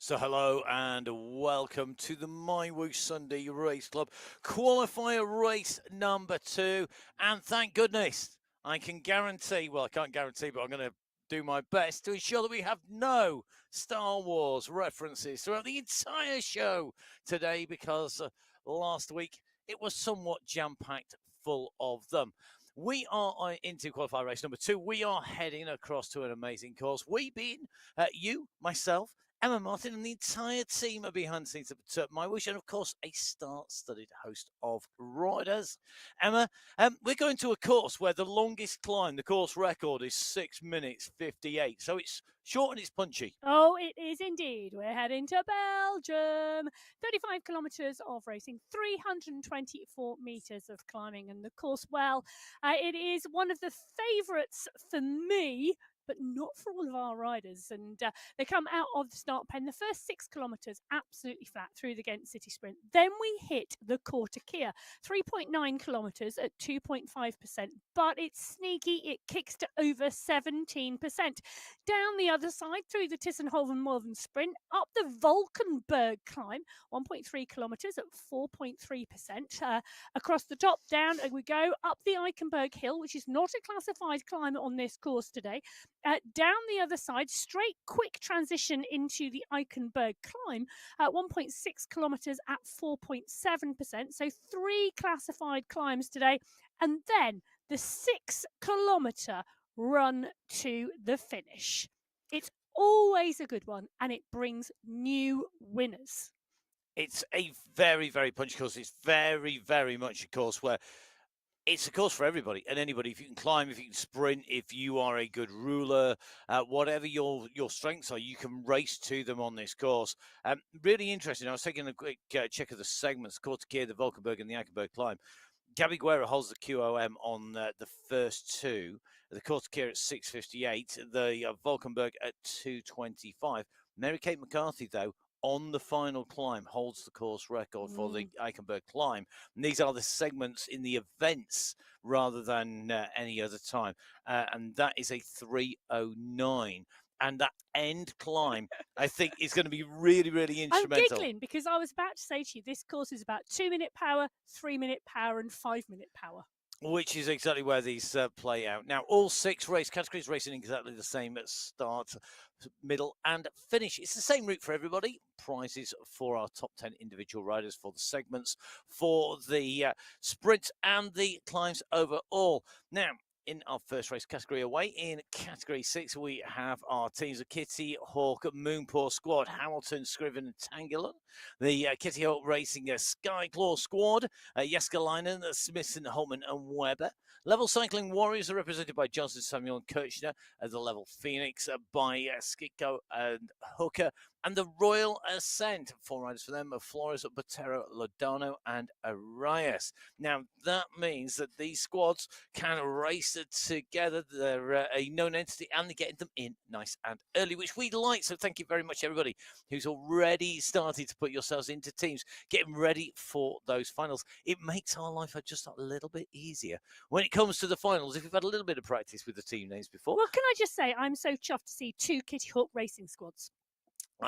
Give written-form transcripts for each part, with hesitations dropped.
So hello and welcome to the MyWhoosh Sunday Race Club qualifier race number 2. And thank goodness I can guarantee, well, I can't guarantee, but I'm going to do my best to ensure that we have no Star Wars references throughout the entire show today, because last week it was somewhat jam-packed full of them. We are into qualifier race number 2. We are heading across to an amazing course. We being you, myself, Emma Martin, and the entire team are behind the scenes at MyWhoosh, and of course, a star-studded host of riders. Emma, we're going to a course where the longest climb, the course record, is 6 minutes 58. So it's short and it's punchy. Oh, it is indeed. We're heading to Belgium. 35 kilometres of racing, 324 metres of climbing. And the course, well, it is one of the favourites for me, but not for all of our riders. And they come out of the start pen. The first 6 kilometres absolutely flat through the Ghent City Sprint. Then we hit the Kortekeer, 3.9 kilometres at 2.5%. But it's sneaky. It kicks to over 17%. Down the other side through the Tissenhoven-Morven Sprint, up the Valkenburg climb, 1.3 kilometres at 4.3%. Across the top, down we go, up the Eichenberg Hill, which is not a classified climb on this course today. Down the other side, straight quick transition into the Eichenberg climb at 1.6 kilometres at 4.7%. So 3 classified climbs today. And then the 6 kilometre run to the finish. It's always a good one, and it brings new winners. It's a very, very punchy course. It's very, very much a course where it's a course for everybody and anybody. If you can climb, if you can sprint, if you are a good ruler, whatever your strengths are, you can race to them on this course. Really interesting. I was taking a quick check of the segments, Kortekeer, the Valkenburg, and the Eichenberg climb. Gabby Guerra holds the QOM on the first 2. The Kortekeer at 6:58, the Valkenburg at 2:25. Mary Kate McCarthy, though, on the final climb, holds the course record for the Eichenberg climb. And these are the segments in the events rather than any other time. And that is a 3:09. And that end climb, I think, is going to be really, really instrumental. I'm giggling because I was about to say to you, this course is about 2-minute power, 3-minute power, and 5-minute power. Which is exactly where these play out. Now, all 6 race categories racing exactly the same at start, middle, and finish. It's the same route for everybody. Prizes for our top 10 individual riders, for the segments, for the sprint, and the climbs overall. Now, in our first race category away, in category 6, we have our teams of Kitty Hawk, Moonpaw Squad, Hamilton, Scriven, and Tangulan. The Kitty Hawk Racing Skyclaw Squad, Jeskalainen, Smithson, Holman, and Weber. Level Cycling Warriors are represented by Johnson, Samuel, and Kirchner. The Level Phoenix by Skitko and Hooker. And the Royal Ascent, 4 riders for them, Flores, Botero, Lodano, and Arias. Now, that means that these squads can race together. They're a known entity, and they're getting them in nice and early, which we like. So thank you very much, everybody who's already started to put yourselves into teams, getting ready for those finals. It makes our life just a little bit easier when it comes to the finals, if you've had a little bit of practice with the team names before. Well, can I just say, I'm so chuffed to see 2 Kitty Hawk Racing squads.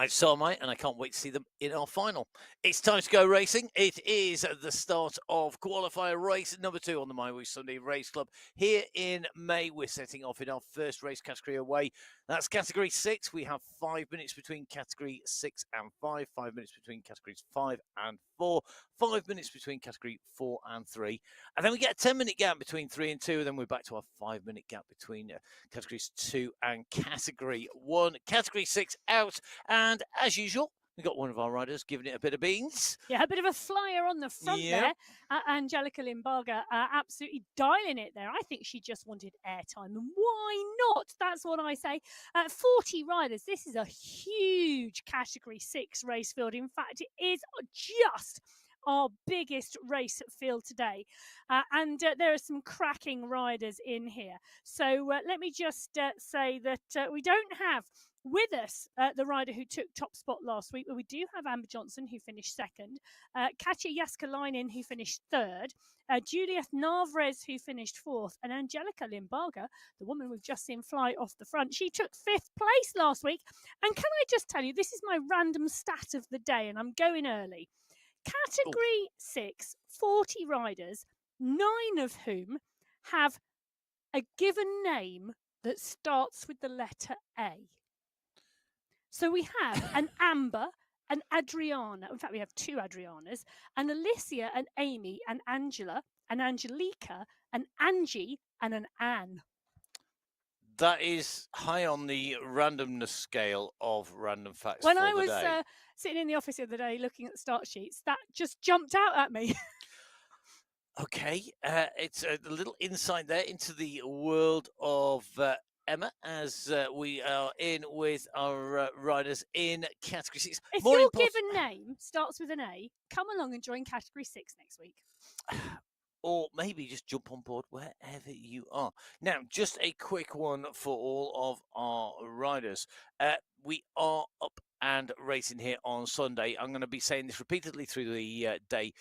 So am I, and I can't wait to see them in our final. It's time to go racing. It is the start of qualifier race number 2 on the MyWhoosh Sunday Race Club here in May. We're setting off in our first race category away. That's category 6. We have 5 minutes between category 6 and 5, 5 minutes between categories 5 and 4, 5 minutes between category 4 and 3. And then we get a 10-minute gap between 3 and 2. And then we're back to our 5-minute gap between categories 2 and category 1. Category 6 out. And as usual, we got one of our riders giving it a bit of beans. Yeah, a bit of a flyer on the front there. Angelica Limbaga absolutely dialing it there. I think she just wanted airtime. And why not? That's what I say. 40 riders. This is a huge category 6 race field. In fact, it is just our biggest race field today. And there are some cracking riders in here. So let me just say that we don't have with us the rider who took top spot last week, but we do have Amber Johnson, who finished second, Katja Jaskalainen, who finished third, Juliet Narvaez, who finished fourth, and Angelica Limbaga, the woman we've just seen fly off the front. She took fifth place last week. And can I just tell you, this is my random stat of the day, and I'm going early. Category 6, 40 riders, 9 of whom have a given name that starts with the letter A. So we have an Amber, an Adriana. In fact, we have 2 Adrianas, an Alicia, an Amy, an Angela, an Angelica, an Angie, and an Anne. That is high on the randomness scale of random facts. When for I the was day. sitting in the office the other day looking at the start sheets, that just jumped out at me. Okay, it's a little insight there into the world of Emma, as we are in with our riders in Category 6. If More your important, given name starts with an A, come along and join Category 6 next week. or maybe just jump on board wherever you are. Now, just a quick one for all of our riders. We are up and racing here on Sunday. I'm going to be saying this repeatedly through the day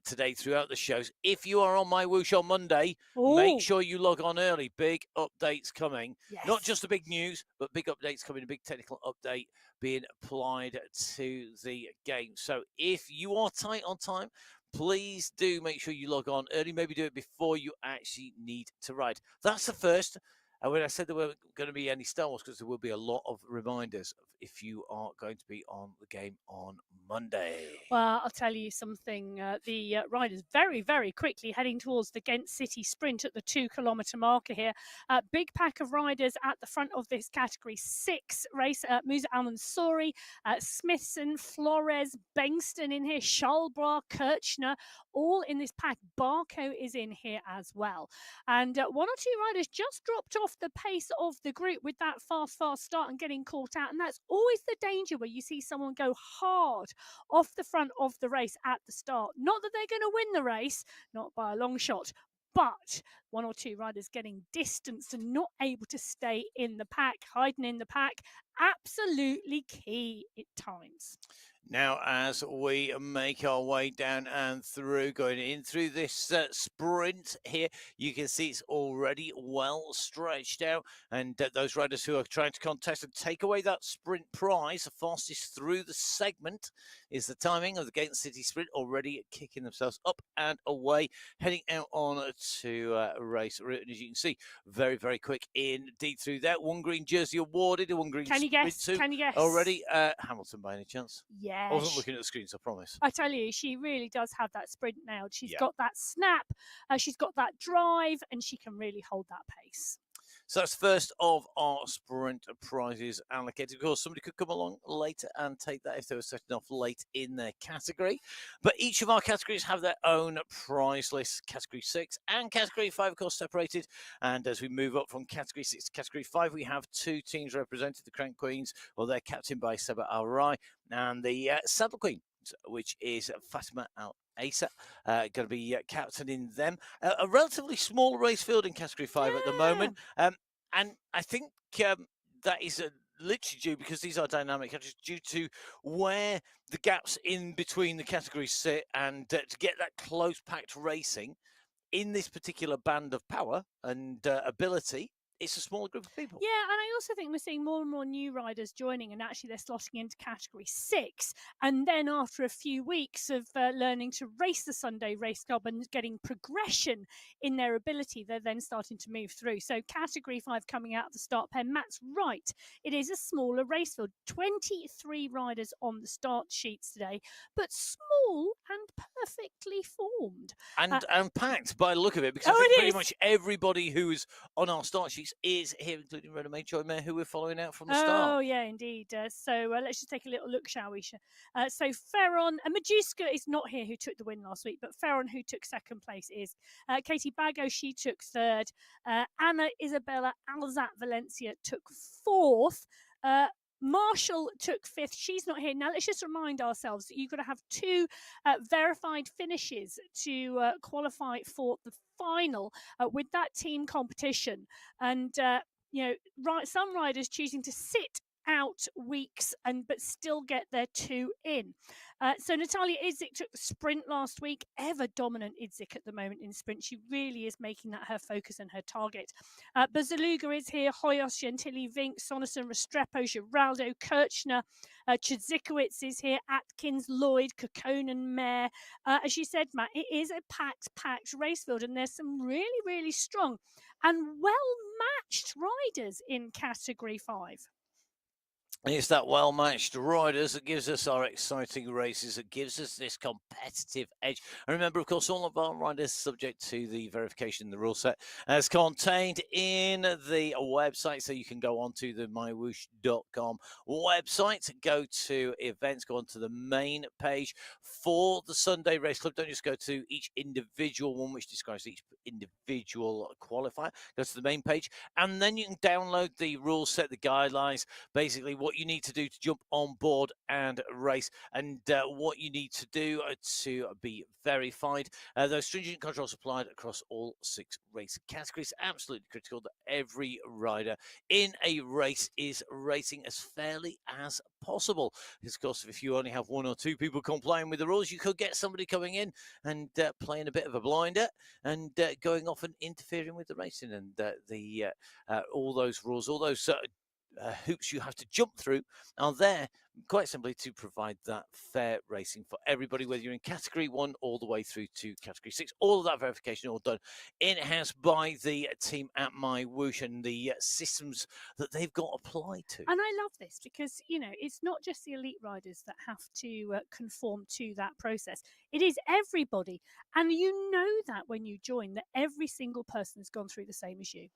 today throughout the shows. If you are on MyWhoosh on Monday, make sure you log on early. Big updates coming. Yes. Not just the big news, but big updates coming, a big technical update being applied to the game. So if you are tight on time, please do make sure you log on early. Maybe do it before you actually need to ride. That's the first. And when I said there weren't going to be any Star Wars, because there will be a lot of reminders if you are going to be on the game on Monday. Well, I'll tell you something. The riders very, very quickly heading towards the Ghent City Sprint at the 2-kilometre marker here. Big pack of riders at the front of this Category 6 race. Musa Al-Mansouri, Smithson, Flores, Bengston in here, Schalbra, Kirchner, all in this pack. Barco is in here as well. And 1 or 2 riders just dropped off the pace of the group with that fast start and getting caught out. And that's always the danger where you see someone go hard off the front of the race at the start. Not that they're going to win the race, not by a long shot, but 1 or 2 riders getting distanced and not able to stay in the pack, hiding in the pack. Absolutely key at times. Now, as we make our way down and through, going in through this sprint here, you can see it's already well stretched out. And those riders who are trying to contest and take away that sprint prize, the fastest through the segment, is the timing of the Ghent City Sprint, already kicking themselves up and away, heading out on to race. And as you can see, very, very quick indeed through that. 1 green jersey awarded, 1 green Can you guess? Can you guess? Already, Hamilton by any chance? Yeah. I wasn't looking at the screens, I promise. I tell you, she really does have that sprint nailed. She's got that snap, she's got that drive, and she can really hold that pace. So that's first of our sprint prizes allocated. Of course, somebody could come along later and take that if they were setting off late in their category. But each of our categories have their own prize list. Category 6 and Category 5, of course, separated. And as we move up from Category 6 to Category 5, we have 2 teams represented. The Crown Queens, well, they're captained by Seba Al-Rai, and the Saddle Queen, which is Fatima Al-Asa, going to be captaining them. A relatively small race field in Category 5 at the moment. And I think that is literally due, because these are dynamic, due to where the gaps in between the categories sit, and to get that close packed racing in this particular band of power and ability, it's a smaller group of people. Yeah, and I also think we're seeing more and more new riders joining, and actually they're slotting into Category 6. And then after a few weeks of learning to race the Sunday Race Club and getting progression in their ability, they're then starting to move through. So Category 5 coming out of the start pen. Matt's right. It is a smaller race field. 23 riders on the start sheets today, but small and perfectly formed. And packed by the look of it, because I think pretty much everybody who is on our start sheets is here, including Rhoda Mayjoy, who we're following out from the start. Oh, yeah, indeed. So let's just take a little look, shall we? So Ferron, and Majuska is not here, who took the win last week, but Ferron, who took second place, is. Katie Bago, she took third. Anna Isabella Alzat Valencia took fourth. Marshall took 5th. She's not here. Now, let's just remind ourselves that you've got to have 2 verified finishes to qualify for the final with that team competition. And, some riders choosing to sit out weeks but still get their 2 in. So Natalia Idzik took the sprint last week. Ever dominant Idzik at the moment in sprint. She really is making that her focus and her target. Bazaluga is here. Hoyos, Gentili, Vink, Sonnerson, Restrepo, Giraldo, Kirchner, Chizikowicz is here. Atkins, Lloyd, Kokkonen, Mayer. As you said, Matt, it is a packed race field, and there's some really, really strong and well-matched riders in Category 5. It's that well-matched riders that gives us our exciting races, that gives us this competitive edge. And remember, of course, all of our riders subject to the verification in the rule set as contained in the website. So you can go onto the MyWhoosh.com website, go to events, go onto the main page for the Sunday Race Club. Don't just go to each individual one, which describes each individual qualifier. Go to the main page, and then you can download the rule set, the guidelines, basically what you need to do to jump on board and race, and what you need to do to be verified. Those stringent controls applied across all 6 race categories. Absolutely critical that every rider in a race is racing as fairly as possible. Because, of course, if you only have 1 or 2 people complying with the rules, you could get somebody coming in and playing a bit of a blinder and going off and interfering with the racing. And all those rules, all those hoops you have to jump through are there quite simply to provide that fair racing for everybody, whether you're in Category 1 all the way through to Category 6. All of that verification all done in-house by the team at MyWhoosh and the systems that they've got applied to. And I love this because, it's not just the elite riders that have to conform to that process. It is everybody. And you know that when you join, that every single person has gone through the same as you.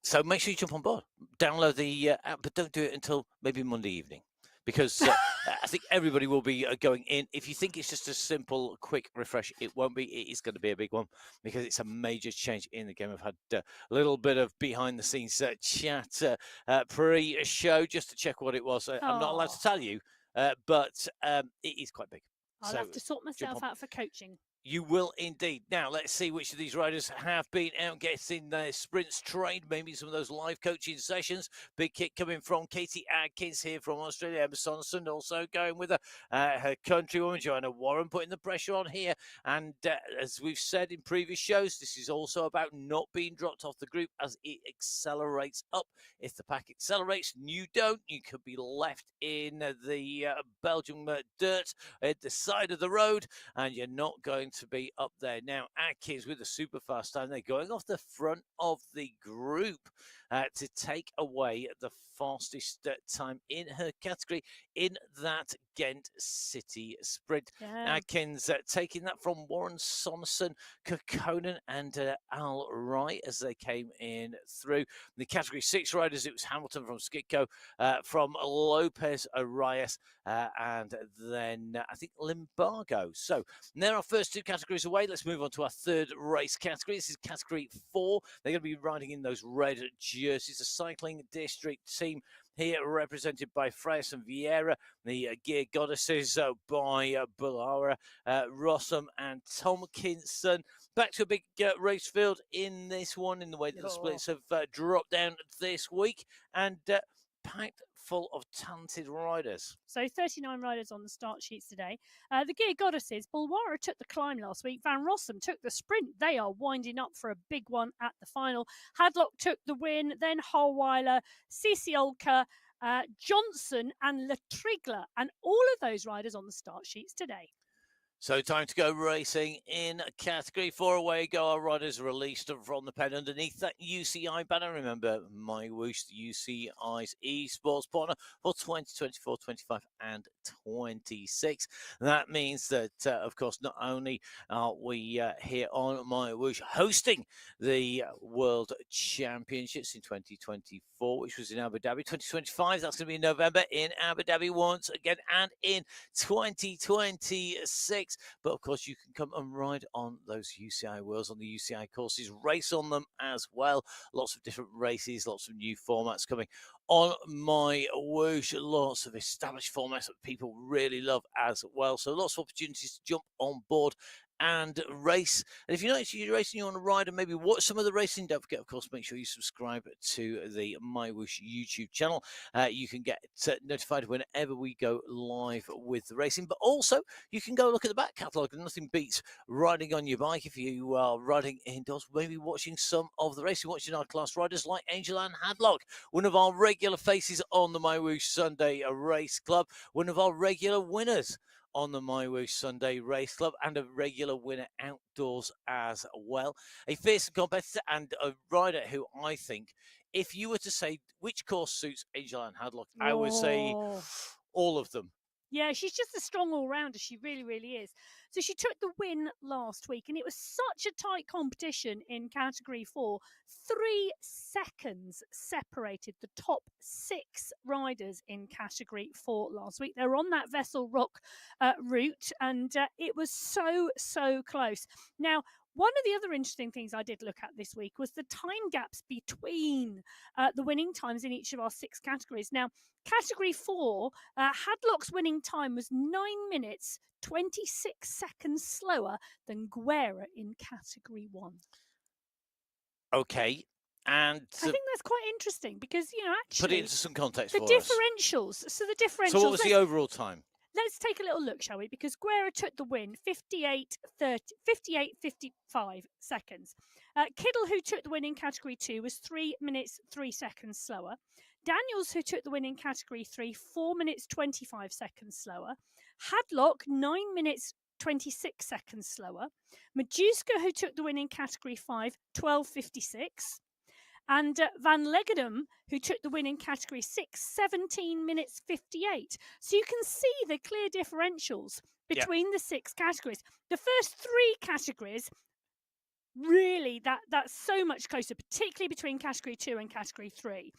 So make sure you jump on board. Download the app, but don't do it until maybe Monday evening, because I think everybody will be going in. If you think it's just a simple, quick refresh, it won't be. It is going to be a big one because it's a major change in the game. I've had a little bit of behind-the-scenes chat pre-show just to check what it was. I'm not allowed to tell you, but it is quite big. I'll have to sort myself out for coaching. You will indeed. Now, let's see which of these riders have been out getting their sprints trained, maybe some of those live coaching sessions. Big kick coming from Katie Atkins here from Australia. Emma Sonnerson also going with her countrywoman, Joanna Warren, putting the pressure on here. And as we've said in previous shows, this is also about not being dropped off the group as it accelerates up. If the pack accelerates and you don't, you could be left in the Belgium dirt at the side of the road, and you're not going to be up there. Now, Atkins with a super fast time. They're going off the front of the group to take away the fastest time in her category in that Ghent City sprint. Yeah. Atkins taking that from Warren Sonnerson, Kokkonen, and Al Wright as they came in through. The Category 6 riders, it was Hamilton from Skitko, from Lopez Arias, and then I think Limbago. So there are our first 2 categories away. Let's move on to our 3rd race category. This is Category 4. They're going to be riding in those red jerseys. The cycling district team here represented by Freyas and Vieira, the Gear Goddesses by Bulara, Rossum and Tomkinson. Back to a big race field in this one, in the way that the splits have dropped down this week, and packed full of talented riders. So 39 riders on the start sheets today. The Gear Goddesses, Bulwara took the climb last week. Van Rossum took the sprint. They are winding up for a big one at the final. Hadlock took the win, then Holweiler, Ciciolka, Johnson and Latrigla, and all of those riders on the start sheets today. So time to go racing in Category 4. Away go our riders released from the pen underneath that UCI banner. Remember, MyWhoosh, the UCI's esports partner for 2024, 25 and 26. That means that, of course, not only are we here on MyWhoosh hosting the World Championships in 2024, which was in Abu Dhabi. 2025, that's going to be in November in Abu Dhabi once again. And in 2026, 6. But of course, you can come and ride on those UCI wheels, on the UCI courses, race on them as well. Lots of different races, lots of new formats coming on MyWhoosh. Lots of established formats that people really love as well. So lots of opportunities to jump on board and race. And if you're not actually racing, you want to ride and maybe watch some of the racing, don't forget, of course, make sure you subscribe to the MyWhoosh YouTube channel. You can get notified whenever we go live with the racing, but also you can go look at the back catalogue, and nothing beats riding on your bike if you are riding indoors, maybe watching some of the racing, watching our class riders like Angel Ann Hadlock, one of our regular faces on the MyWhoosh Sunday Race Club, one of our regular winners on the MyWhoosh Sunday Race Club, and a regular winner outdoors as well. A fierce competitor and a rider who I think, if you were to say which course suits Angel Ann Hadlock, I would say all of them. Yeah, she's just a strong all-rounder. She really, really is. So she took the win last week, and it was such a tight competition in Category 4. 3 seconds separated the top 6 riders in Category 4 last week. They were on that Vessel Rock route, and it was so, so close. Now, one of the other interesting things I did look at this week was the time gaps between the winning times in each of our 6 categories. Now, Category 4, Hadlock's winning time was 9 minutes, 26 seconds slower than Guerra in Category 1. Okay. And I think that's quite interesting because, actually, put it into some context the for differentials. us. So the differentials. So what was the overall time? Let's take a little look, shall we? Because Guerra took the win 58.55 seconds. Kiddle, who took the win in Category 2, was 3 minutes, 3 seconds slower. Daniels, who took the win in Category 3, 4 minutes, 25 seconds slower. Hadlock, 9 minutes, 26 seconds slower. Majewska, who took the win in Category 5, 12.56. And Van Legedum, who took the win in Category 6, 17 minutes 58. So you can see the clear differentials between the 6 categories. The first 3 categories, really, that's so much closer, particularly between Category 2 and Category 3.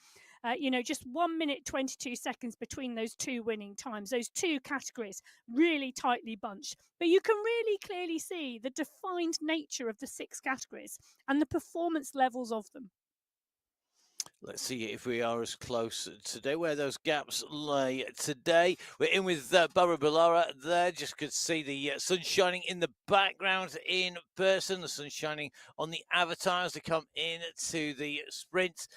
Just 1 minute 22 seconds between those 2 winning times. Those 2 categories really tightly bunched. But you can really clearly see the defined nature of the 6 categories and the performance levels of them. Let's see if we are as close today, where those gaps lay today. We're in with Barbara Ballara there. Just could see the sun shining in the background in person. The sun shining on the avatars to come in to the sprints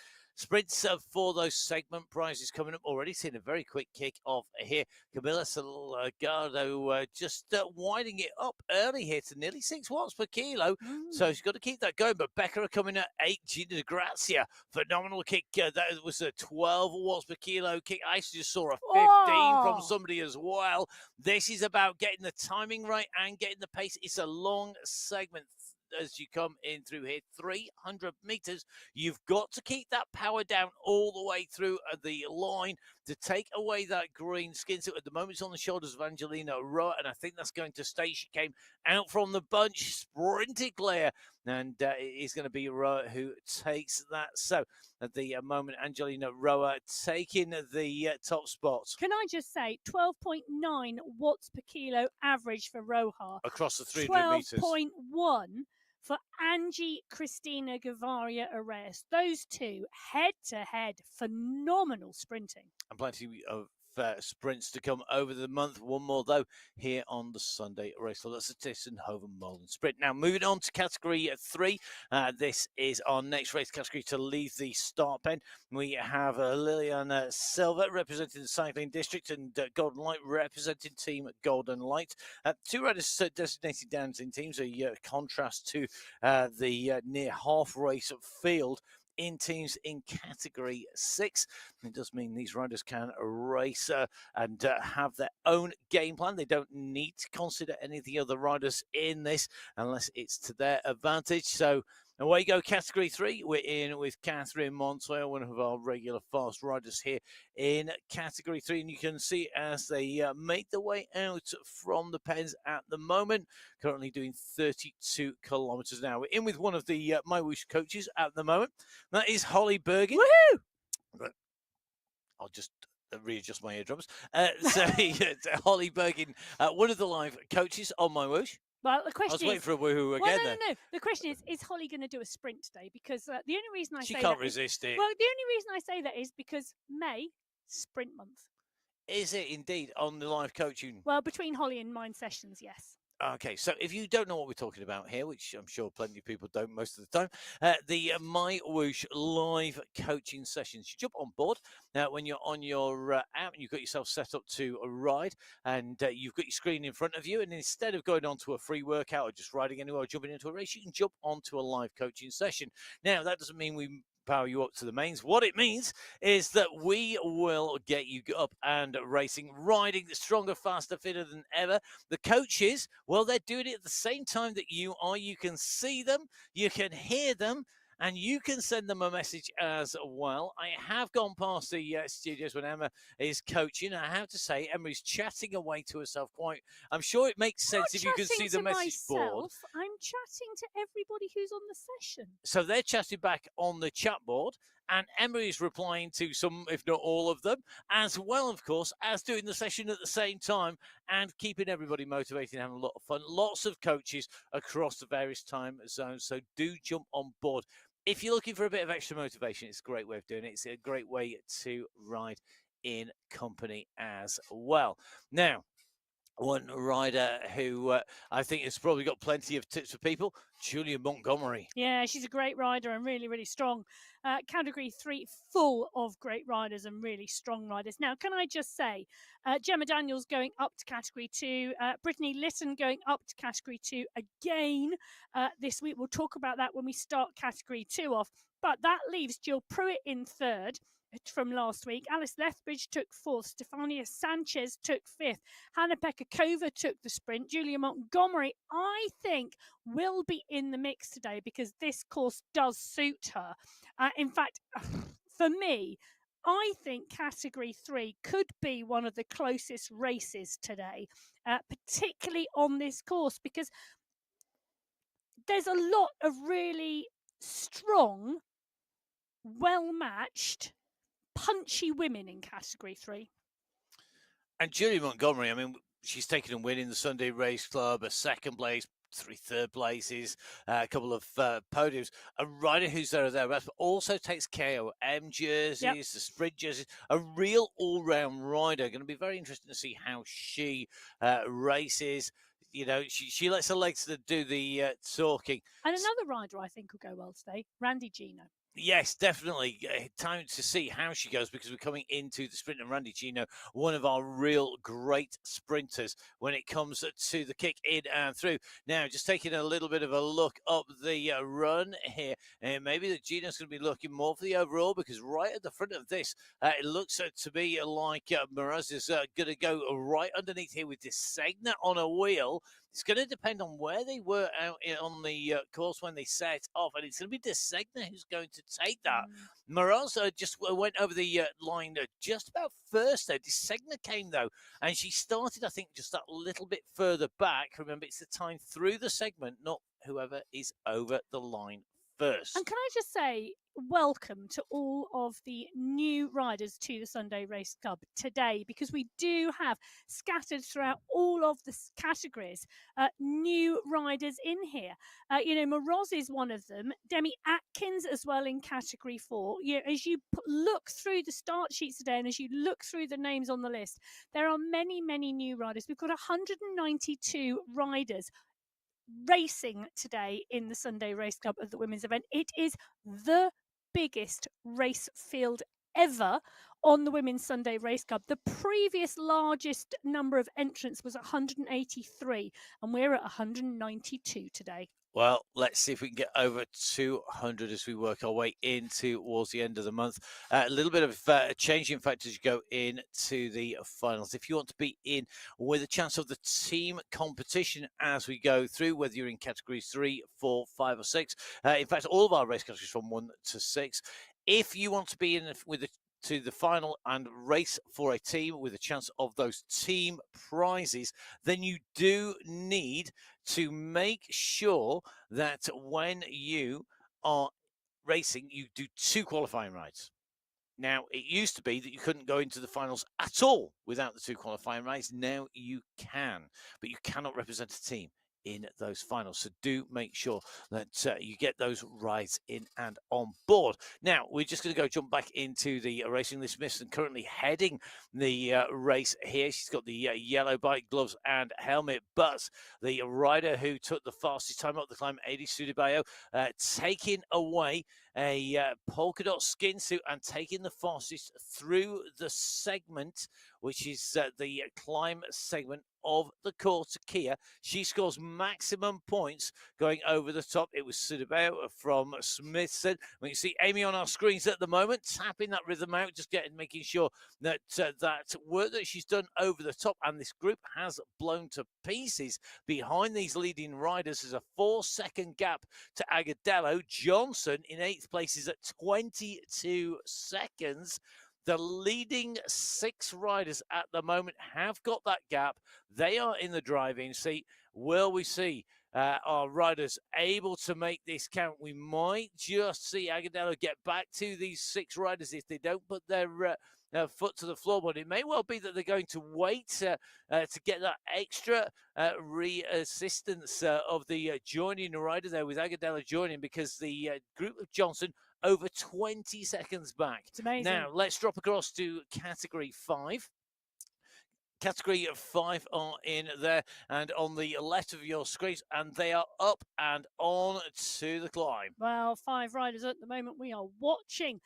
for those segment prizes coming up already. Seeing a very quick kick off here. Camilla Salgado just winding it up early here to nearly 6 watts per kilo. So she's got to keep that going. But Becca are coming at 8. Gina Grazia, phenomenal kick. That was a 12 watts per kilo kick. I actually just saw a 15 from somebody as well. This is about getting the timing right and getting the pace. It's a long segment. As you come in through here, 300 meters, you've got to keep that power down all the way through the line to take away that green skin. So at the moment, it's on the shoulders of Angelina Roa, and I think that's going to stay. She came out from the bunch, sprinted clear, and it is going to be Roa who takes that. So at the moment, Angelina Roa taking the top spot. Can I just say 12.9 watts per kilo average for Roja. Across the 300 meters. 12.1 for Angie Cristina Gavaria Ares. Those two head-to-head, phenomenal sprinting. And plenty of sprints to come over the month. One more, though, here on the Sunday race. So that's the Tissenhoven-Molen sprint. Now, moving on to Category 3. This is our next race category to leave the start pen. We have Liliana Silva representing the cycling district and Golden Light representing Team Golden Light. 2 riders designated dancing teams, a contrast to the near half race field in teams in Category 6. It does mean these riders can race and have their own game plan. They don't need to consider any of the other riders in this unless it's to their advantage. So away you go, Category 3. We're in with Catherine Montoya, one of our regular fast riders here in Category 3. And you can see as they make their way out from the pens at the moment, currently doing 32 kilometers an hour. We're in with one of the MyWhoosh coaches at the moment. That is Holly Bergen. Woohoo! I'll just readjust my eardrums. So Holly Bergin, one of the live coaches on MyWhoosh. Well, the I question was waiting is, for a woohoo well, again. no. The question is Holly going to do a sprint today? Because the only reason I She say can't that is, resist it. well, the only reason I say that is because May sprint month. Is it indeed on the live coaching? Well, between Holly and mine sessions, yes. Okay, so if you don't know what we're talking about here, which I'm sure plenty of people don't most of the time, the MyWhoosh live coaching sessions. You jump on board when you're on your app and you've got yourself set up to a ride and you've got your screen in front of you. And instead of going on to a free workout or just riding anywhere or jumping into a race, you can jump onto a live coaching session. Now, that doesn't mean we power you up to the mains. What it means is that we will get you up and racing, riding stronger, faster, fitter than ever. The coaches, well, they're doing it at the same time that you are. You can see them, you can hear them, and you can send them a message as well. I have gone past the studios when Emma is coaching. I have to say, Emma is chatting away to herself quite. I'm sure it makes sense if you can see the message board. I'm chatting to everybody who's on the session. So they're chatting back on the chat board, and Emma is replying to some, if not all of them, as well, of course, as doing the session at the same time and keeping everybody motivated and having a lot of fun. Lots of coaches across the various time zones, so do jump on board. If you're looking for a bit of extra motivation, it's a great way of doing it. It's a great way to ride in company as well. Now, one rider who I think has probably got plenty of tips for people, Julia Montgomery. Yeah, she's a great rider and really, really strong. Category 3, full of great riders and really strong riders. Now, can I just say, Gemma Daniels going up to Category 2, Brittany Litton going up to Category 2 again this week. We'll talk about that when we start Category 2 off. But that leaves Jill Pruitt in third from last week. Alice Lethbridge took fourth. Stefania Sanchez took fifth. Hannah Pekakova took the sprint. Julia Montgomery, I think, will be in the mix today because this course does suit her. In fact, for me, I think Category 3 could be one of the closest races today, particularly on this course, because there's a lot of really strong, well-matched, punchy women in Category 3. And Julia Montgomery, I mean, she's taken a win in the Sunday Race Club, a second place, 3 third places, a couple of podiums. A rider who's there or thereabouts, but also takes KOM jerseys, the sprint jerseys. A real all-round rider. Going to be very interesting to see how she races. You know, she lets her legs do the talking. And another rider I think will go well today, Randy Gino. Yes, definitely. Time to see how she goes because we're coming into the sprint. And Randy Gino, one of our real great sprinters when it comes to the kick in and through. Now, just taking a little bit of a look up the run here. And maybe that Gino's going to be looking more for the overall because right at the front of this, it looks to be like Miraz is going to go right underneath here with this Segna on a wheel. It's going to depend on where they were out on the course when they set off, and it's going to be Desegna who's going to take that. Miraz just went over the line just about first there. Desegna came, though, and she started, I think, just that little bit further back. Remember, it's the time through the segment, not whoever is over the line first. And can I just say, welcome to all of the new riders to the Sunday Race Club today, because we do have scattered throughout all of the categories new riders in here. Miraz is one of them. Demi Atkins as well in Category 4. As you look through the start sheets today and as you look through the names on the list, there are many, many new riders. We've got 192 riders racing today in the Sunday Race Club of the women's event. It is the biggest race field ever on the Women's Sunday Race Club. The previous largest number of entrants was 183, and we're at 192 today. Well, let's see if we can get over 200 as we work our way in towards the end of the month. A little bit of a change, in fact, as you go into the finals. If you want to be in with a chance of the team competition as we go through, whether you're in categories 3, 4, 5, or 6. In fact, all of our race categories from 1 to 6. If you want to be in with to the final and race for a team with a chance of those team prizes, then you do need to make sure that when you are racing, you do 2 qualifying rides. Now, it used to be that you couldn't go into the finals at all without the 2 qualifying rides. Now you can, but you cannot represent a team in those finals. So do make sure that you get those rides in and on board. Now, we're just going to go jump back into the racing. Liz Smithson currently heading the race here. She's got the yellow bike, gloves, and helmet. But the rider who took the fastest time up the climb, Adi Sudibayo, taking away a polka dot skin suit and taking the fastest through the segment, which is the climb segment of the course to Kia. She scores maximum points going over the top. It was Sudabao from Smithson. We can see Amy on our screens at the moment, tapping that rhythm out, just making sure that that work that she's done over the top, and this group has blown to pieces behind these leading riders. There's a 4-second gap to Agadello. Johnson in 8th place is at 22 seconds. The leading 6 riders at the moment have got that gap. They are in the driving seat. Will we see our riders able to make this count? We might just see Agadello get back to these 6 riders if they don't put their foot to the floor, but it may well be that they're going to wait to get that extra re-assistance of the joining rider there, with Agadello joining, because the group of Johnson over 20 seconds back. It's amazing. Now, let's drop across to Category 5. Category 5 are in there and on the left of your screens, and they are up and on to the climb. Well, 5 riders at the moment we are watching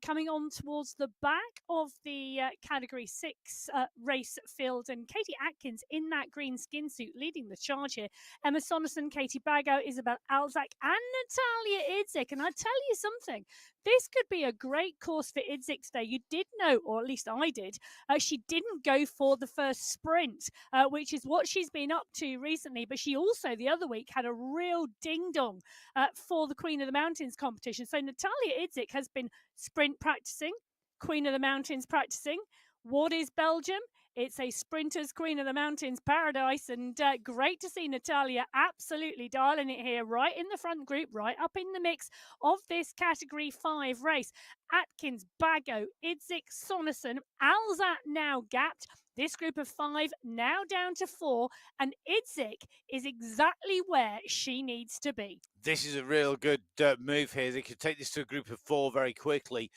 coming on towards the back of the Category 6 race field, and Katie Atkins in that green skin suit leading the charge here. Emma Sonnerson, Katie Bago, Isabel Alzak, and Natalia Idzik. And I tell you something, this could be a great course for Idzik today. You did know, or at least I did, she didn't go for the first sprint, which is what she's been up to recently. But she also, the other week, had a real ding-dong for the Queen of the Mountains competition. So Natalia Idzik has been sprint practicing, Queen of the Mountains practicing. What is Belgium? It's a sprinter's Queen of the Mountains paradise, and great to see Natalia absolutely dialing it here, right in the front group, right up in the mix of this Category 5 race. Atkins, Bago, Idzik, Sonnerson, Alzat now gapped. This group of 5 now down to 4, and Idzik is exactly where she needs to be. This is a real good move here. They could take this to a group of 4 very quickly.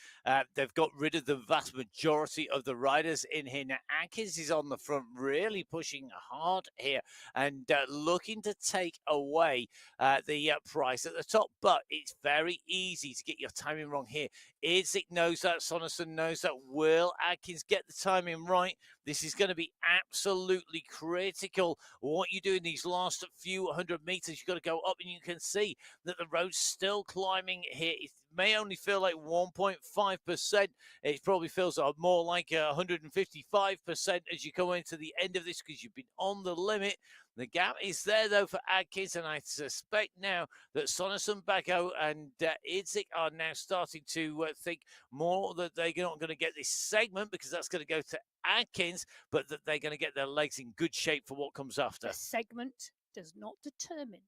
They've got rid of the vast majority of the riders in here. Now, Atkins is on the front, really pushing hard here and looking to take away the price at the top. But it's very easy to get your timing wrong here. Idzik knows that. Sonnerson knows that. Will Atkins get the timing right? This is going to be absolutely critical. What you do in these last few hundred meters, you've got to go up, and you can see that the road's still climbing here. It may only feel like 1.5%. It probably feels more like 155% as you come into the end of this, because you've been on the limit. The gap is there, though, for Atkins, and I suspect now that Sonnerson, Bago, and Idzik are now starting to think more that they're not going to get this segment, because that's going to go to Atkins, but that they're going to get their legs in good shape for what comes after. The segment does not determine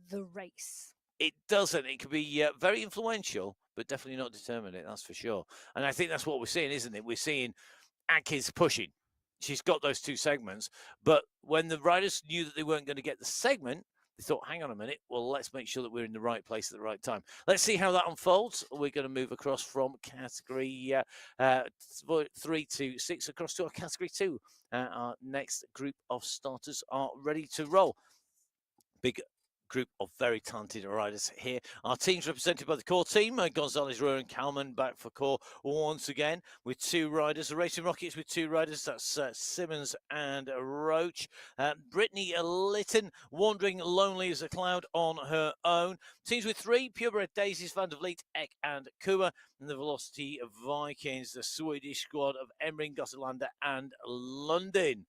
the race. It doesn't. It could be very influential, but definitely not determine it, that's for sure. And I think that's what we're seeing, isn't it? We're seeing Atkins pushing. She's got those 2 segments, but when the riders knew that they weren't going to get the segment, they thought, hang on a minute, well, let's make sure that we're in the right place at the right time. Let's see how that unfolds. We're going to move across from Category 3 to 6 across to our Category 2. Our next group of starters are ready to roll. Big group of very talented riders here. Our team's represented by the core team, Gonzalez, Rowe and Kalman back for core once again with 2 riders. The Racing Rockets with 2 riders, that's Simmons and Roach. Brittany Lytton wandering lonely as a cloud on her own. Teams with 3, Purebred Daisies, Van der Vliet, Eck and Kuma. And the Velocity Vikings, the Swedish squad of Emring, Gottelander and London.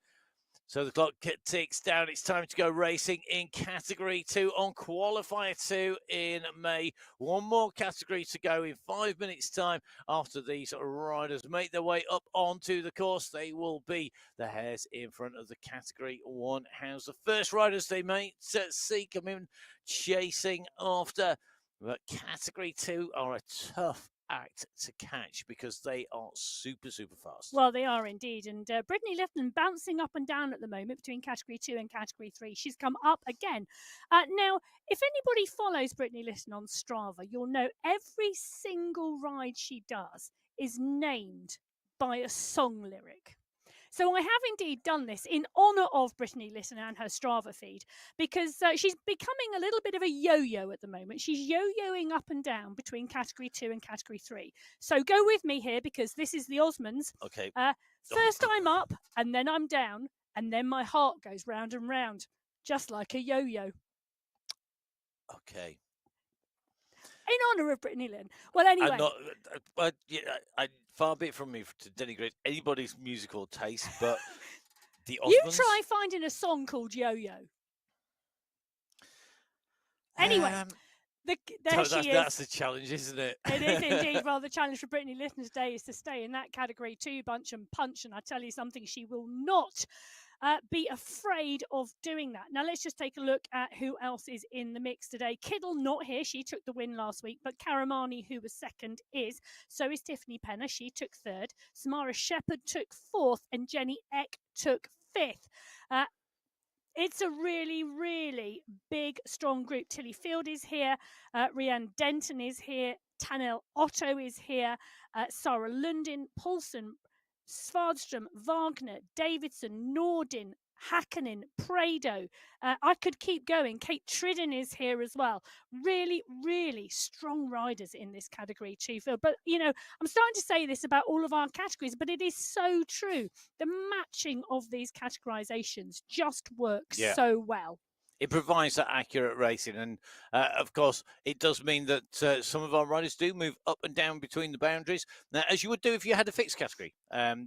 So the clock ticks down. It's time to go racing in Category 2 on Qualifier 2 in May. One more category to go in 5 minutes' time. After these riders make their way up onto the course, they will be the hares in front of the Category 1 house. The first riders they may see come in chasing after But Category 2 are a tough act to catch because they are super, super fast. Well, they are indeed. And Brittany Lifton bouncing up and down at the moment between Category 2 and Category 3. She's come up again. Now, if anybody follows Brittany Lifton on Strava, you'll know every single ride she does is named by a song lyric. So I have indeed done this in honour of Brittany Lifton and her Strava feed, because she's becoming a little bit of a yo-yo at the moment. She's yo-yoing up and down between Category 2 and Category 3. So go with me here, because this is the Osmonds. Okay. First I'm up, and then I'm down, and then my heart goes round and round, just like a yo-yo. Okay. In honour of Brittany Lynn. Well, anyway. I'm not, far be it from me to denigrate anybody's musical taste, but the Osmonds... You try finding a song called Yo-Yo. Anyway, there she is. That's the challenge, isn't it? It is indeed. Well, the challenge for Brittany Lifton today is to stay in that Category 2 bunch and punch, and I tell you something, she will not be afraid of doing that. Now, let's just take a look at who else is in the mix today. Kiddle not here. She took the win last week, but Karamani, who was second, is. So is Tiffany Penner. She took third. Samara Shepherd took fourth, and Jenny Eck took fifth. It's a really, really big, strong group. Tilly Field is here. Rianne Denton is here. Tanel Otto is here. Sarah Lundin, Paulson, Svardström, Wagner, Davidson, Nordin, Hakkinen, Prado. I could keep going. Kate Tridden is here as well. Really, really strong riders in this Category 2 field. But, you know, I'm starting to say this about all of our categories, but it is so true. The matching of these categorizations just works so well. It provides that accurate racing, and of course, it does mean that some of our riders do move up and down between the boundaries, as you would do if you had a fixed category.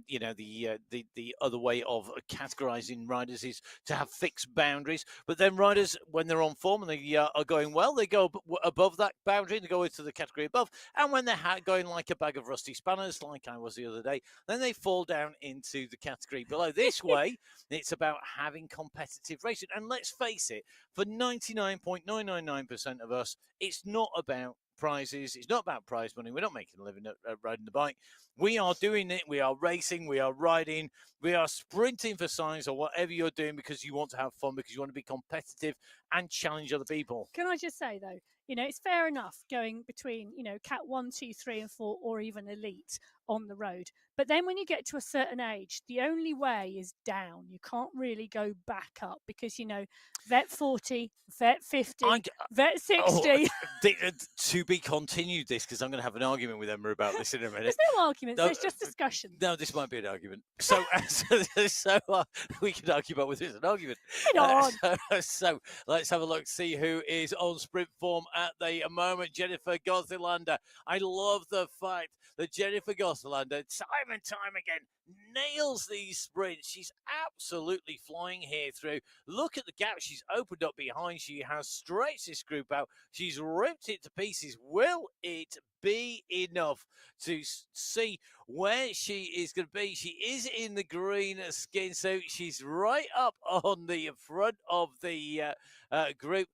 You know, the other way of categorizing riders is to have fixed boundaries. But then riders, when they're on form and they are going well, they go above that boundary and they go into the category above. And when they're going like a bag of rusty spanners, like I was the other day, then they fall down into the category below. This way, it's about having competitive racing. And let's face it, for 99.999% of us, it's not about prizes. It's not about prize money. We're not making a living at riding the bike. We are doing it. We are racing. We are riding. We are sprinting for signs or whatever you're doing because you want to have fun, because you want to be competitive and challenge other people. Can I just say, though, you know, it's fair enough going between, you know, Cat 1, 2, 3 and 4 or even Elite on the road. But then when you get to a certain age, the only way is down. You can't really go back up because, you know, Vet 40, Vet 50, Vet 60. To be continued this, because I'm going to have an argument with Emma about this in a minute. There's no arguments, there's just discussion. No, this might be an argument. So we can argue about whether it's an argument. So let's have a look, see who is on sprint form at the moment. Jennifer Gothilander. I love the fact that Jennifer Gothilander, time and time again, nails these sprints. She's absolutely flying here through. Look at the gap she's opened up behind. She has stretched this group out. She's ripped it to pieces. Will it be enough to see where she is going to be? She is in the green skin suit. She's right up on the front of the group.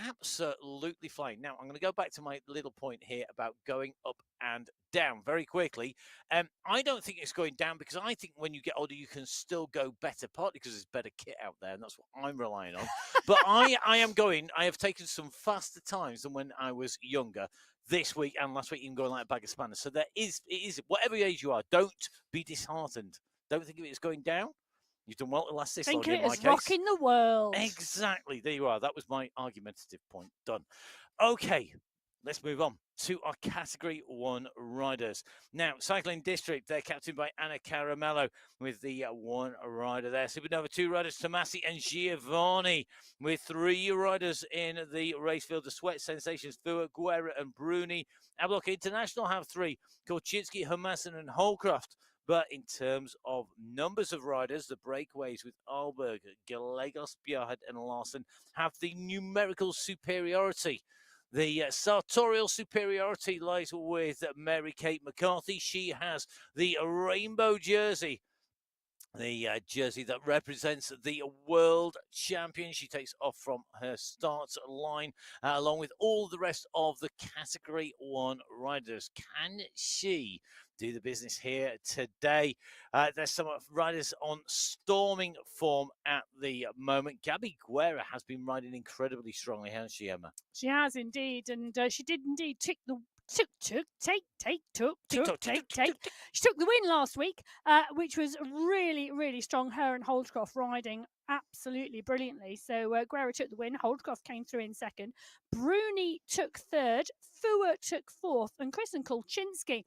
Absolutely flying. Now, I'm going to go back to my little point here about going up and down very quickly. I don't think it's going down, because I think when you get older, you can still go better, partly because there's better kit out there, and that's what I'm relying on. But I have taken some faster times than when I was younger this week and last week, even going like a bag of spanners. So it is, whatever age you are, don't be disheartened. Don't think of it as going down. You've done well to last this long in my case. Think it is rocking the world. Exactly. There you are. That was my argumentative point. Done. Okay, let's move on to our Category 1 riders. Now, Cycling District, they're captained by Anna Caramello with the one rider there. Supernova 2 riders, Tomasi and Giovanni, with 3 riders in the race field. The Sweat Sensations, Fua, Guerra and Bruni. Ablock International have 3, Korchinski, Hermassen and Holcroft. But in terms of numbers of riders, the breakaways with Alberg, Gallegos, Bjarhed and Larson have the numerical superiority. The sartorial superiority lies with Mary Kate McCarthy. She has the rainbow jersey. the jersey that represents the world champion. She takes off from her start line along with all the rest of the Category 1 riders. Can she do the business here today? There's some riders on storming form at the moment. Gabby Guerra has been riding incredibly strongly, hasn't she, Emma? She has indeed, and she did indeed take. She took the win last week, which was really, really strong. Her and Holdcroft riding absolutely brilliantly. So Guerra took the win. Holdcroft came through in second. Bruni took third. Fua took fourth, and Kristen Kolczynski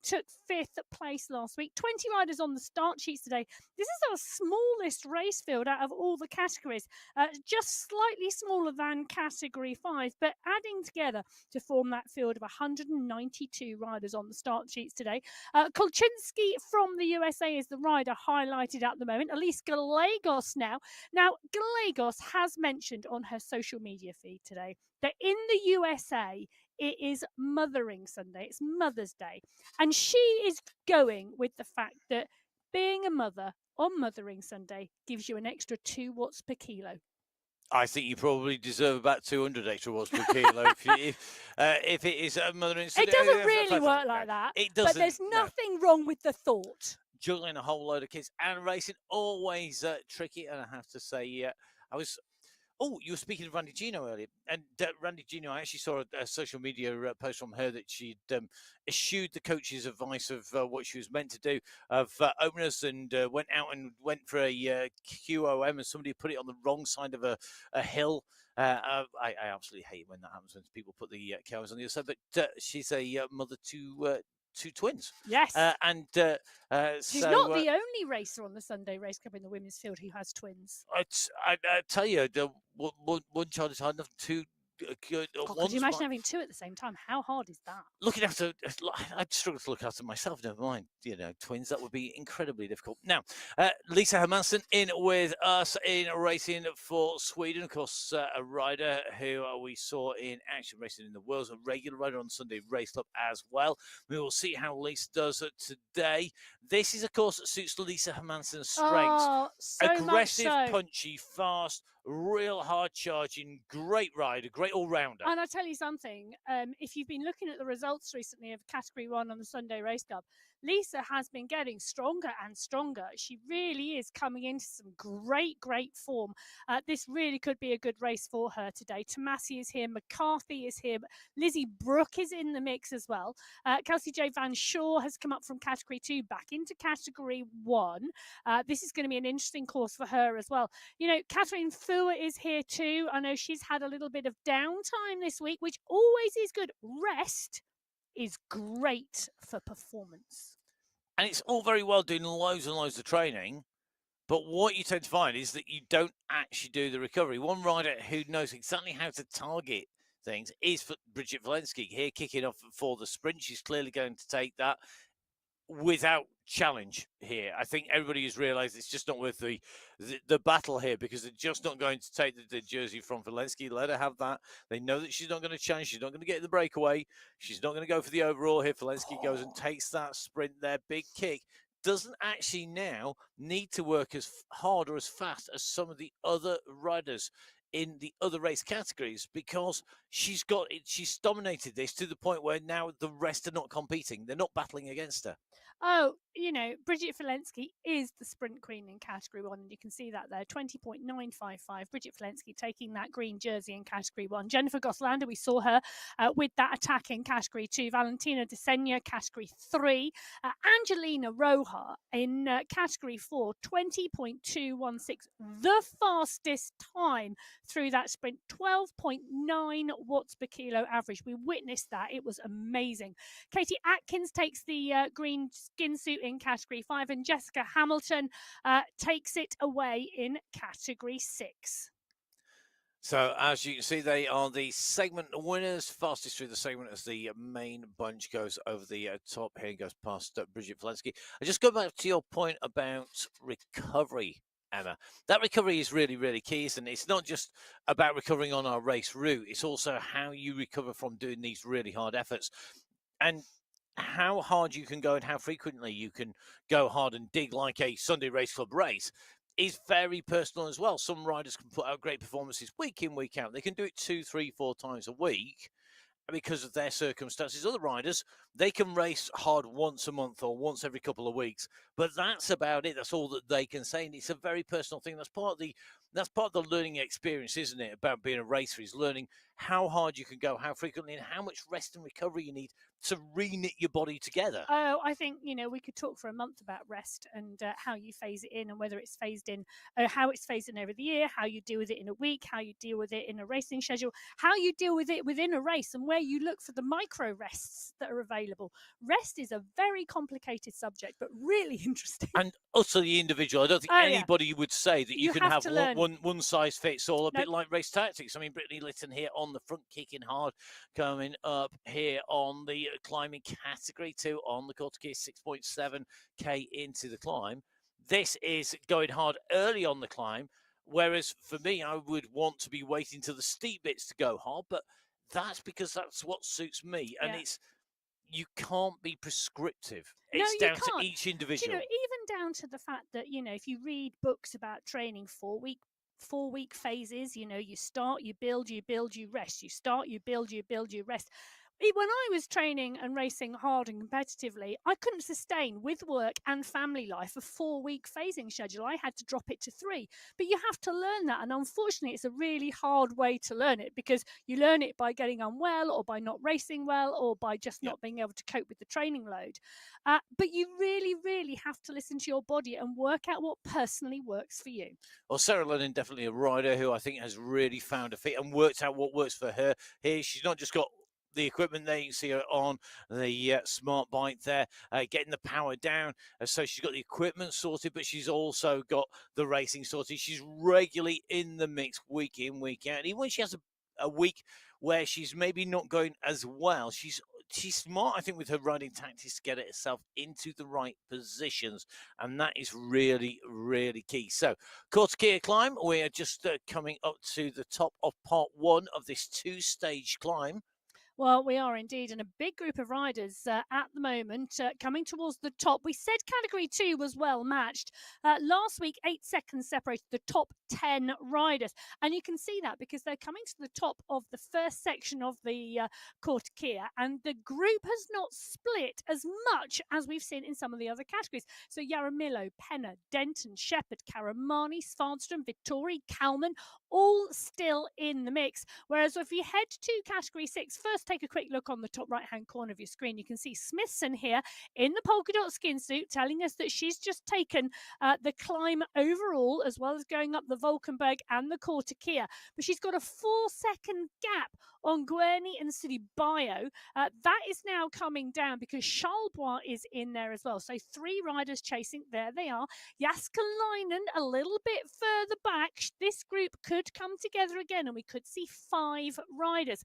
took fifth place last week. 20 riders on the start sheets today. This is our smallest race field out of all the categories, just slightly smaller than Category 5, but adding together to form that field of 192 riders on the start sheets today. Kolczynski from the USA is the rider highlighted at the moment. Elise Gallegos now. Now, Gallegos has mentioned on her social media feed today that in the USA, it is Mothering Sunday. It's Mother's Day. And she is going with the fact that being a mother on Mothering Sunday gives you an extra 2 watts per kilo. I think you probably deserve about 200 extra watts per kilo if it is a Mothering Sunday. It doesn't really work like that. It doesn't. But there's nothing wrong with the thought. Juggling a whole load of kids and racing, always tricky. And I have to say, I was... Oh, you were speaking of Randy Gino earlier. And Randy Gino, I actually saw a social media post from her that she'd eschewed the coach's advice of what she was meant to do of openers and went out and went for a QOM and somebody put it on the wrong side of a hill. I absolutely hate when that happens, when people put the cows on the other side. But she's a mother to 2 twins. Yes. She's not the only racer on the Sunday Race Cup in the women's field who has twins. I tell you, one child is hard enough. Two. God, could you imagine having 2 at the same time? How hard is that? Looking after, I'd struggle to look after myself. Never mind, twins. That would be incredibly difficult. Now, Lisa Hermansson in with us in racing for Sweden. Of course, a rider who we saw in action racing in the Worlds, a regular rider on Sunday Race Club as well. We will see how Lisa does it today. This is a course that suits Lisa Hermansson's strengths. Oh, so aggressive, much so. punchy, fast, real hard charging, great rider, great all-rounder. And I'll tell you something, if you've been looking at the results recently of Category 1 on the Sunday Race Cup, Lisa has been getting stronger and stronger. She really is coming into some great form. This really could be a good race for her today. Tomasi is here, McCarthy is here, Lizzie Brooke is in the mix as well. Kelsey J. Van Shaw has come up from Category 2 back into Category 1. This is going to be an interesting course for her as well. Catherine Fua is here too. I know she's had a little bit of downtime this week, which always is good. Rest is great for performance. And it's all very well doing loads and loads of training, but what you tend to find is that you don't actually do the recovery. One rider who knows exactly how to target things is Bridget Walensky here, kicking off for the sprint. She's clearly going to take that without challenge here. I think everybody has realised it's just not worth the battle here, because they're just not going to take the jersey from Walensky. Let her have that. They know that she's not going to challenge. She's not going to get the breakaway. She's not going to go for the overall here. Walensky goes and takes that sprint there. Big kick. Doesn't actually now need to work as hard or as fast as some of the other riders in the other race categories, because she's dominated this to the point where now the rest are not competing. They're not battling against her. Oh, Bridget Walensky is the sprint queen in Category 1, and you can see that there, 20.955. Bridget Walensky taking that green jersey in Category 1. Jennifer Goslander, we saw her with that attack in Category 2. Valentina Desenia, Category 3. Angelina Roja in Category 4, 20.216. The fastest time through that sprint, 12.9 watts per kilo average. We witnessed that. It was amazing. Katie Atkins takes the green skin suit in Category 5, and Jessica Hamilton takes it away in Category 6. So, as you can see, they are the segment winners. Fastest through the segment as the main bunch goes over the top here and goes past Bridget Walensky. I just go back to your point about recovery, Emma. That recovery is really, really key, and it's not just about recovering on our race route. It's also how you recover from doing these really hard efforts. And how hard you can go and how frequently you can go hard and dig like a Sunday Race Club race is very personal as well. Some riders can put out great performances week in, week out. They can do it 2, 3, 4 times a week because of their circumstances. Other riders, they can race hard once a month or once every couple of weeks, but that's about it. That's all that they can say, and it's a very personal thing. That's part of the learning experience, isn't it? About being a racer is learning how hard you can go, how frequently, and how much rest and recovery you need to re-knit your body together. Oh, I think, we could talk for a month about rest and how you phase it in and whether it's phased in, how it's phased in over the year, how you deal with it in a week, how you deal with it in a racing schedule, how you deal with it within a race, and where you look for the micro rests that are available. Rest is a very complicated subject, but really interesting. And utterly individual. I don't think anybody would say that you can have one size fits all, a bit like race tactics. I mean, Brittany Litton here on the front, kicking hard, coming up here on the climbing category 2 on the quarter gear, 6.7k into the climb. This is going hard early on the climb, whereas for me, I would want to be waiting to the steep bits to go hard, but that's because that's what suits me. And you can't be prescriptive. It's down to each individual. Even down to the fact that, if you read books about training 4-week phases, you start, you build, you rest. You start, you build, you rest. When I was training and racing hard and competitively, I couldn't sustain with work and family life a 4-week phasing schedule. I had to drop it to 3. But you have to learn that. And unfortunately, it's a really hard way to learn it because you learn it by getting unwell or by not racing well or by just not being able to cope with the training load. But you really, really have to listen to your body and work out what personally works for you. Well, Sarah Lennon, definitely a rider who I think has really found her feet and worked out what works for her. Here, she's not just got the equipment there. You can see her on the smart bike there, getting the power down. So she's got the equipment sorted, but she's also got the racing sorted. She's regularly in the mix week in, week out. And even when she has a week where she's maybe not going as well, she's smart, I think, with her riding tactics to get herself into the right positions. And that is really, really key. So, quarter gear climb, we are just coming up to the top of part 1 of this 2-stage climb. Well, we are indeed, and a big group of riders at the moment coming towards the top. We said category 2 was well matched. Last week, 8 seconds separated the top 10 riders. And you can see that because they're coming to the top of the first section of the quarter gear, and the group has not split as much as we've seen in some of the other categories. So Yaramillo, Penna, Denton, Shepherd, Karamani, Svardström, Vittori, Kalman, all still in the mix. Whereas if you head to category 6, first take a quick look on the top right-hand corner of your screen. You can see Smithson here in the polka dot skin suit telling us that she's just taken the climb overall, as well as going up the Valkenburg and the quarter gear. But she's got a 4-second gap on Guerny and Sudibio. That is now coming down because Charlebois is in there as well. So 3 riders chasing. There they are. Jaskalainen a little bit further back. This group could come together again and we could see 5 riders.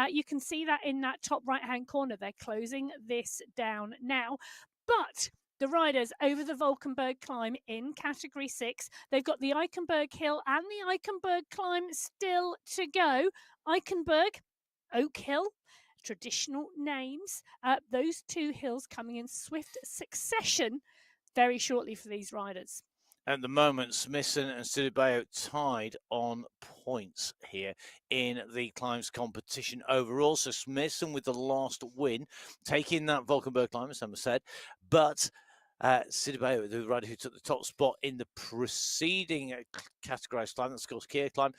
You can see that in that top right-hand corner. They're closing this down now. But the riders over the Valkenburg climb in category 6. They've got the Eichenberg Hill and the Eichenberg climb still to go. Eichenberg, Oak Hill, traditional names. Those 2 hills coming in swift succession very shortly for these riders. At the moment, Smithson and Sudibio tied on points here in the climbs competition overall. So Smithson with the last win, taking that Valkenburg climb, as Emma said, but Sudibio, the rider who took the top spot in the preceding categorized climb, that's called Kia climb,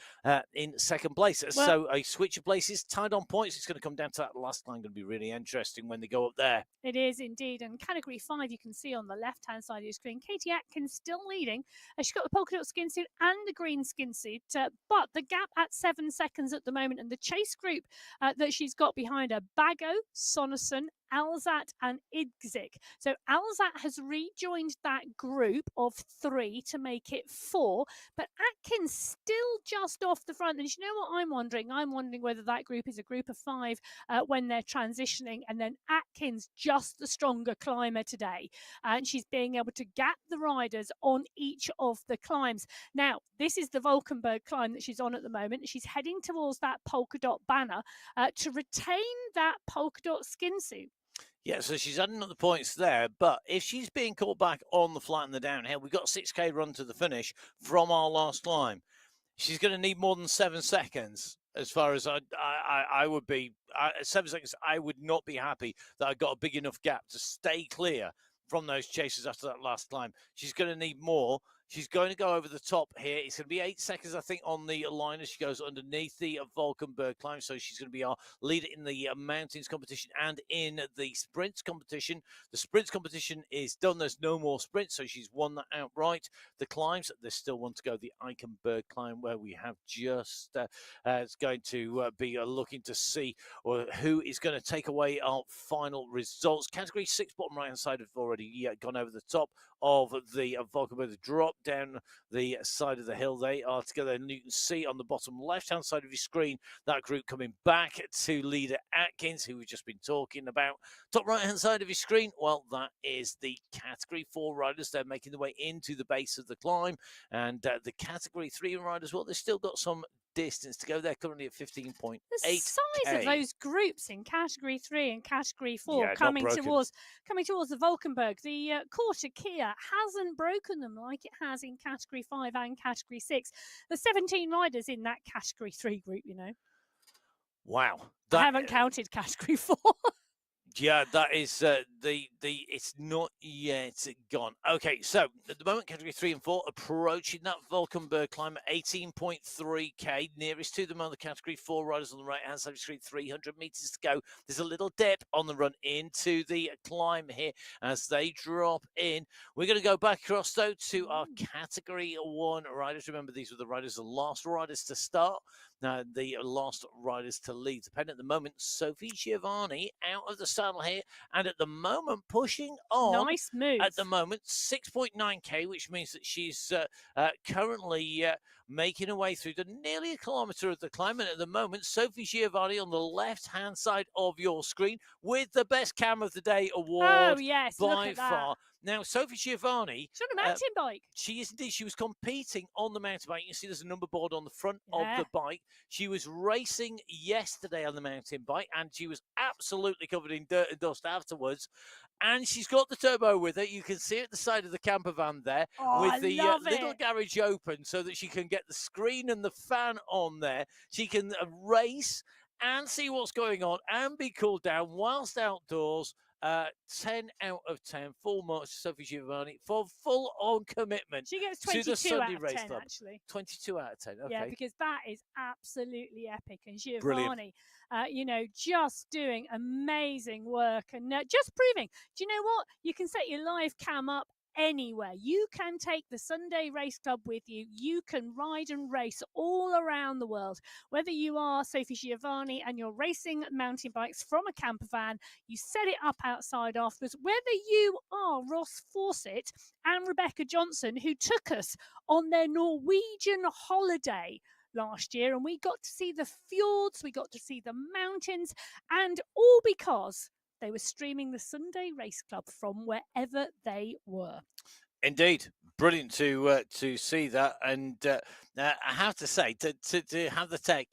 in second place. Well, so a switch of places, tied on points. It's going to come down to that last climb. Going to be really interesting when they go up there. It is indeed. And category 5, you can see on the left-hand side of your screen, Katie Atkins still leading. She's got the polka dot skin suit and the green skin suit, but the gap at 7 seconds at the moment. And the chase group that she's got behind her, Bago, Sonnerson, Alzat and Idzik. So Alzat has rejoined that group of 3 to make it 4, but Atkins still just off the front. And you know what I'm wondering? I'm wondering whether that group is a group of 5 when they're transitioning, and then Atkins just the stronger climber today. And she's being able to gap the riders on each of the climbs. Now, this is the Valkenburg climb that she's on at the moment. She's heading towards that polka dot banner to retain that polka dot skin suit. Yeah, so she's adding up the points there, but if she's being caught back on the flat and the downhill, we've got 6K run to the finish from our last climb. She's going to need more than 7 seconds. As far as I would be, 7 seconds, I would not be happy that I got a big enough gap to stay clear from those chasers after that last climb. She's going to need more. She's going to go over the top here. It's going to be 8 seconds, I think, on the line as she goes underneath the Valkenburg climb. So she's going to be our leader in the mountains competition and in the sprints competition. The sprints competition is done. There's no more sprints, so she's won that outright. The climbs, there's still one to go. The Eichenberg climb, where we have just it's going to be looking to see who is going to take away our final results. Category 6, bottom right hand side, have already gone over the top of the Valkenburg, drop down the side of the hill. They are together, and you can see on the bottom left hand side of your screen that group coming back to leader Atkins, who we've just been talking about. Top right hand side of your screen, well, that is the category 4 riders. They're making their way into the base of the climb, and the category 3 riders, well, they've still got some distance to go. They're currently at 15.8. The size of those groups in category 3 and category 4 Yeah, coming towards the Valkenburg. The Quarter Kia hasn't broken them like it has in category 5 and category 6. There's 17 riders in that category 3 group, you know. Wow. I haven't counted category 4. Yeah, that is it's not yet gone. Okay, so at the moment, category 3 and 4 approaching that Valkenburg climb at 18.3K. Nearest to them on the category 4 riders on the right hand side of the screen, 300 meters to go. There's a little dip on the run into the climb here as they drop in. We're going to go back across though to our category 1 riders. Remember, these were the riders, the last riders to start. Now, the last riders to lead. The pen at the moment, Sophie Giovanni out of the saddle here, and at the moment pushing on. Nice move. At the moment, 6.9K, which means that she's currently making her way through nearly a kilometre of the climb. And at the moment, Sophie Giovanni on the left-hand side of your screen with the Best Cam of the Day award. Oh, yes, by look at far. that. Now, Sophie Giovanni. She's on a mountain bike. She is indeed. She was competing on the mountain bike. You can see there's a number board on the front of the bike. She was racing yesterday on the mountain bike, and she was absolutely covered in dirt and dust afterwards. And she's got the turbo with her. You can see it at the side of the camper van there with the little garage open so that she can get the screen and the fan on there. She can race and see what's going on and be cooled down whilst outdoors. 10 out of 10, full marks to Sophie Giovanni for full-on commitment. She gets 22 to the Sunday out of Race 10, Club. Actually. 22 out of 10, okay. Yeah, because that is absolutely epic. And Giovanni, just doing amazing work and just proving, do you know what? You can set your live cam up anywhere. You can take the Sunday Race Club with you. You can ride and race all around the world. Whether you are Sophie Giovanni and you're racing mountain bikes from a camper van, you set it up outside afterwards. Whether you are Ross Fawcett and Rebecca Johnson, who took us on their Norwegian holiday last year, and we got to see the fjords, we got to see the mountains, and all because they were streaming the Sunday Race Club from wherever they were. Indeed, brilliant to see that, and I have to say to have the tech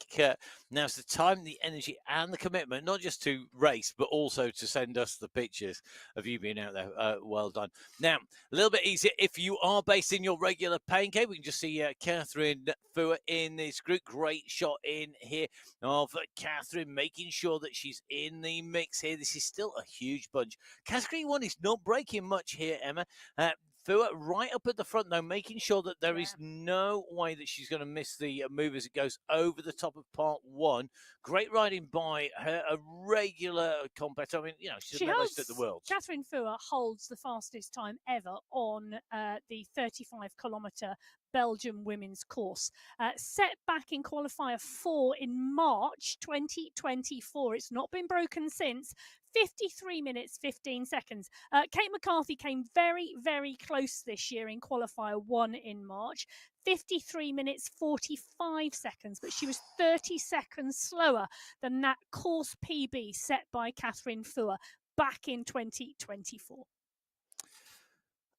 now's the time, the energy, and the commitment, not just to race, but also to send us the pictures of you being out there. Well done. Now, a little bit easier if you are based in your regular pain cave. We can just see Catherine Fuhr in this group. Great shot in here of Catherine, making sure that she's in the mix here. This is still a huge bunch. Category 1 is not breaking much here, Emma. Fuhr right up at the front, though, making sure that there is no way that she's going to miss the move as it goes over the top of part 1. Great riding by her, a regular competitor. I mean, she's the best at the world. Catherine Fuhr holds the fastest time ever on the 35-kilometre Belgium women's course. Set back in qualifier 4 in March 2024. It's not been broken since. 53 minutes, 15 seconds. Kate McCarthy came very, very close this year in qualifier 1 in March. 53 minutes, 45 seconds, but she was 30 seconds slower than that course PB set by Catherine Fuhr back in 2024.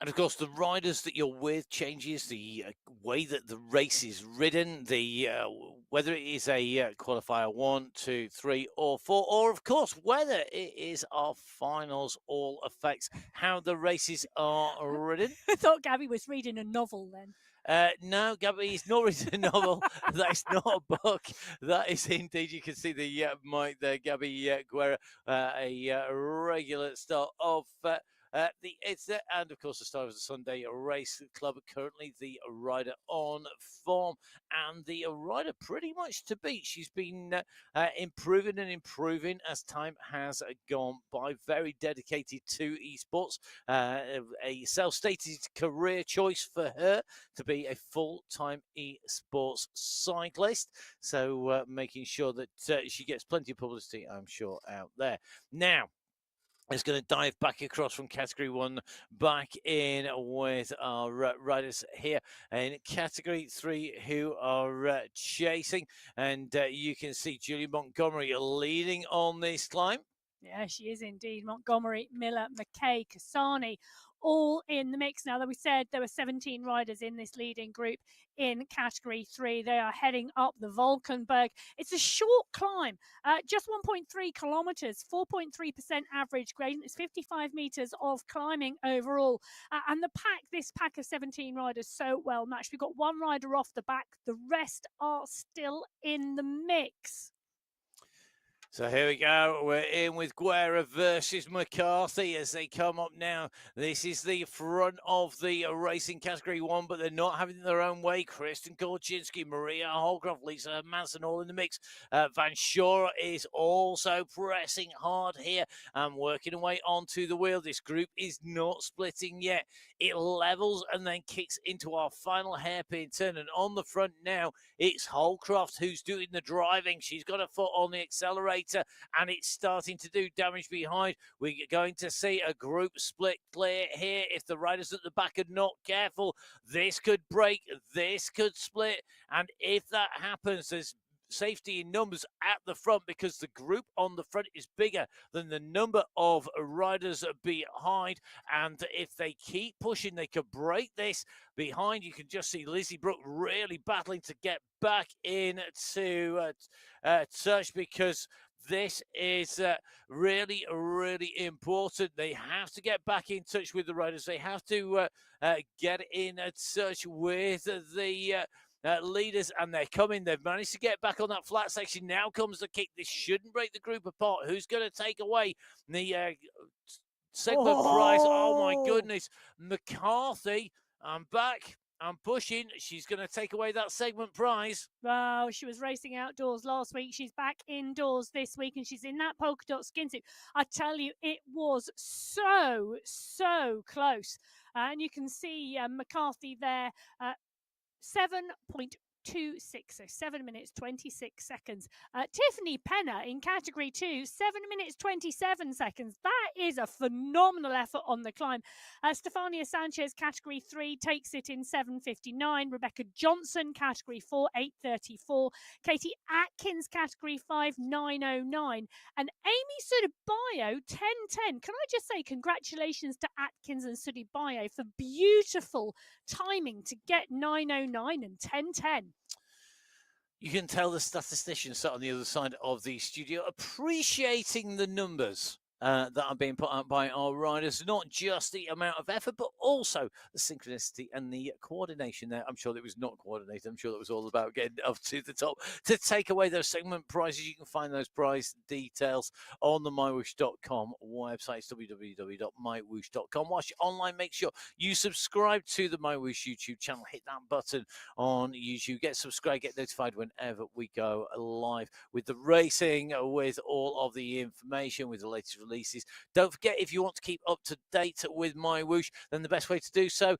And of course, the riders that you're with changes the way that the race is ridden, the whether it is a qualifier 1, 2, 3, or 4, or of course whether it is our finals, all affects how the races are ridden. I thought Gabby was reading a novel then. No, Gabby, it's not written a novel. That is not a book. That is indeed, you can see the mic there, Gabby Guerra, a regular star of and of course the star of the Sunday Race Club, currently the rider on form and the rider pretty much to beat. She's been improving and improving as time has gone by. Very dedicated to esports, a self-stated career choice for her to be a full-time esports cyclist. So making sure that she gets plenty of publicity, I'm sure, out there. Now, it's going to dive back across from Category 1 back in with our riders here in Category 3 who are chasing. And you can see Julie Montgomery leading on this climb. Yeah, she is indeed. Montgomery, Miller, McKay, Kasani, all in the mix now. That we said there were 17 riders in this leading group in Category 3. They are heading up the Valkenburg. It's a short climb, just 1.3 kilometers, 4.3% average grade. It's 55 meters of climbing overall. And this pack of 17 riders, so well matched. We've got one rider off the back. The rest are still in the mix. So here we go. We're in with Guerra versus McCarthy as they come up now. This is the front of the racing Category 1, but they're not having it their own way. Kristen Korchinski, Maria Holcroft, Lisa Manson all in the mix. Van Shora is also pressing hard here and working away onto the wheel. This group is not splitting yet. It levels and then kicks into our final hairpin turn. And on the front now, it's Holcroft who's doing the driving. She's got a foot on the accelerator, and it's starting to do damage behind. We're going to see a group split clear here. If the riders at the back are not careful, this could break, this could split. And if that happens, there's safety in numbers at the front because the group on the front is bigger than the number of riders behind. And if they keep pushing, they could break this behind. You can just see Lizzie Brooke really battling to get back into touch because this is really, really important. They have to get back in touch with the riders. They have to get in touch with the leaders, and they're coming. They've managed to get back on that flat section. Now comes the kick. This shouldn't break the group apart. Who's going to take away the segment prize? Oh, my goodness. McCarthy, I'm back. I'm pushing. She's going to take away that segment prize. Wow, she was racing outdoors last week. She's back indoors this week, and she's in that polka dot skin suit. I tell you, it was so, so close. And you can see McCarthy there, 7.26, so 7 minutes 26 seconds. Tiffany Penner in Category 2, 7 minutes 27 seconds. That is a phenomenal effort on the climb. Stefania Sanchez, Category 3, takes it in 7:59. Rebecca Johnson, Category 4, 8:34. Katie Atkins, Category 5, 9:09. And Amy Sudibayo, 10:10. Can I just say congratulations to Atkins and Sudibayo for beautiful timing to get 9:09 and 10:10. You can tell the statistician sat on the other side of the studio appreciating the numbers that are being put out by our riders, not just the amount of effort, but also the synchronicity and the coordination there. I'm sure it was not coordinated. I'm sure it was all about getting up to the top to take away those segment prizes. You can find those prize details on the MyWhoosh.com website. It's www.mywhoosh.com. Whilst you're online, make sure you subscribe to the MyWhoosh YouTube channel. Hit that button on YouTube. Get subscribed, get notified whenever we go live with the racing, with all of the information, with the latest releases. Don't forget, if you want to keep up to date with MyWhoosh, then the best way to do so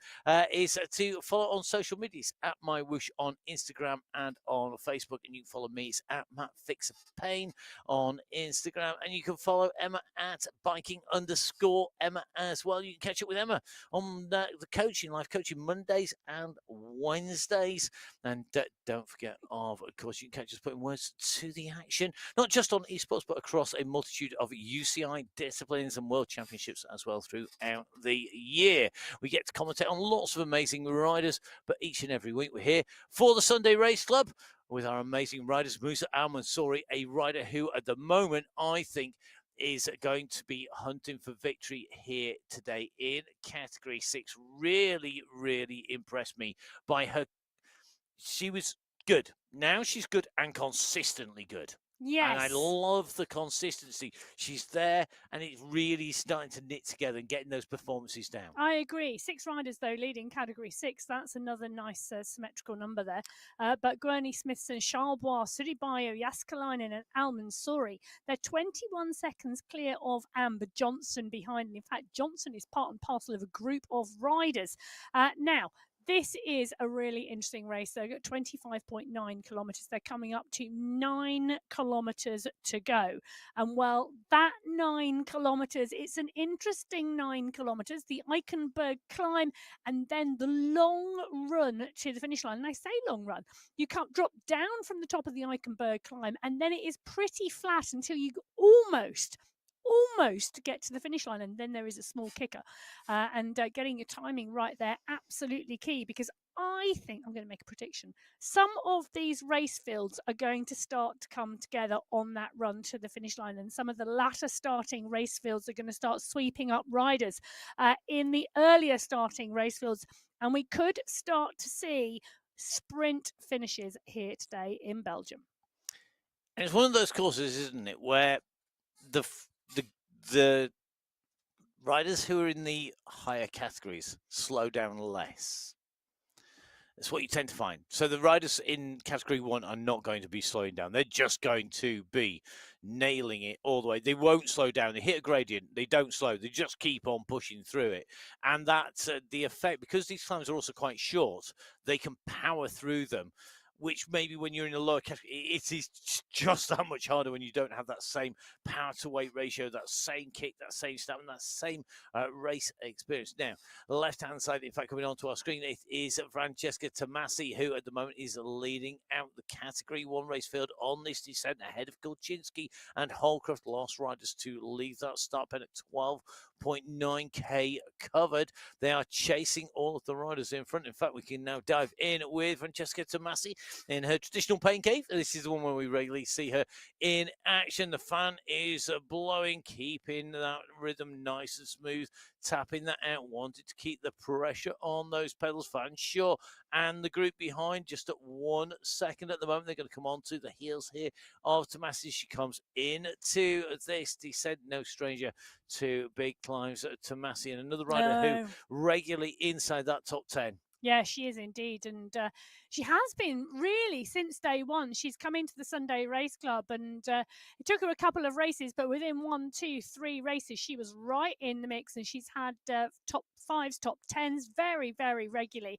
is to follow on social medias at MyWhoosh on Instagram and on Facebook. And you can follow me, it's at MattFixerPayne on Instagram. And you can follow Emma at biking_Emma as well. You can catch up with Emma on the coaching, live coaching Mondays and Wednesdays. And don't forget, of course, you can catch us putting words to the action, not just on esports, but across a multitude of UCI qualified disciplines and world championships as well throughout the year. We get to commentate on lots of amazing riders, but each and every week we're here for the Sunday Race Club with our amazing riders, Musa Al-Mansouri, a rider who at the moment I think is going to be hunting for victory here today in Category 6. Really, really impressed me by her. She was good. Now she's good and consistently good. Yes. And I love the consistency. She's there, and it's really starting to knit together and getting those performances down. I agree. 6 riders, though, leading Category 6. That's another nice symmetrical number there. But Gurney Smithson, Charlebois, Suribayo, Yaskalainen and Al-Mansouri, they're 21 seconds clear of Amber Johnson behind. And in fact, Johnson is part and parcel of a group of riders. Now, this is a really interesting race. They've got 25.9 kilometres. They're coming up to 9 kilometres to go. And well, that 9 kilometres, it's an interesting 9 kilometres. The Eichenberg climb and then the long run to the finish line. And I say long run. You can't drop down from the top of the Eichenberg climb and then it is pretty flat until you almost get to the finish line, and then there is a small kicker, and getting your timing right there, absolutely key, because I think, I'm going to make a prediction, some of these race fields are going to start to come together on that run to the finish line, and some of the latter starting race fields are going to start sweeping up riders in the earlier starting race fields, and we could start to see sprint finishes here today in Belgium. And it's one of those courses, isn't it, where the riders who are in the higher categories slow down less. That's what you tend to find. So the riders in Category 1 are not going to be slowing down. They're just going to be nailing it all the way. They won't slow down. They hit a gradient. They don't slow. They just keep on pushing through it. And that's the effect. Because these climbs are also quite short, they can power through them, which maybe when you're in a lower category, it is just that much harder when you don't have that same power to weight ratio, that same kick, that same stamina, that same race experience. Now, the left-hand side, in fact, coming onto our screen, it is Francesca Tomasi, who at the moment is leading out the Category 1 race field on this descent ahead of Kulczynski and Holcroft, last riders to leave that start pen at 12.9k covered. They are chasing all of the riders in front. In fact, we can now dive in with Francesca Tomasi in her traditional pain cave. This is the one where we regularly see her in action. The fan is blowing, keeping that rhythm nice and smooth, tapping that out, wanted to keep the pressure on those pedals, fan sure. And the group behind just at 1 second at the moment. They're going to come on to the heels here of Tomasi. She comes into this descent, no stranger to big climbs. Tomasi, and another rider who regularly inside that top 10. Yeah, she is indeed. And she has been really since day one. She's come into the Sunday Race Club, and it took her a couple of races, but within 1, 2, 3 races, she was right in the mix, and she's had top 5s, top 10s very, very regularly.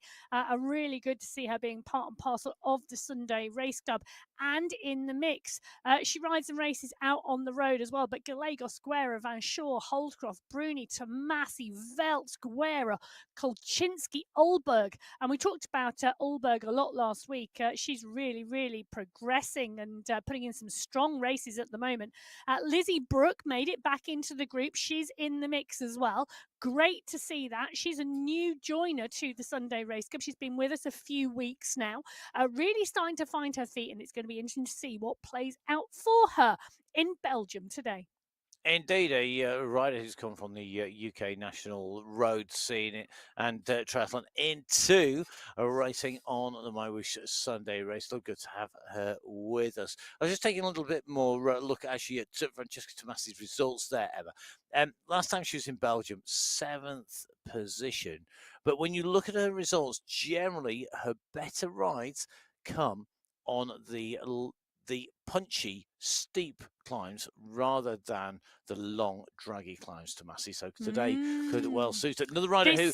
Really good to see her being part and parcel of the Sunday Race Club and in the mix. She rides and races out on the road as well, but Gallegos, Guerra, Van Shaw, Holdcroft, Bruni, Tomasi, Veltz, Guerra, Kulczynski, Olberg. And we talked about Olberg a lot last week. She's really, really progressing and putting in some strong races at the moment. Lizzie Brooke made it back into the group. She's in the mix as well. Great to see that. She's a new joiner to the Sunday Race Club. She's been with us a few weeks now, really starting to find her feet, and it's going to be interesting to see what plays out for her in Belgium today. Indeed, a rider who's come from the UK national road scene and triathlon into racing on the MyWhoosh Sunday race. So good to have her with us. I was just taking a little bit more look actually at Francesca Tomasi's results there, Emma. Last time she was in Belgium, 7th position. But when you look at her results, generally her better rides come on the punchy, steep climbs rather than the long, draggy climbs, Tomasi. So today could well suit it. Another rider who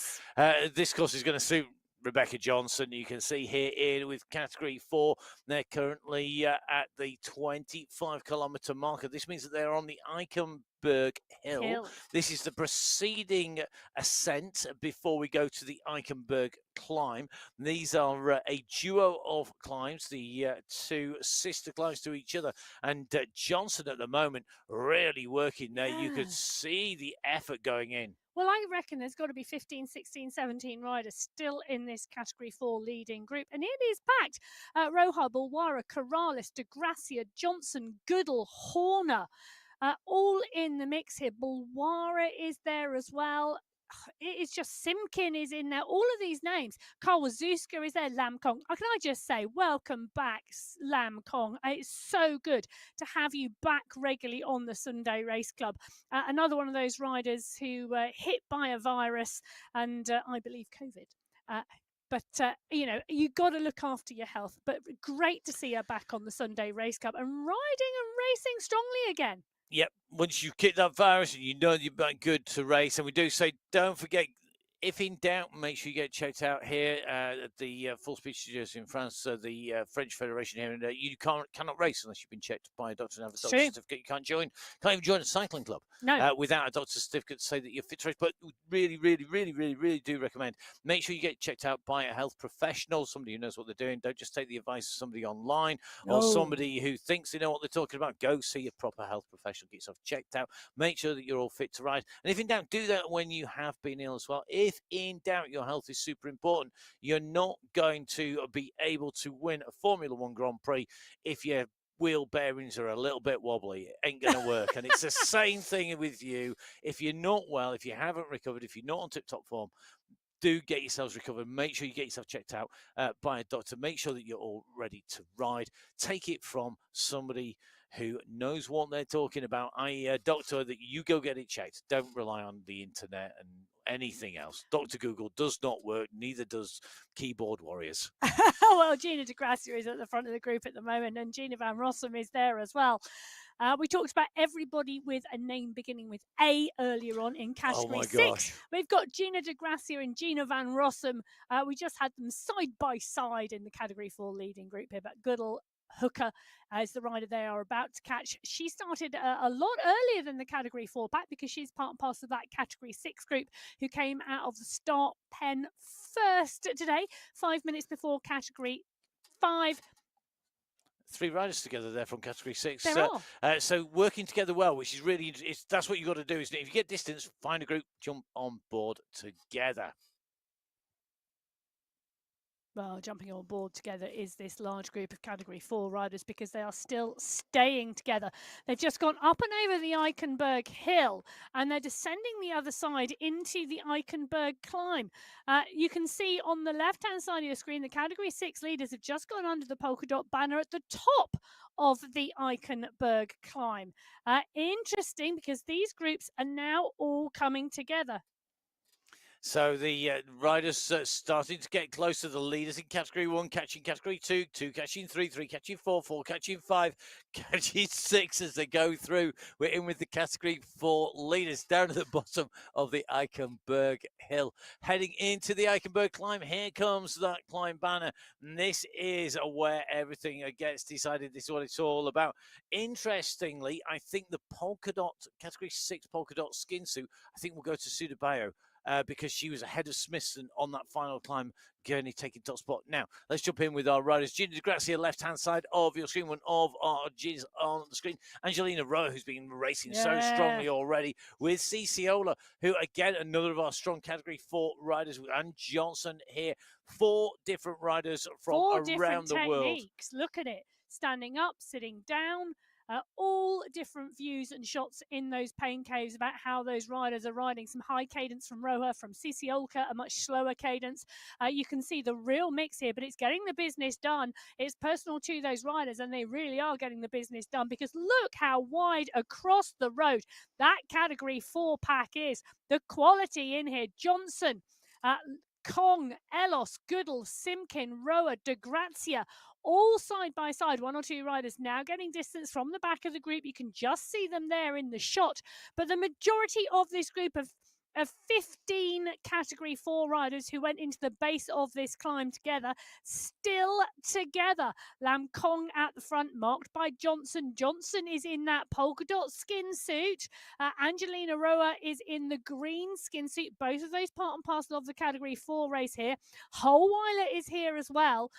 this course is going to suit, Rebecca Johnson. You can see here in with Category 4. They're currently at the 25-kilometre marker. This means that they're on the Eichenberg Hill. This is the preceding ascent before we go to the Eichenberg climb. These are a duo of climbs, the two sister climbs to each other. And Johnson at the moment really working there. You could see the effort going in. Well, I reckon there's got to be 15, 16, 17 riders still in this Category 4 leading group. And it is packed. Roja, Bulwara, Corrales, De Gracia, Johnson, Goodall, Horner, all in the mix here. Bulwara is there as well. It is just Simkin is in there. All of these names. Kawazuska is there. Lam Kong. Can I just say, welcome back, Lam Kong. It's so good to have you back regularly on the Sunday Race Club. Another one of those riders who hit by a virus and I believe COVID. But, you got to look after your health. But great to see her back on the Sunday Race Club and riding and racing strongly again. Yep, once you've kicked that virus and you know you're good to race, and we do say don't forget, if in doubt, make sure you get checked out here at the Full Speed Studios in France, the French Federation here, and you cannot race unless you've been checked by a doctor and have a doctor's certificate. You can't even join a cycling club without a doctor's certificate to say that you're fit to race. But really do recommend, make sure you get checked out by a health professional, somebody who knows what they're doing. Don't just take the advice of somebody online or somebody who thinks they know what they're talking about. Go see a proper health professional, get yourself checked out, make sure that you're all fit to ride. And if in doubt, do that when you have been ill as well. If in doubt, your health is super important. You're not going to be able to win a Formula One Grand Prix if your wheel bearings are a little bit wobbly. It ain't going to work. And it's the same thing with you. If you're not well, if you haven't recovered, if you're not on tip-top form, do get yourselves recovered. Make sure you get yourself checked out by a doctor. Make sure that you're all ready to ride. Take it from somebody who knows what they're talking about, i.e. a doctor, that you go get it checked. Don't rely on the internet and anything else. Dr. Google does not work, neither does keyboard warriors. Well, Gina De Gracia is at the front of the group at the moment, and Gina Van Rossum is there as well. We talked about everybody with a name beginning with A earlier on in Category 6. We've got Gina De Gracia and Gina Van Rossum. We just had them side by side in the Category 4 leading group here, but Goodall, Hooker as the rider they are about to catch. She started a lot earlier than the Category 4 pack because she's part and parcel of that Category 6 group who came out of the start pen first today, 5 minutes before Category 5. 3 riders together there from Category 6. There are. So working together well, which is really, that's what you've got to do, isn't it? If you get distance, find a group, jump on board together. Well, jumping on board together is this large group of Category 4 riders because they are still staying together. They've just gone up and over the Eichenberg Hill and they're descending the other side into the Eichenberg climb. You can see on the left-hand side of your screen, the Category 6 leaders have just gone under the polka dot banner at the top of the Eichenberg climb. Interesting because these groups are now all coming together. So the riders starting to get close to the leaders in Category 1, catching Category 2, 2 catching 3, 3 catching 4, 4 catching 5, catching 6 as they go through. We're in with the Category 4 leaders down at the bottom of the Eichenberg Hill. Heading into the Eichenberg climb, here comes that climb banner. And this is where everything gets decided. This is what it's all about. Interestingly, I think the polka dot, Category 6 polka dot skin suit, I think will go to Sudabayo. Because she was ahead of Smithson on that final climb, Gurney taking top spot. Now, let's jump in with our riders. Gina De Gracia, left-hand side of your screen, one of our G's on the screen. Angelina Rowe, who's been racing so strongly already, with Ciciola, who, again, another of our strong Category 4 riders, and Johnson here. 4 different riders from around the world. Look at it. Standing up, sitting down. All different views and shots in those pain caves about how those riders are riding. Some high cadence from Roja, from Ciciolka, a much slower cadence. You can see the real mix here, but it's getting the business done. It's personal to those riders, and they really are getting the business done because look how wide across the road that Category 4 pack is. The quality in here. Johnson, Kong, Elos, Goodall, Simkin, Roa, De Gracia, all side by side, 1 or 2 riders now getting distance from the back of the group. You can just see them there in the shot. But the majority of this group of of 15 Category 4 riders who went into the base of this climb together, still together. Lam Kong at the front, marked by Johnson. Johnson is in that polka dot skin suit. Angelina Roa is in the green skin suit. Both of those part and parcel of the Category 4 race here. Holweiler is here as well.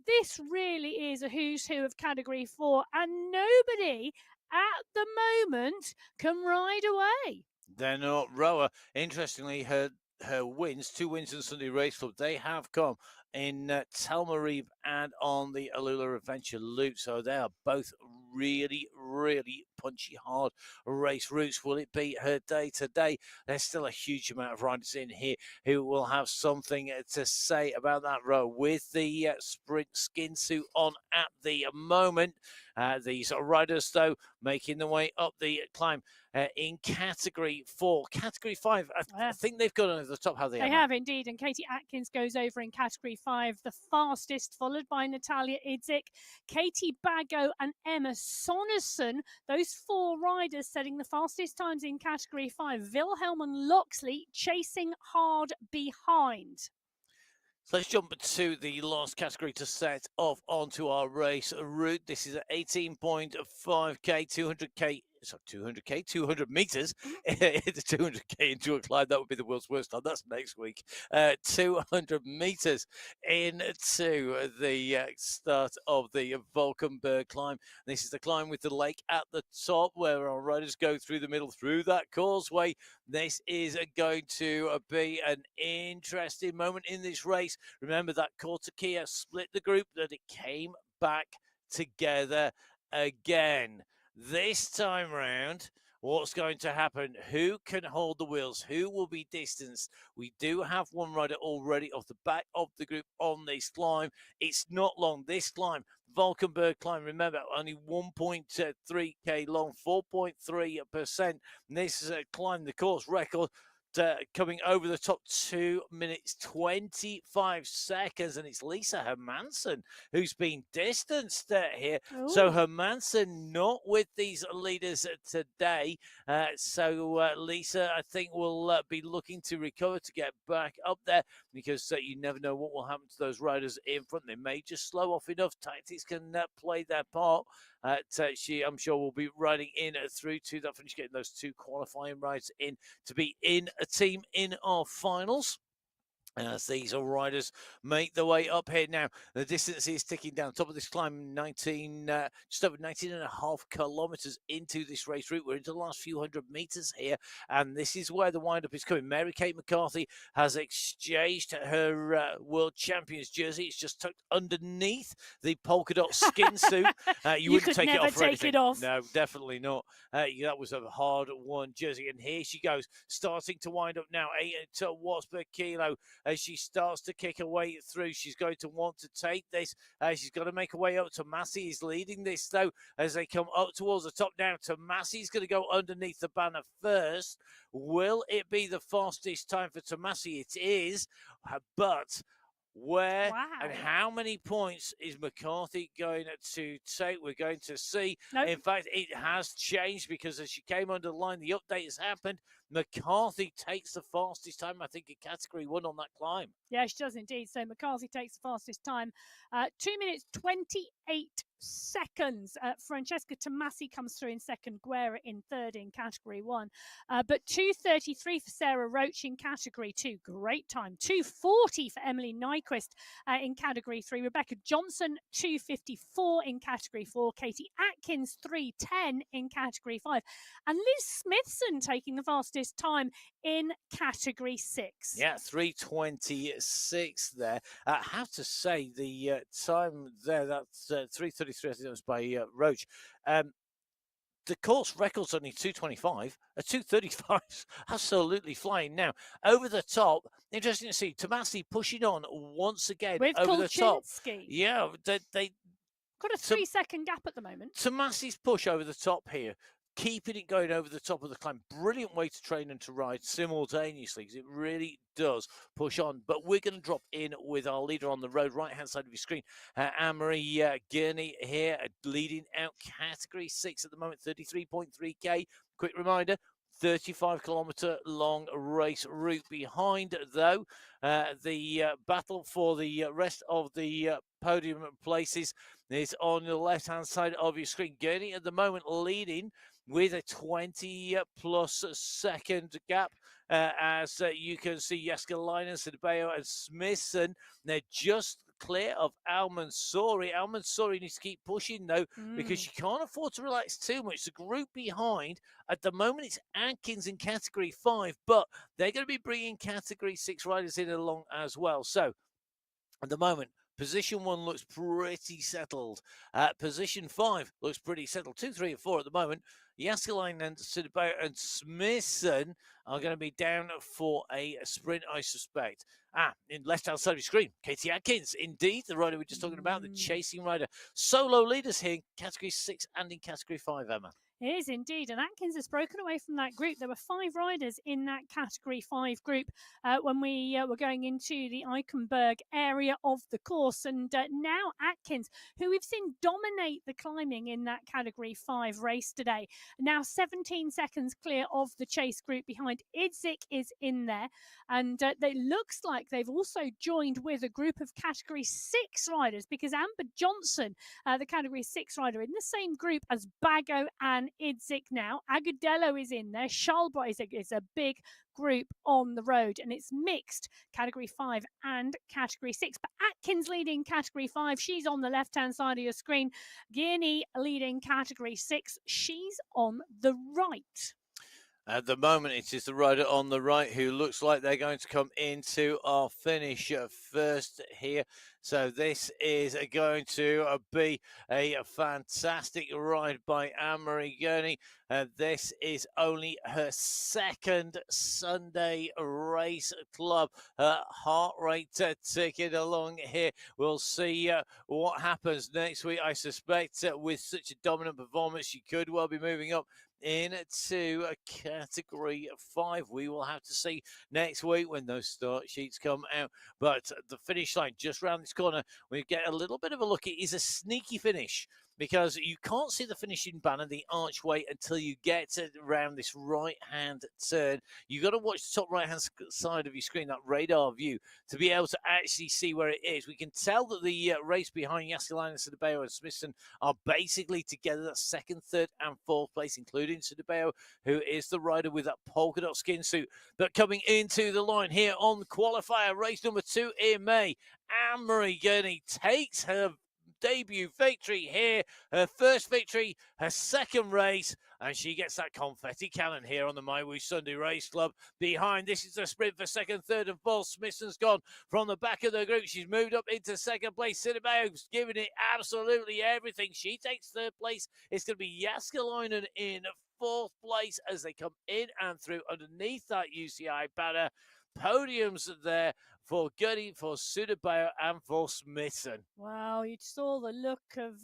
This really is a who's who of Category 4, and nobody at the moment can ride away. They're not. Rower, interestingly, her wins, 2 wins in Sunday Race Club, they have come in Telmarib and on the Alula Adventure Loop. So they are both really, really punchy, hard race routes. Will it be her day today? There's still a huge amount of riders in here who will have something to say about that row. With the sprint skin suit on at the moment, these riders, though, making their way up the climb. In Category 4. Category 5, I think they've got over the top, have they? They have indeed, and Katie Atkins goes over in Category 5, the fastest, followed by Natalia Idzik, Katie Bago and Emma Sonnerson. Those 4 riders setting the fastest times in Category 5. Wilhelm and Loxley chasing hard behind. So let's jump to the last category to set off onto our race route. This is an 18.5k, 200k. So 200 meters, 200k into a climb. That would be the world's worst time. That's next week. 200 meters into the start of the Valkenburg climb. This is the climb with the lake at the top, where our riders go through the middle, through that causeway. This is going to be an interesting moment in this race. Remember that Kortekia split the group, that it came back together again. This time round, what's going to happen? Who can hold the wheels? Who will be distanced? We do have one rider already off the back of the group on this climb. It's not long. This climb, Valkenburg climb, remember, only 1.3k long, 4.3%. This climb, the course record, coming over the top, 2 minutes 25 seconds, and it's Lisa Hermansen who's been distanced here. Ooh. So Hermansen not with these leaders today. So Lisa, I think, will be looking to recover to get back up there, because you never know what will happen to those riders in front. They may just slow off enough. Tactics can play their part. She, I'm sure, will be riding in through to that finish, getting those 2 qualifying rides in to be in a team in our finals. As these riders make their way up here now, the distance is ticking down. Top of this climb, just over 19.5 kilometers into this race route. We're into the last few hundred meters here, and this is where the windup is coming. Mary Kate McCarthy has exchanged her world champions jersey. It's just tucked underneath the polka dot skin suit. You wouldn't take it off for anything. No, definitely not. That was a hard-won jersey, and here she goes, starting to wind up now. 8 watts per kilo. As she starts to kick her way through, she's going to want to take this. She's got to make her way up. Tomasi is leading this, though, as they come up towards the top now. Tomasi's going to go underneath the banner first. Will it be the fastest time for Tomasi? It is, but where and how many points is McCarthy going to take? We're going to see. Nope. In fact, it has changed, because as she came under the line, the update has happened. McCarthy takes the fastest time, I think, in Category 1 on that climb. Yeah, she does indeed. So McCarthy takes the fastest time. 2 minutes 28 seconds. Francesca Tomasi comes through in second, Guerra in third in Category 1. But 2:33 for Sarah Roach in Category 2. Great time. 2:40 for Emily Nyquist in Category 3. Rebecca Johnson, 2:54 in Category 4. Katie Atkins, 3:10 in Category 5. And Liz Smithson taking the fastest time in Category 6. Yeah, 3:26 there. I have to say, the time there, that's 3:33, I think that was by Roach. The course record's only 2:25. A 2:35 absolutely flying now. Over the top, interesting to see Tomasi pushing on once again with over the top. Yeah, they got a 3-second gap at the moment. Tomasi's push over the top here, keeping it going over the top of the climb. Brilliant way to train and to ride simultaneously, because it really does push on. But we're going to drop in with our leader on the road, right-hand side of your screen, Anne-Marie Gurney here, leading out Category 6 at the moment, 33.3k. Quick reminder, 35-kilometre long race route behind, though. The battle for the rest of the podium places is on the left-hand side of your screen. Gurney at the moment leading with a 20-plus second gap. As you can see, Jääskeläinen, Sidibeo, and Smithson, they're just clear of Al Mansouri. Al Mansouri needs to keep pushing, though, because you can't afford to relax too much. The group behind, at the moment, it's Atkins in Category 5, but they're going to be bringing Category 6 riders in along as well. So, at the moment, position 1 looks pretty settled. Position 5 looks pretty settled. 2, 3, and 4 at the moment. Jääskeläinen and Sidibeo and Smithson are going to be down for a sprint, I suspect. In left-hand side of your screen, Katie Atkins, indeed, the rider we we're just talking about, the chasing rider. Solo leaders here in Category 6 and in Category 5, Emma. It is indeed, and Atkins has broken away from that group. There were 5 riders in that Category 5 group when we were going into the Eichenberg area of the course, and now Atkins, who we've seen dominate the climbing in that Category 5 race today, now 17 seconds clear of the chase group behind. Idzik is in there, and it looks like they've also joined with a group of Category 6 riders, because Amber Johnson, the Category 6 rider, in the same group as Bago and Idzik now. Agudelo is in there. Schalbot is a big group on the road, and it's mixed Category 5 and Category 6. But Atkins leading Category 5. She's on the left-hand side of your screen. Guinea leading Category 6. She's on the right. At the moment, it is the rider on the right who looks like they're going to come into our finish first here. So this is going to be a fantastic ride by Anne-Marie Gurney. This is only her second Sunday race club. Her heart rate ticking along here. We'll see what happens next week. I suspect with such a dominant performance, she could well be moving up into a Category 5. We will have to see next week when those start sheets come out. But the finish line just round this corner, we get a little bit of a look. It is a sneaky finish, because you can't see the finishing banner, the archway, until you get around this right-hand turn. You've got to watch the top right-hand side of your screen, that radar view, to be able to actually see where it is. We can tell that the race behind Jääskeläinen, Sidibeo, and Smithson are basically together. That's second, third, and fourth place, including Sidibeo, who is the rider with that polka dot skin suit. But coming into the line here on Qualifier, race number 2 in May, Anne-Marie Gurney takes her debut victory here, her first victory, her second race, and she gets that confetti cannon here on the MyWhoosh Sunday Race Club. Behind, this is the sprint for second, third, and fourth. Smithson's gone from the back of the group. She's moved up into second place. Sidibeo's giving it absolutely everything. She takes third place. It's going to be Jääskeläinen in fourth place as they come in and through underneath that UCI banner. Podiums there for Gurney, for Sidibeo, and for Smithson. Wow, you saw the look of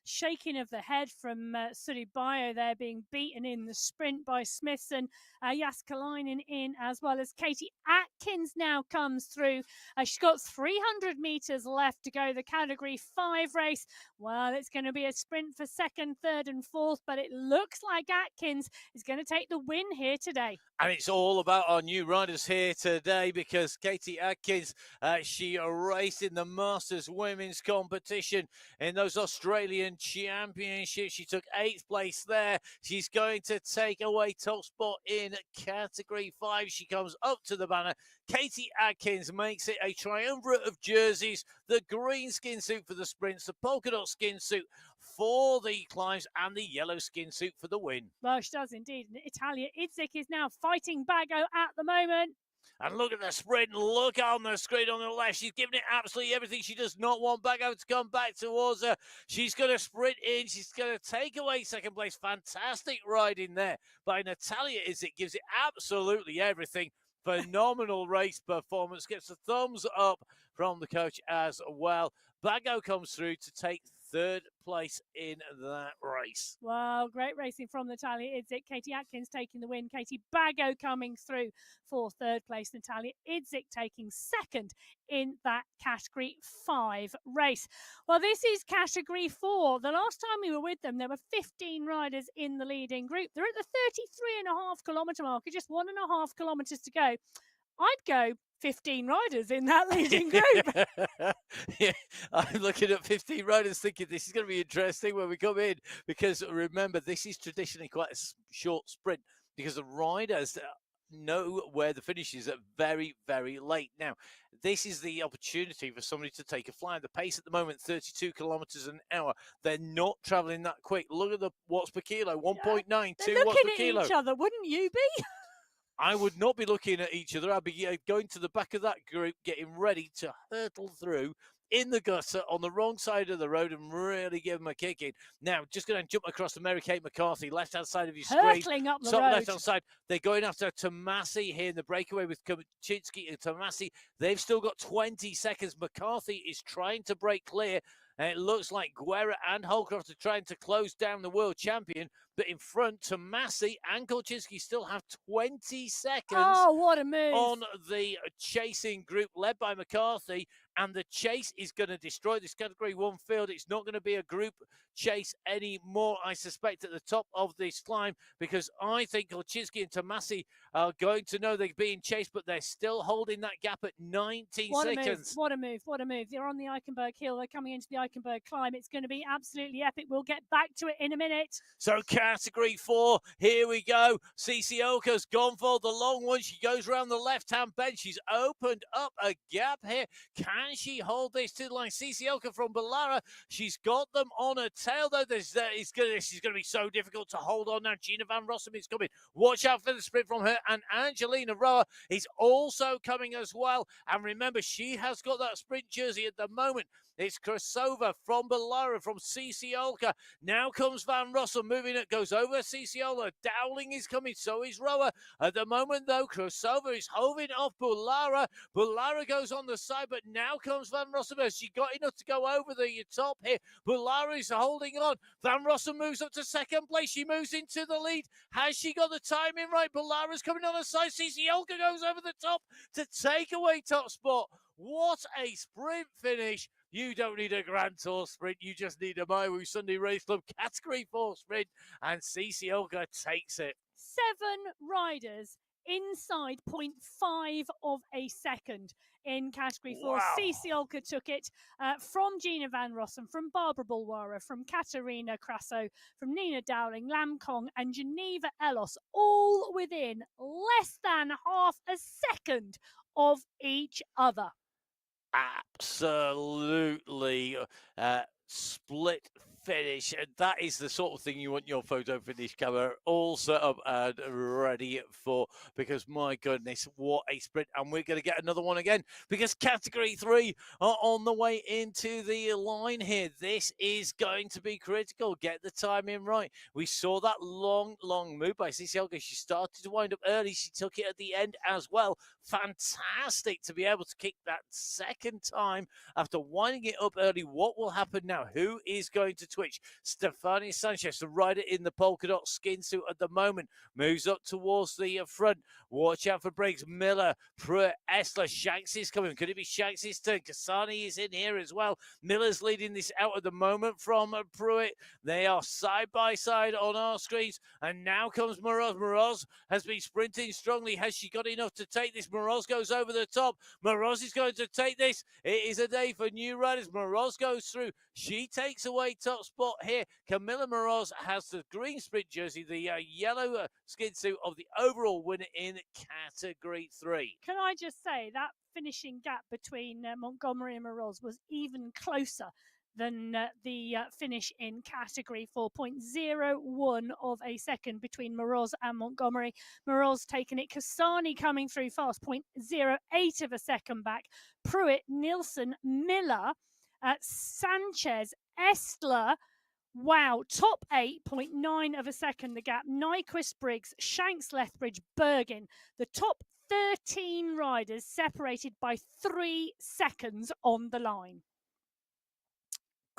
shaking of the head from Sidibeo there, being beaten in the sprint by Smithson. Jääskeläinen in, as well as Katie Atkins now comes through. She's got 300 metres left to go, the Category 5 race. Well, it's going to be a sprint for second, third, and fourth, but it looks like Atkins is going to take the win here today. And it's all about our new riders here today, because Katie Atkins, she raced in the Masters Women's competition in those Australian Championships. She took 8th place there. She's going to take away top spot in Category 5. She comes up to the banner. Katie Atkins makes it a triumvirate of jerseys, the green skin suit for the sprints, the polka dot skin suit for the climbs, and the yellow skin suit for the win. Well, she does indeed. Italia Idzik is now fighting Bago at the moment. And look at the sprint. Look on the screen on the left. She's giving it absolutely everything. She does not want Bago to come back towards her. She's going to sprint in. She's going to take away second place. Fantastic riding there by Natalia Idzik. Gives it absolutely everything. Phenomenal race performance. Gets a thumbs up from the coach as well. Bago comes through to take third place in that race. Wow, great racing from Natalia Idzik. Katie Atkins taking the win. Katie Bago coming through for third place. Natalia Idzik taking second in that Category 5 race. Well, this is Category 4. The last time we were with them, there were 15 riders in the leading group. They're at the 33.5 kilometre mark, just 1.5 kilometres to go. I'd go 15 riders in that leading group. Yeah, I'm looking at 15 riders thinking this is going to be interesting when we come in, because remember, this is traditionally quite a short sprint because the riders know where the finish is at very, very late. Now, this is the opportunity for somebody to take a fly. The pace at the moment, 32 kilometers an hour. They're not traveling that quick. Look at the watts per kilo, 1.92 They're watts per looking kilo. at each other, wouldn't you be? I would not be looking at each other. I'd be going to the back of that group, getting ready to hurtle through in the gutter on the wrong side of the road and really give them a kick in. Now, just going to jump across to Mary Kate McCarthy, left-hand side of your screen. Hurtling up the top road. left-hand side. They're going after Tomasi here in the breakaway with Kaczynski and Tomasi. They've still got 20 seconds. McCarthy is trying to break clear. And it looks like Guerra and Holcroft are trying to close down the world champion. But in front, Tomasi and Kaczynski still have 20 seconds. Oh, what a move. On the chasing group led by McCarthy. And the chase is going to destroy this Category 1 field. It's not going to be a group chase anymore, I suspect, at the top of this climb, because I think Kaczynski and Tomasi are going to know they're being chased, but they're still holding that gap at 19 seconds. What a move. What a move. They're on the Eichenberg Hill. They're coming into the Eichenberg climb. It's going to be absolutely epic. We'll get back to it in a minute. So Category 4, here we go. Cisioka's gone for the long one. She goes around the left-hand bend. She's opened up a gap here. Can she hold this to the line? Cisioka from Ballara. She's got them on her tail, though. This is going to be so difficult to hold on now. Gina Van Rossum is coming. Watch out for the sprint from her. And Angelina Roa is also coming as well. And remember, she has got that sprint jersey at the moment. It's Krasova from Ballara, from Cisioka. Now comes Van Rossum moving it, goes over Cisioka. Dowling is coming, so is Roa. At the moment, though, Krasova is hoving off Ballara. Ballara goes on the side, but now comes Van Rossum. Has she got enough to go over the top here? Ballara is holding on. Van Rossum moves up to second place. She moves into the lead. Has she got the timing right? Ballara's coming on the side. Cisioka goes over the top to take away top spot. What a sprint finish. You don't need a Grand Tour sprint. You just need a MyWhoosh Sunday Race Club Category 4 sprint. And Cisioka takes it. 7 riders inside 0.5 of a second in Category 4. Wow. Cisioka took it from Gina Van Rossum, from Barbara Bulwara, from Katerina Kraso, from Nina Dowling, Lam Kong and Geneva Ellos, all within less than half a second of each other. Absolutely split finish. And that is the sort of thing you want your photo finish camera all set up and ready for, because my goodness, what a sprint. And we're going to get another one again, because Category 3 are on the way into the line here. This is going to be critical. Get the timing right. We saw that long move by Cisioka. She started to wind up early. She took it at the end as well. Fantastic to be able to kick that second time after winding it up early. What will happen now? Who is going to twitch? Stefania Sanchez, the rider in the polka dot skin suit at the moment, moves up towards the front. Watch out for breaks. Miller, Pruitt, Esler, Shanks is coming. Could it be Shanks' turn? Kasani is in here as well. Miller's leading this out at the moment from Pruitt. They are side by side on our screens. And now comes Moroz. Moroz has been sprinting strongly. Has she got enough to take this? Moroz goes over the top. Moroz is going to take this. It is a day for new riders. Moroz goes through. She takes away top spot here. Camilla Moroz has the green sprint jersey, the yellow skin suit of the overall winner in Category 3. Can I just say that finishing gap between Montgomery and Moroz was even closer than the finish in Category 4.01 of a second between Moroz and Montgomery. Moroz taking it. Kasani coming through fast, 0.08 of a second back. Pruitt, Nielsen, Miller, Sanchez, Estler. Wow, top 8.9 of a second the gap. Nyquist, Briggs, Shanks, Lethbridge, Bergin. The top 13 riders separated by 3 seconds on the line.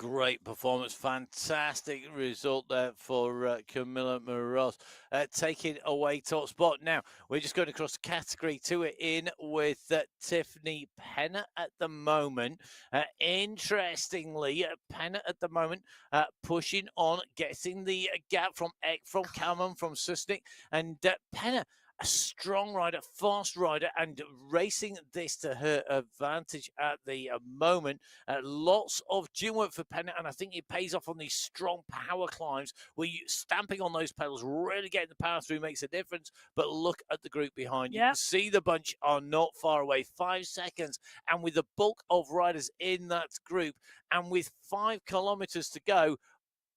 Great performance, fantastic result there for Camilla Moros, taking away top spot. Now we're just going across category 2 in with Tiffany Penner at the moment. Interestingly, Penner at the moment pushing on, getting the gap from Eck, from Kalman, from Susnik, and Penner, a strong rider, fast rider, and racing this to her advantage at the moment. Lots of gym work for Penner, and I think it pays off on these strong power climbs where you stamping on those pedals, really getting the power through makes a difference. But look at the group behind. You can see the bunch are not far away, 5 seconds, and with the bulk of riders in that group, and with 5 kilometers to go,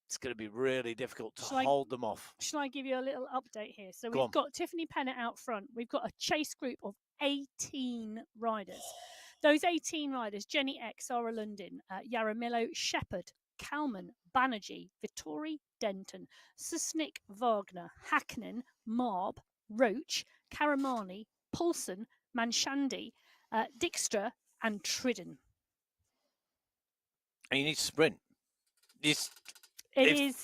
it's going to be really difficult to hold them off. Shall I give you a little update here? So we've got Tiffany Penner out front. We've got a chase group of 18 riders. Those 18 riders: Jenny Eck, Sarah Lundin, Yaramillo, Shepherd, Kalman, Banerjee, Vittori, Denton, Susnik, Wagner, Hakkinen, Marb, Roach, Karamani, Paulson, Manshandi, Dijkstra, and Tridden. And you need to sprint. This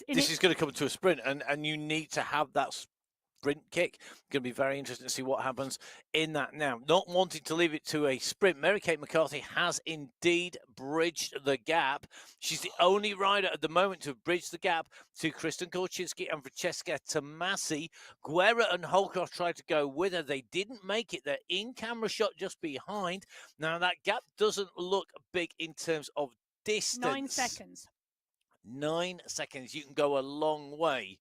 is going to come to a sprint, and you need to have that sprint kick. Going to be very interesting to see what happens in that. Now, not wanting to leave it to a sprint, Mary-Kate McCarthy has indeed bridged the gap. She's the only rider at the moment to have bridged the gap to Kristen Korchinski and Francesca Tomasi. Guerra and Holcroft tried to go with her. They didn't make it. They're in camera shot just behind. Now, that gap doesn't look big in terms of distance. 9 seconds. 9 seconds. You can go a long way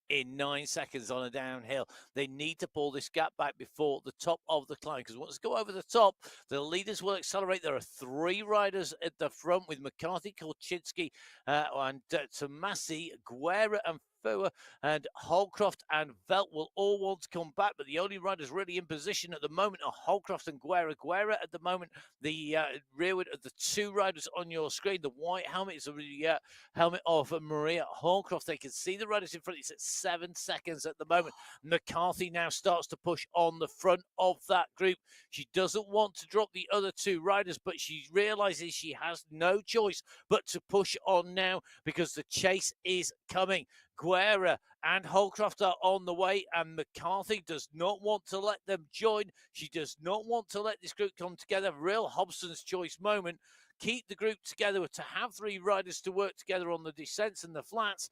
in 9 seconds on a downhill. They need to pull this gap back before the top of the climb, because once they go over the top, the leaders will accelerate. There are 3 riders at the front with McCarthy, Korchinski, and Tomasi, Guerra, and Fua, and Holcroft and Velt will all want to come back, but the only riders really in position at the moment are Holcroft and Guerra. Guerra at the moment, the rearward of the 2 riders on your screen. The white helmet is the helmet of Maria Holcroft. They can see the riders in front. It's at 7 seconds at the moment. McCarthy now starts to push on the front of that group. She doesn't want to drop the other 2 riders, but she realizes she has no choice but to push on now because the chase is coming. Guerra and Holcroft are on the way, and McCarthy does not want to let them join. She does not want to let this group come together. Real Hobson's choice moment. Keep the group together to have 3 riders to work together on the descents and the flats,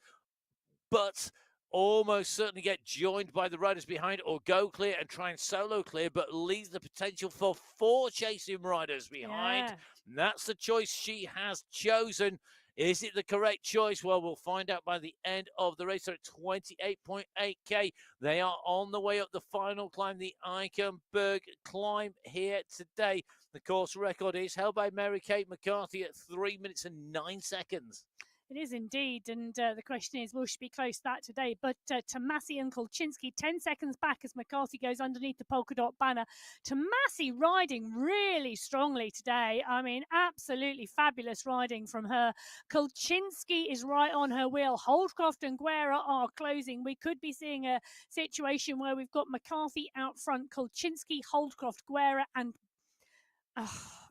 but almost certainly get joined by the riders behind or go clear and try and solo clear, but leaves the potential for 4 chasing riders behind. And that's the choice she has chosen. Is it the correct choice? Well, we'll find out by the end of the race. They're at 28.8K. They are on the way up the final climb, the Eichenberg climb here today. The course record is held by Mary-Kate McCarthy at 3 minutes and 9 seconds. It is indeed, and the question is, will she be close to that today? But Tomasi and Korchinski 10 seconds back as McCarthy goes underneath the polka dot banner. Tomasi riding really strongly today. I mean, absolutely fabulous riding from her. Korchinski is right on her wheel. Holdcroft and Guerra are closing. We could be seeing a situation where we've got McCarthy out front, Korchinski, Holdcroft, Guerra, and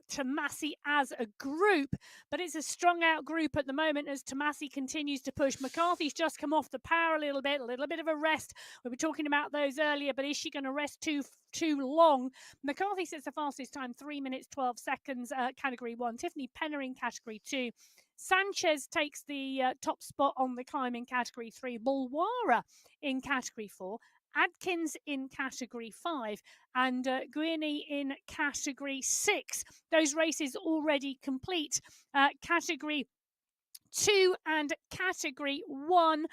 Tomasi as a group, but it's a strung out group at the moment as Tomasi continues to push. McCarthy's just come off the power a little bit of a rest. We were talking about those earlier, but is she going to rest too long? McCarthy sets the fastest time, 3 minutes 12 seconds, category 1. Tiffany Penner in category 2. Sanchez takes the top spot on the climb in category 3. Bulwara in category 4. Adkins in category 5 and Guini in category 6. Those races already complete. Category 2 and category 1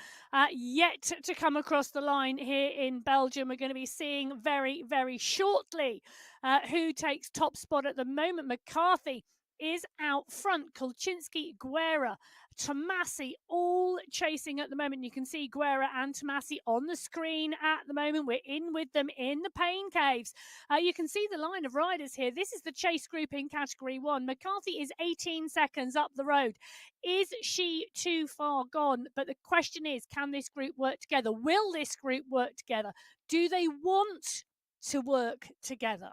yet to come across the line here in Belgium. We're going to be seeing very, very shortly who takes top spot at the moment. McCarthy is out front. Korchinski, Guerra, Tomasi all chasing at the moment. You can see Guerra and Tomasi on the screen at the moment. We're in with them in the pain caves. You can see the line of riders here. This is the chase group in category 1. McCarthy is 18 seconds up the road. Is she too far gone? But the question is, can this group work together? Will this group work together? Do they want to work together?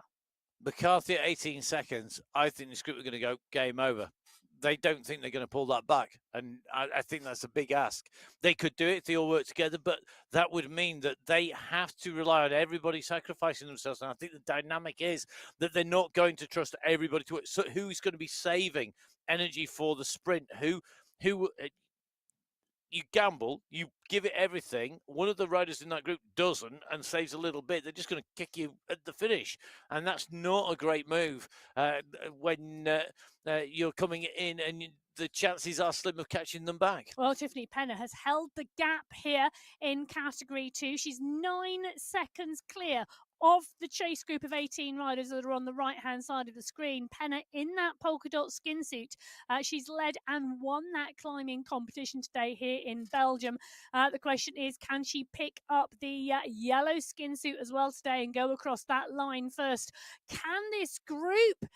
McCarthy at 18 seconds. I think this group are going to go game over. they don't think they're going to pull that back. And I think that's a big ask. They could do it if they all work together, but that would mean that they have to rely on everybody sacrificing themselves. And I think the dynamic is that they're not going to trust everybody to it. So who's going to be saving energy for the sprint? Who you gamble, you give it everything. One of the riders in that group doesn't and saves a little bit. They're just going to kick you at the finish, and that's not a great move when you're coming in and the chances are slim of catching them back. Well, Tiffany Penner has held the gap here in Category 2. She's 9 seconds clear of the chase group of 18 riders that are on the right-hand side of the screen. Penner in that polka dot skin suit. She's led and won that climbing competition today here in Belgium. The question is, can she pick up the yellow skin suit as well today and go across that line first? Can this group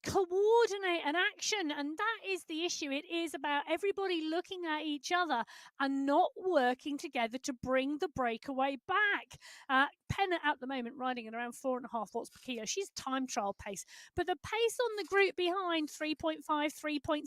coordinate an action? And that is the issue. It is about everybody looking at each other and not working together to bring the breakaway back. Penner at the moment riding at around 4.5 watts per kilo. She's time trial pace, but the pace on the group behind 3.5, 3.6,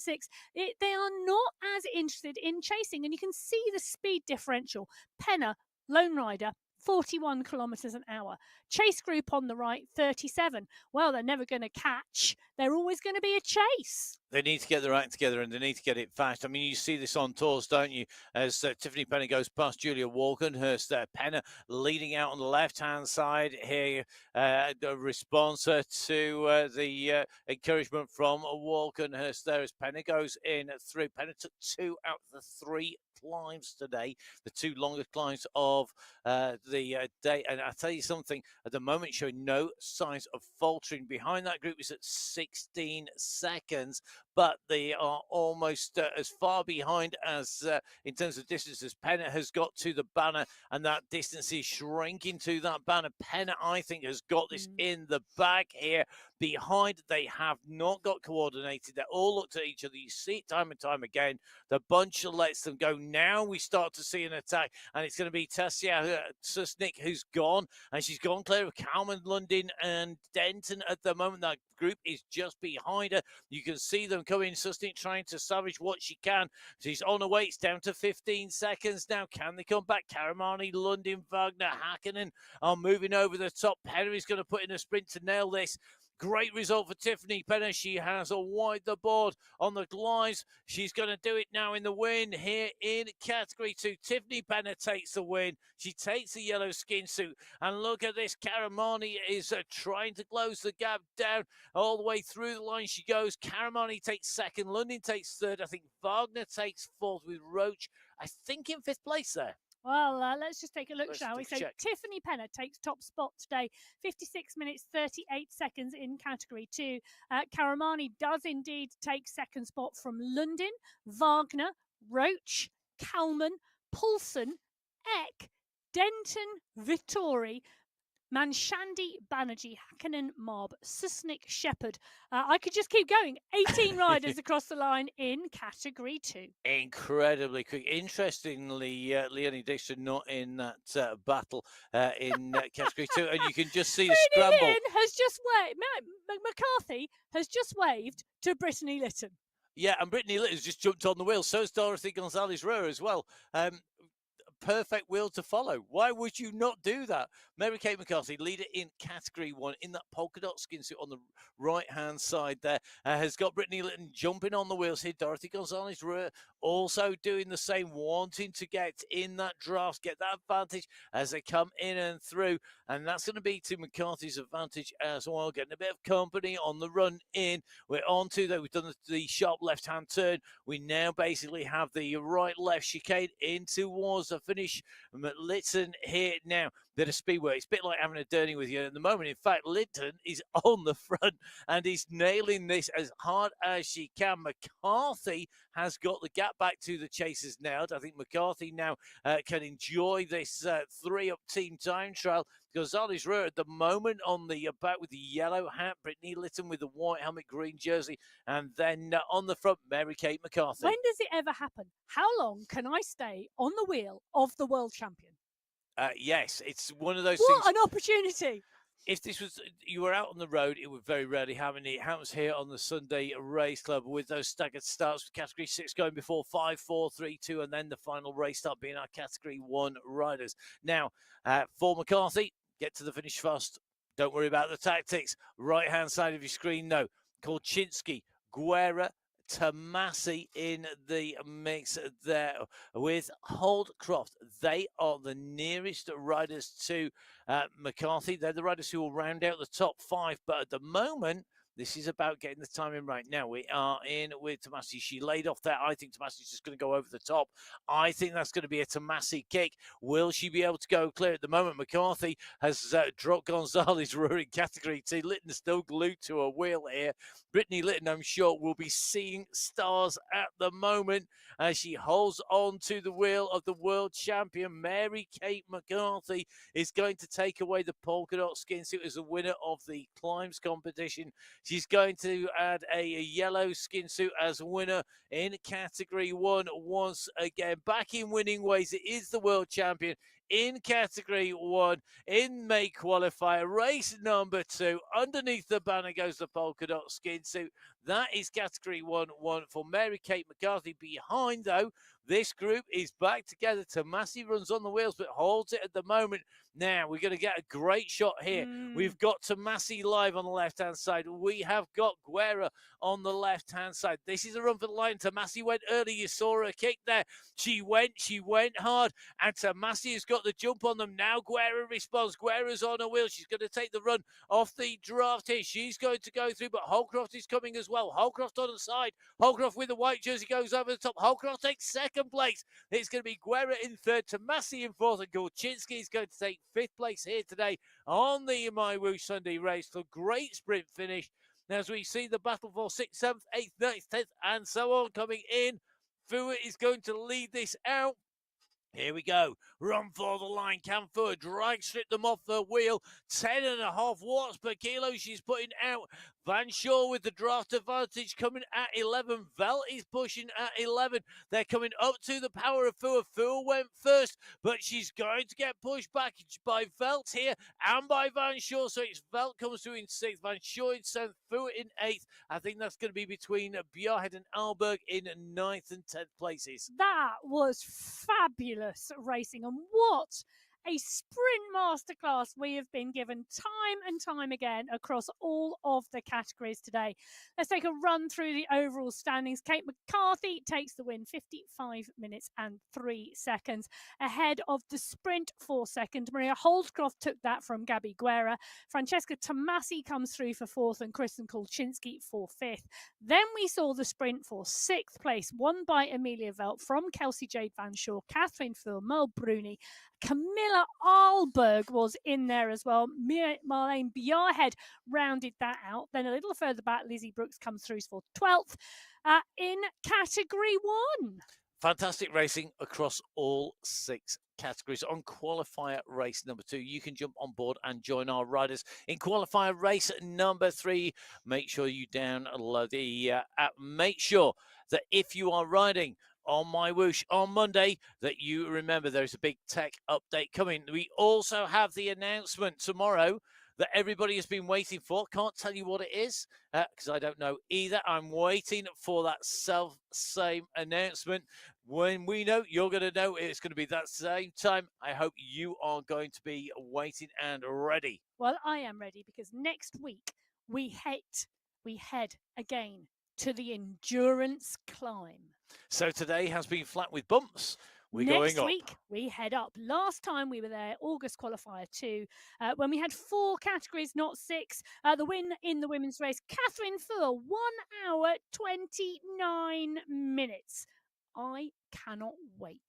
they are not as interested in chasing, and you can see the speed differential. Penner, lone rider, 41 kilometers an hour. Chase group on the right, 37. Well, they're never going to catch. They're always going to be a chase. They need to get their act together, and they need to get it fast. I mean, you see this on tours, don't you? As Tiffany Penner goes past Julia Walkenhurst there. Penner leading out on the left-hand side here. The response to the encouragement from Walkenhurst there as Penner goes in through. Penner took 2 out of the 3 climbs today, the 2 longest climbs of the day. And I tell you something, at the moment showing no signs of faltering. Behind that group is at 16 seconds, but they are almost as far behind as in terms of distance as Penner has got to the banner, and that distance is shrinking to that banner. Penner, I think, has got this in the bag here. Behind, they have not got coordinated. They all looked at each other. You see it time and time again. The bunch lets them go. Now we start to see an attack, and it's going to be Tasia Susnik who's gone, and she's gone clear of Kalman, London, and Denton at the moment. That group is just behind her. You can see them coming. Susnik trying to salvage what she can. She's on her way. It's down to 15 seconds now. Can they come back? Karamani, London, Wagner, Hakkinen are moving over the top. Penner is going to put in a sprint to nail this. Great result for Tiffany Penner. She has a wide the board on the glides. She's going to do it now in the win here in Category 2. Tiffany Penner takes the win. She takes the yellow skin suit. And look at this. Karamani is trying to close the gap down all the way through the line. She goes. Karamani takes second. London takes third. I think Wagner takes fourth with Roach, I think, in 5th place there. Well, let's just take a look, shall we? So Tiffany Penner takes top spot today, 56 minutes, 38 seconds in Category 2. Karamani does indeed take second spot from London, Wagner, Roach, Kalman, Poulsen, Eck, Denton, Vittori, Manshandi, Banerjee, Hakkinen, Mob, Susnik, Shepherd. I could just keep going. 18 riders across the line in Category 2. Incredibly quick. Interestingly, Leonie Dixon not in that battle in Category 2, and you can just see a scramble. Has just waved. McCarthy has just waved to Brittany Litton. Yeah, and Brittany Litton's just jumped on the wheel. So is Dorothy Gonzalez-Ruhr as well. Perfect wheel to follow. Why would you not do that? Mary-Kate McCarthy, leader in Category 1 in that polka dot skin suit on the right-hand side there, has got Brittany Litton jumping on the wheels here. Dorothy Gonzalez-Ruhr also doing the same, wanting to get in that draft, get that advantage as they come in and through. And that's going to be to McCarthy's advantage as well, getting a bit of company on the run in. We're on to, though, we've done the sharp left-hand turn. We now basically have the right-left chicane in towards the finish. Litton here now. Bit of speed work. It's a bit like having a dirty with you at the moment. In fact, Litton is on the front and he's nailing this as hard as she can. McCarthy has got the gap back to the chasers now. I think McCarthy now can enjoy this 3-up team time trial. Gonzalez-Ruhr at the moment on the back with the yellow hat. Brittany Litton with the white helmet, green jersey. And then on the front, Mary-Kate McCarthy. When does it ever happen? How long can I stay on the wheel of the world champion? Yes, it's one of those things. What an opportunity. if this was you were out on the road, it would very rarely happen. It happens here on the Sunday Race Club with those staggered starts with Category 6 going before 5, 4, 3, 2, and then the final race start being our Category 1 riders. Now, for McCarthy, get to the finish fast. Don't worry about the tactics. Right-hand side of your screen, no. Kolchinsky, Guerra, Tomasi in the mix there with Holdcroft. They are the nearest riders to McCarthy. They're the riders who will round out the top 5. But at the moment, this is about getting the timing right. Now we are in with Tomasi. She laid off there. I think Tomasi's just going to go over the top. I think that's going to be a Tomasi kick. Will she be able to go clear? At the moment, McCarthy has dropped Gonzalez in Category 2. Litton's still glued to a wheel here. Brittany Litton, I'm sure, will be seeing stars at the moment as she holds on to the wheel of the world champion. Mary-Kate McCarthy is going to take away the polka dot skin suit as the winner of the climbs competition. She's going to add a yellow skin suit as winner in Category 1 once again. Back in winning ways, it is the world champion in Category 1 in May qualifier. Race number 2. Underneath the banner goes the polka dot skin suit. That is Category 1 for Mary-Kate McCarthy. Behind, though, this group is back together. Tomasi runs on the wheels but holds it at the moment. Now, we're going to get a great shot here. We've got Tomasi live on the left-hand side. We have got Guerra on the left-hand side. This is a run for the line. Tomasi went early. You saw her kick there. She went hard. And Tomasi has got the jump on them. Now Guerra responds. Guerra's on her wheel. She's going to take the run off the draft here. She's going to go through, but Holcroft is coming as well. Holcroft on the side. Holcroft with the white jersey goes over the top. Holcroft takes second place. It's going to be Guerra in third, Tomasi in fourth, and Gorchinsky is going to take fifth place here today on the MyWhoosh Sunday Race. For great sprint finish. As we see the battle for 6th, 7th, 8th, 9th, 10th, and so on coming in. Fua is going to lead this out. Here we go. Run for the line. Can Fua drag strip them off the wheel. 10.5 watts per kilo she's putting out. Van Shaw with the draft advantage coming at 11. Velt is pushing at 11. They're coming up to the power of Fua. Fua went first, but she's going to get pushed back by Velt here and by Van Shaw. So it's Velt comes through in 6th, Van Shaw in 7th, Fua in 8th. I think that's going to be between Bjarhead and Alberg in 9th and 10th places. That was fabulous racing, and what a sprint masterclass we have been given time and time again across all of the categories today. Let's take a run through the overall standings. Kate McCarthy takes the win, 55 minutes and 3 seconds, ahead of the sprint for second. Maria Holdcroft took that from Gabby Guerra. Francesca Tomasi comes through for fourth, and Kristen Kolchinsky for fifth. Then we saw the sprint for sixth place, won by Amelia Velt from Kelsey Jade Van Shaw, Catherine Phil, Merle Bruni. Camilla Alberg was in there as well. Marlene Bjarhead rounded that out. Then a little further back, Lizzie Brooks comes through for 12th in Category 1. Fantastic racing across all 6 categories. On qualifier race number 2, you can jump on board and join our riders in qualifier race number 3. Make sure you download the app. Make sure that if you are riding on MyWhoosh on Monday, that you remember there's a big tech update coming. We also have the announcement tomorrow that everybody has been waiting for. Can't tell you what it is because I don't know either. I'm waiting for that same announcement. When we know, you're going to know it's going to be that same time. I hope you are going to be waiting and ready. Well, I am ready because next week we head again to the endurance climb. So today has been flat with bumps. We're Next going up. week, we head up. Last time we were there, August qualifier 2, when we had 4 categories, not 6. The win in the women's race, Catherine Fuhr, 1 hour, 29 minutes. I cannot wait.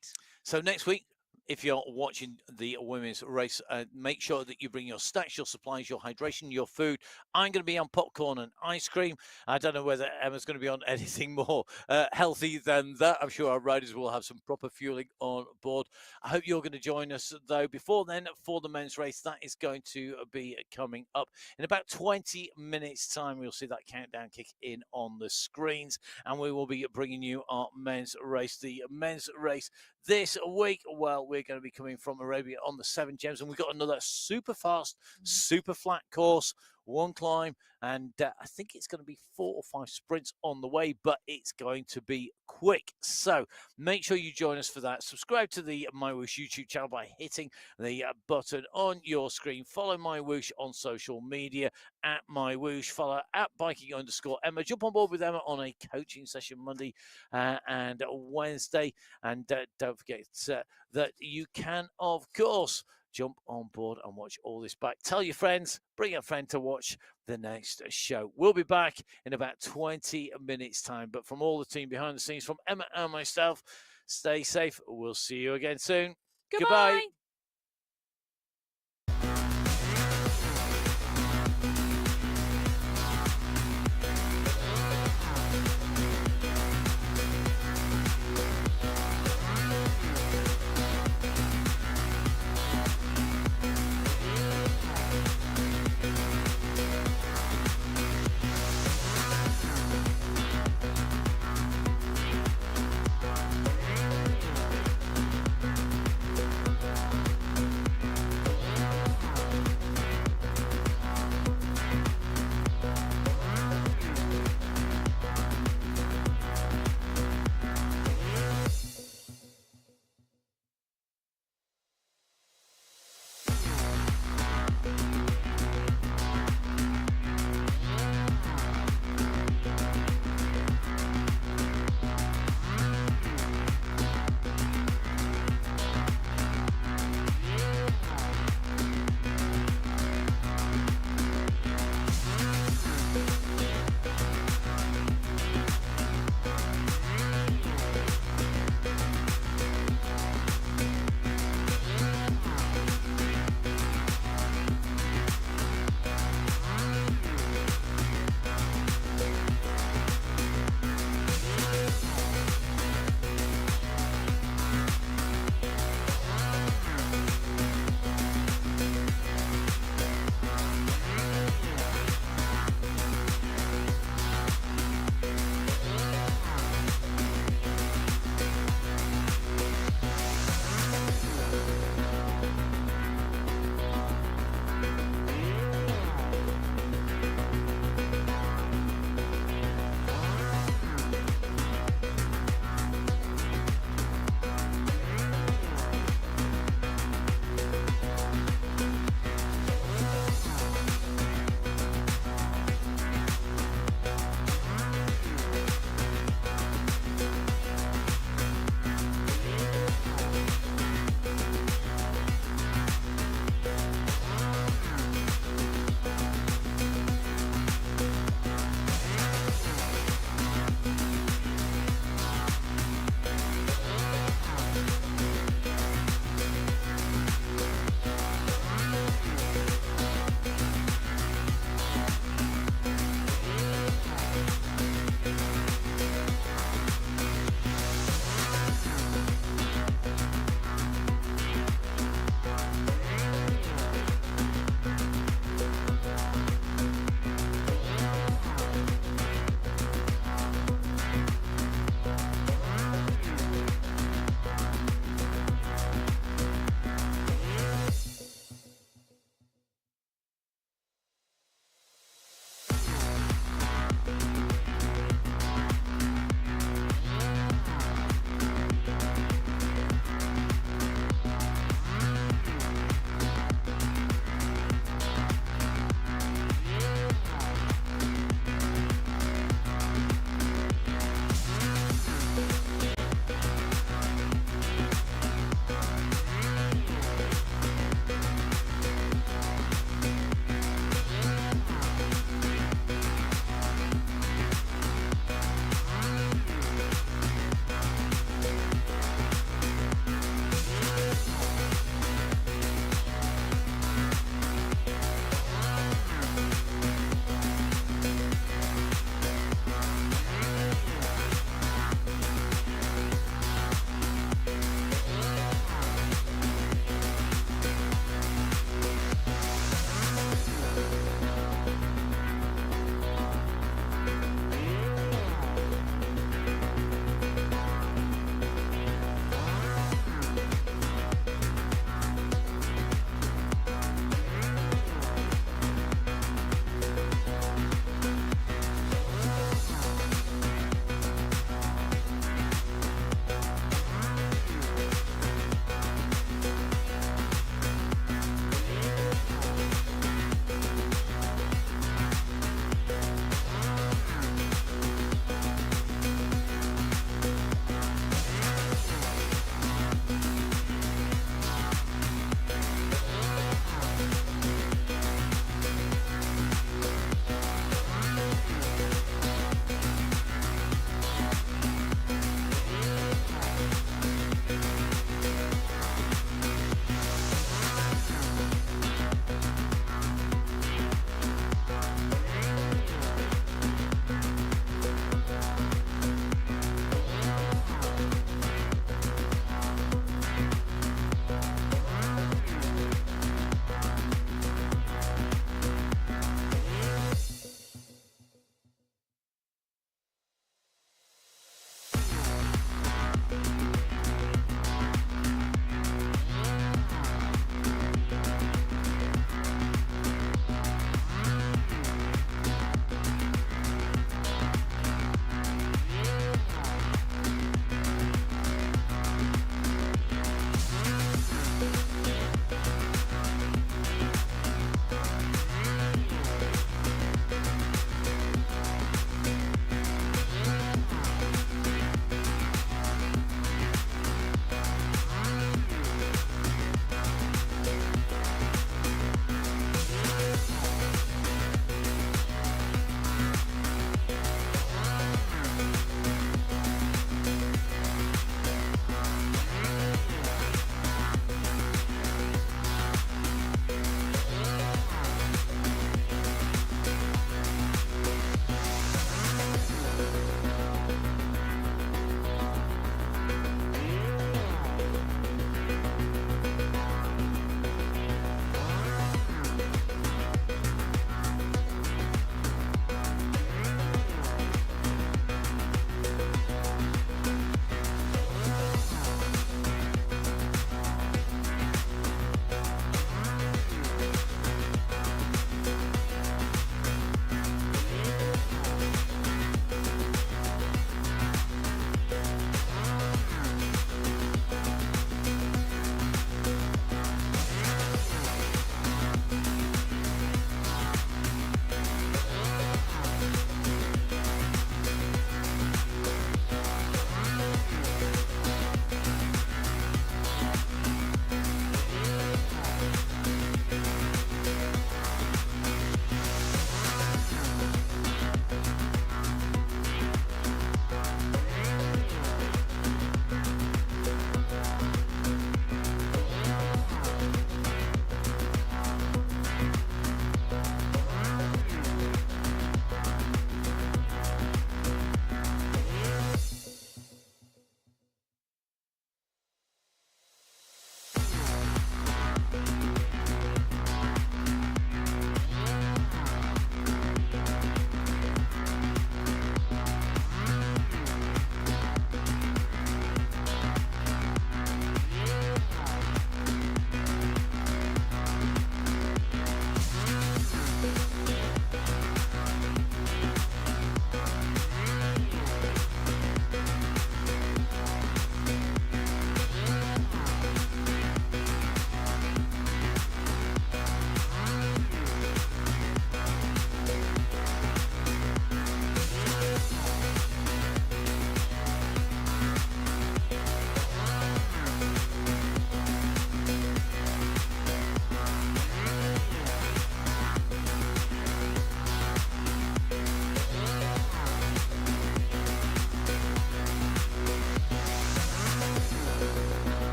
So next week, if you're watching the women's race, make sure that you bring your snacks, your supplies, your hydration, your food. I'm going to be on popcorn and ice cream. I don't know whether Emma's going to be on anything more healthy than that. I'm sure our riders will have some proper fueling on board. I hope you're going to join us, though. Before then, for the men's race, that is going to be coming up in about 20 minutes' time. We'll see that countdown kick in on the screens, and we will be bringing you our men's race. The men's race this week? Well, we're going to be coming from Arabia on the 7 gems, and we've got another super fast, super flat course, one climb, and I think it's going to be 4 or 5 sprints on the way, but it's going to be quick. So make sure you join us for that. Subscribe to the MyWhoosh YouTube channel by hitting the button on your screen. Follow MyWhoosh on social media at MyWhoosh. Follow at biking_Emma. Jump on board with Emma on a coaching session Monday and Wednesday. And don't forget that you can, of course, jump on board and watch all this back. Tell your friends, bring a friend to watch the next show. We'll be back in about 20 minutes time. But from all the team behind the scenes, from Emma and myself, stay safe. We'll see you again soon. Goodbye. Goodbye.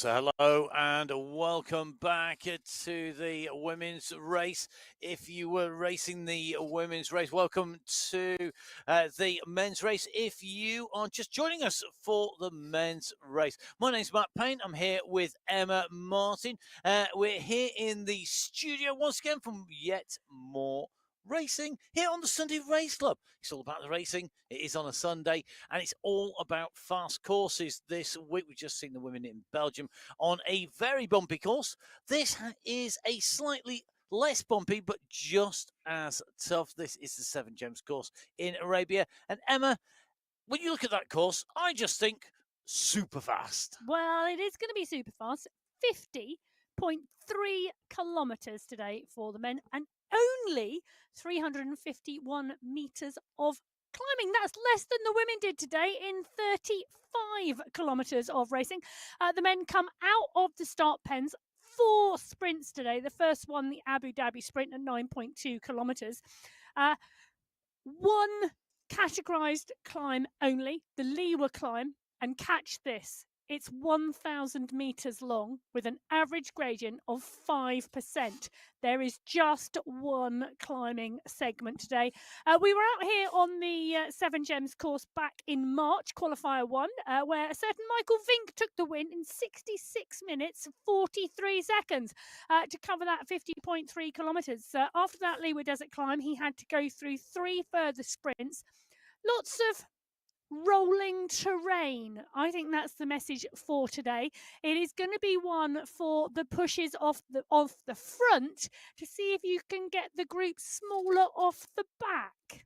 So hello and welcome back to the women's race. If you were racing the women's race, welcome to the men's race. If you are just joining us for the men's race, my name's Matt Payne. I'm here with Emma Martin. We're here in the studio once again from yet more racing here on the Sunday Race Club. It's all about the racing. It is on a Sunday, and it's all about fast courses this week. We've just seen the women in Belgium on a very bumpy course. This is a slightly less bumpy, but just as tough. This is the Seven Gems course in Arabia. And Emma, when you look at that course, I just think super fast. Well, it is going to be super fast. 50.3 kilometres today for the men, and only 351 metres of climbing. That's less than the women did today in 35 kilometres of racing. The men come out of the start pens. 4 sprints today. The first one, the Abu Dhabi sprint at 9.2 kilometres. One categorised climb only, the Liwa climb, and catch this. It's 1,000 metres long with an average gradient of 5%. There is just one climbing segment today. We were out here on the Seven Gems course back in March, Qualifier 1, where a certain Michael Vink took the win in 66 minutes, 43 seconds to cover that 50.3 kilometres. After that Liwa Desert climb, he had to go through 3 further sprints. Lots of rolling terrain. I think that's the message for today. It is going to be one for the pushes off the front to see if you can get the group smaller off the back.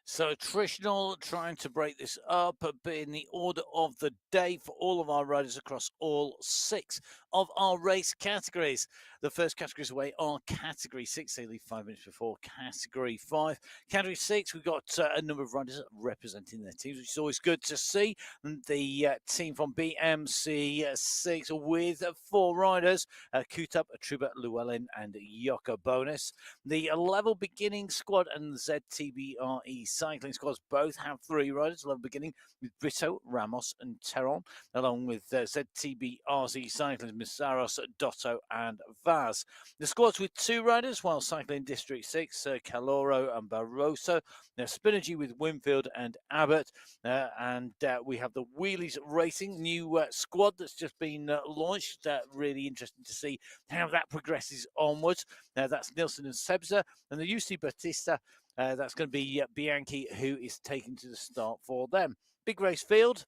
So attritional, trying to break this up, but in the order of the day for all of our riders across all 6 of our race categories. The first categories away are Category 6. They leave 5 minutes before Category 5. Category 6, we've got a number of riders representing their teams, which is always good to see. And the team from BMC6 with 4 riders, Kutup, Truba, Llewellyn and Yoko Bonus. The level beginning squad and the ZTBRE cycling squads both have 3 riders. Level beginning with Brito, Ramos and Teron, along with ZTBRZ cycling, Misaros, Dotto and Vaz. The squads with 2 riders, while cycling District 6, Caloro and Barroso. Now Spinergy with Winfield and Abbott. And we have the Wheelies Racing, new squad that's just been launched. Really interesting to see how that progresses onwards. That's Nilsson and Sebza. And the UC Batista, that's going to be Bianchi, who is taking to the start for them. Big race field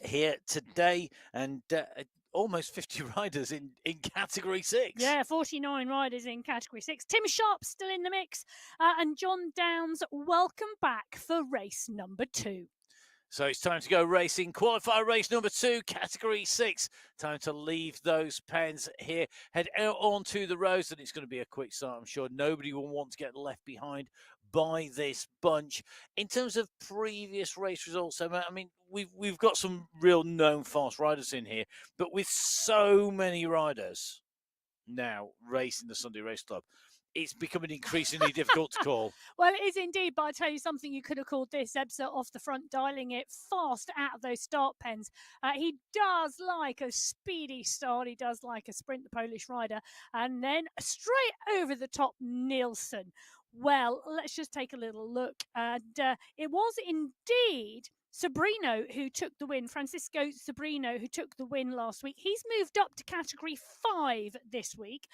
here today, and almost 50 riders in Category 6. Yeah, 49 riders in Category 6. Tim Sharp still in the mix. And John Downs, welcome back for race number 2. So it's time to go racing. Qualifier race number 2, Category 6. Time to leave those pens here. Head out onto the roads, and it's going to be a quick start. I'm sure nobody will want to get left behind by this bunch. In terms of previous race results, I mean, we've got some real known fast riders in here, but with so many riders now racing the Sunday Race Club, it's becoming increasingly difficult to call. Well, it is indeed, but I tell you something, you could have called this Ebser off the front, dialing it fast out of those start pens. He does like a speedy start. He does like a sprint, the Polish rider. And then straight over the top, Nielsen. Well, let's just take a little look. And it was indeed Sobrino who took the win. Francisco Sobrino, who took the win last week. He's moved up to Category 5 this week.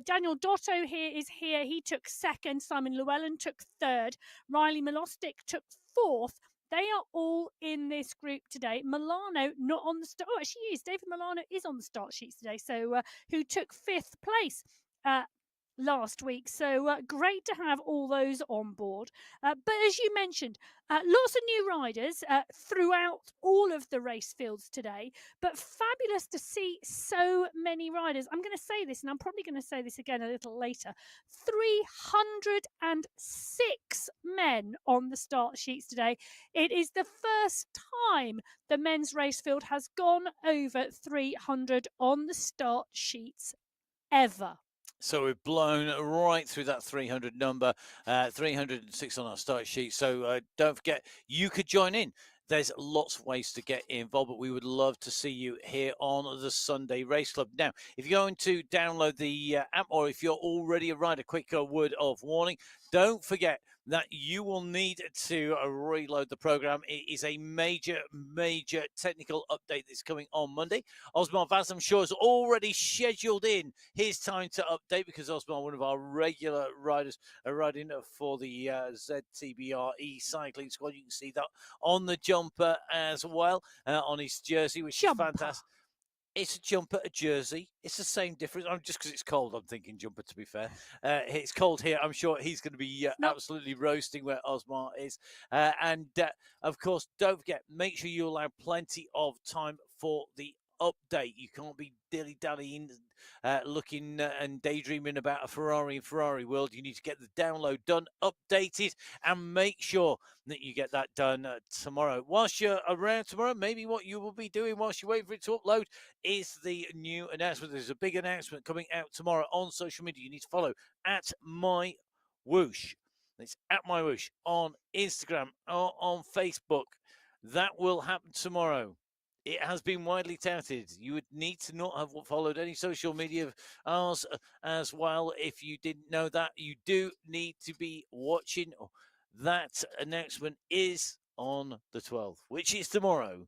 Daniel Dotto is here. He took 2nd. Simon Llewellyn took 3rd. Riley Milostic took 4th. They are all in this group today. Milano not on the start. Oh, actually, is. David Milano is on the start sheets today. So who took 5th place last week. So great to have all those on board. But as you mentioned, lots of new riders throughout all of the race fields today, but fabulous to see so many riders. I'm going to say this, and I'm probably going to say this again a little later. 306 men on the start sheets today. It is the first time the men's race field has gone over 300 on the start sheets ever. So we've blown right through that 300 number, 306 on our start sheet. So don't forget, you could join in. there's lots of ways to get involved, but we would love to see you here on the Sunday Race Club. Now, if you're going to download the app, or if you're already a rider, quick word of warning, don't forget that you will need to reload the program. It is a major technical update that's coming on Monday. Osmar Vaz, I'm sure, has already scheduled in his time to update, because Osmar, one of our regular riders, riding for the ZTBR e-cycling squad. You can see that on the jumper as well, on his jersey, which is fantastic. It's a jumper, a jersey. It's the same difference. Just because it's cold, I'm thinking jumper, to be fair. It's cold here. I'm sure he's going to be absolutely roasting where Osmar is. And, of course, don't forget, make sure you allow plenty of time for the update. You can't be dilly-dallying, looking and daydreaming about a Ferrari in Ferrari world. You need to get the download done, updated, and make sure that you get that done tomorrow. Whilst you're around tomorrow, maybe what you will be doing whilst you wait for it to upload is the new announcement. There's a big announcement coming out tomorrow on social media. You need to follow at MyWhoosh. It's at MyWhoosh on Instagram or on Facebook. That will happen tomorrow. It has been widely touted. You would need to not have followed any social media of ours as well. If you didn't know that, you do need to be watching. That announcement is on the 12th, which is tomorrow.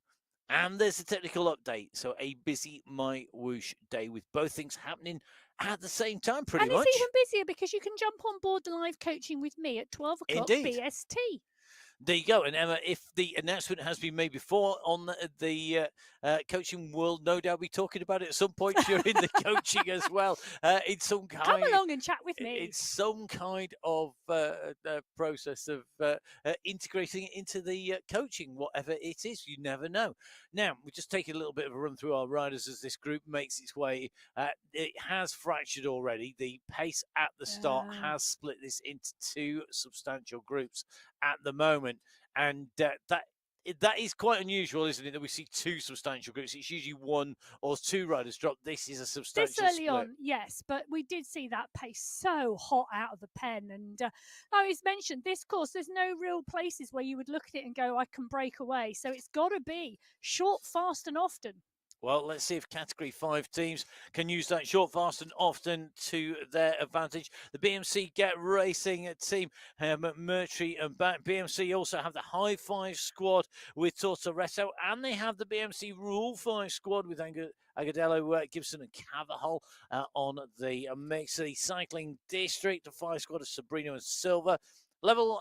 And there's a technical update. So a busy MyWhoosh day with both things happening at the same time, pretty much. And it's even busier because you can jump on board the live coaching with me at 12 o'clock BST. There you go. And Emma, if the announcement has been made before on the coaching, we'll no doubt be talking about it at some point during the coaching as well. It's some kind. Come along and chat with me. It's some kind of process of integrating it into the coaching, whatever it is. You never know. Now, we're just taking a little bit of a run through our riders as this group makes its way. It has fractured already. The pace at the start has split this into two substantial groups at the moment, and that is quite unusual, isn't it, that we see two substantial groups? It's usually one or two riders drop. This is a substantial this early split. on, yes, but we did see that pace so hot out of the pen. And I was mentioned this course, there's no real places where you would look at it and go, I can break away. So it's got to be short, fast, and often. Well, let's see if Category 5 teams can use that short, fast, and often to their advantage. The BMC Get Racing team, McMurtry and back. BMC also have the High 5 squad with Tortoretto, and they have the BMC Rule 5 squad with Agadello, Gibson, and Cavahol on the mix. The Cycling District, the 5 squad of Sabrino and Silva. Level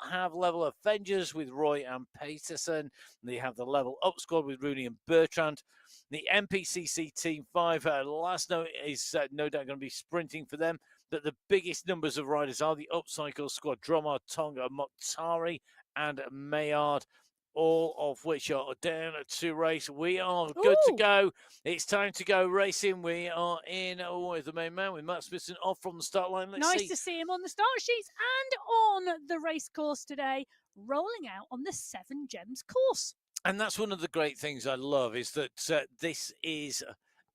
Avengers with Roy and Peterson. They have the Level Up squad with Rooney and Bertrand. The MPCC Team 5, last note is no doubt going to be sprinting for them, but the biggest numbers of riders are the Upcycle squad, Dromar, Tonga, Mokhtari, and Mayard, all of which are down to race. We are good to go. It's time to go racing. We are in with the main man, with Matt Smithson off from the start line. Let's nice to see him on the start sheets and on the race course today, rolling out on the 7 Gems course. And that's one of the great things I love, is that this is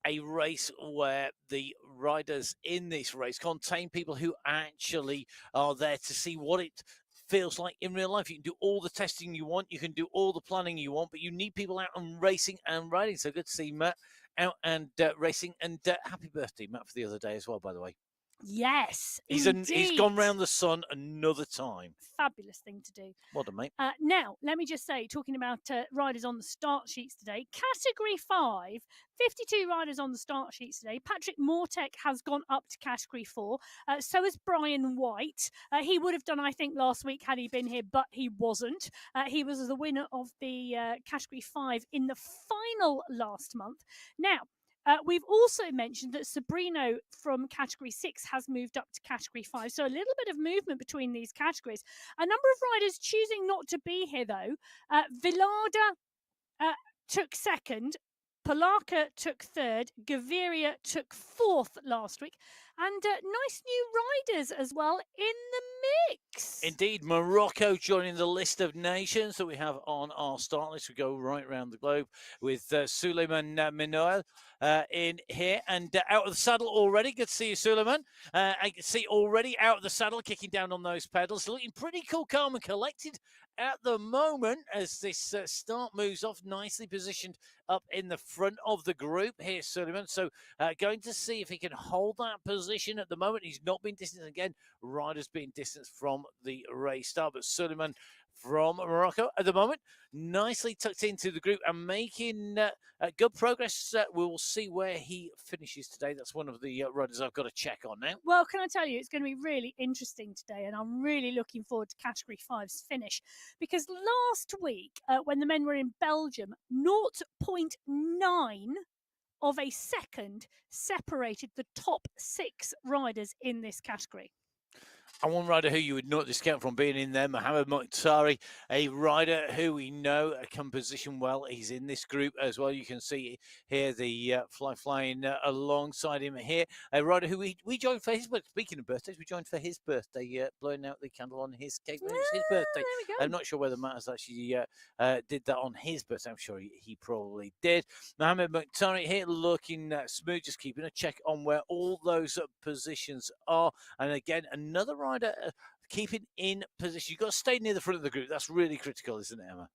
a race where the riders in this race contain people who actually are there to see what it feels like in real life. You can do all the testing you want, you can do all the planning you want, but you need people out and racing and riding. So good to see Matt out and racing. And happy birthday, Matt, for the other day as well, by the way. Yes, he's gone round the sun another time. Fabulous thing to do. Well done, mate. Now, let me just say, talking about riders on the start sheets today, Category 5, 52 riders on the start sheets today. Patrick Mortek has gone up to Category 4. So has Brian White. He would have done, I think, last week had he been here, but he wasn't. He was the winner of the Category 5 in the final last month. Now, we've also mentioned that Sabrino from Category 6 has moved up to Category 5. So a little bit of movement between these categories. A number of riders choosing not to be here, though. Villarda took second. Palaka took third. Gaviria took fourth last week. And nice new riders as well in the mix. Indeed, Morocco joining the list of nations that we have on our start list. We go right around the globe with Suleiman Minoel in here and out of the saddle already. Good to see you, Suleiman. I can see already out of the saddle, kicking down on those pedals, looking pretty cool, calm and collected at the moment as this start moves off, nicely positioned up in the front of the group here, Suleiman. So going to see if he can hold that position at the moment. He's not been distanced again. Riders being distanced from the race start, but Suleiman from Morocco at the moment, nicely tucked into the group and making good progress. We will see where he finishes today. That's one of the riders I've got to check on now. Well, can I tell you, it's going to be really interesting today, and I'm really looking forward to Category 5's finish, because last week, when the men were in Belgium, 0.9 of a second separated the top 6 riders in this category. And one rider who you would not discount from being in there, Mohamed Mokhtari, a rider who we know can position well. He's in this group as well. You can see here the flying alongside him here. A rider who we joined for his birthday. Speaking of birthdays, we joined for his birthday, blowing out the candle on his cake. It was his birthday. There we go. I'm not sure whether Matt has actually did that on his birthday. I'm sure he probably did. Mohamed Mokhtari here looking smooth, just keeping a check on where all those positions are. And again, another rider keeping in position. You've got to stay near the front of the group. That's really critical, isn't it, Emma?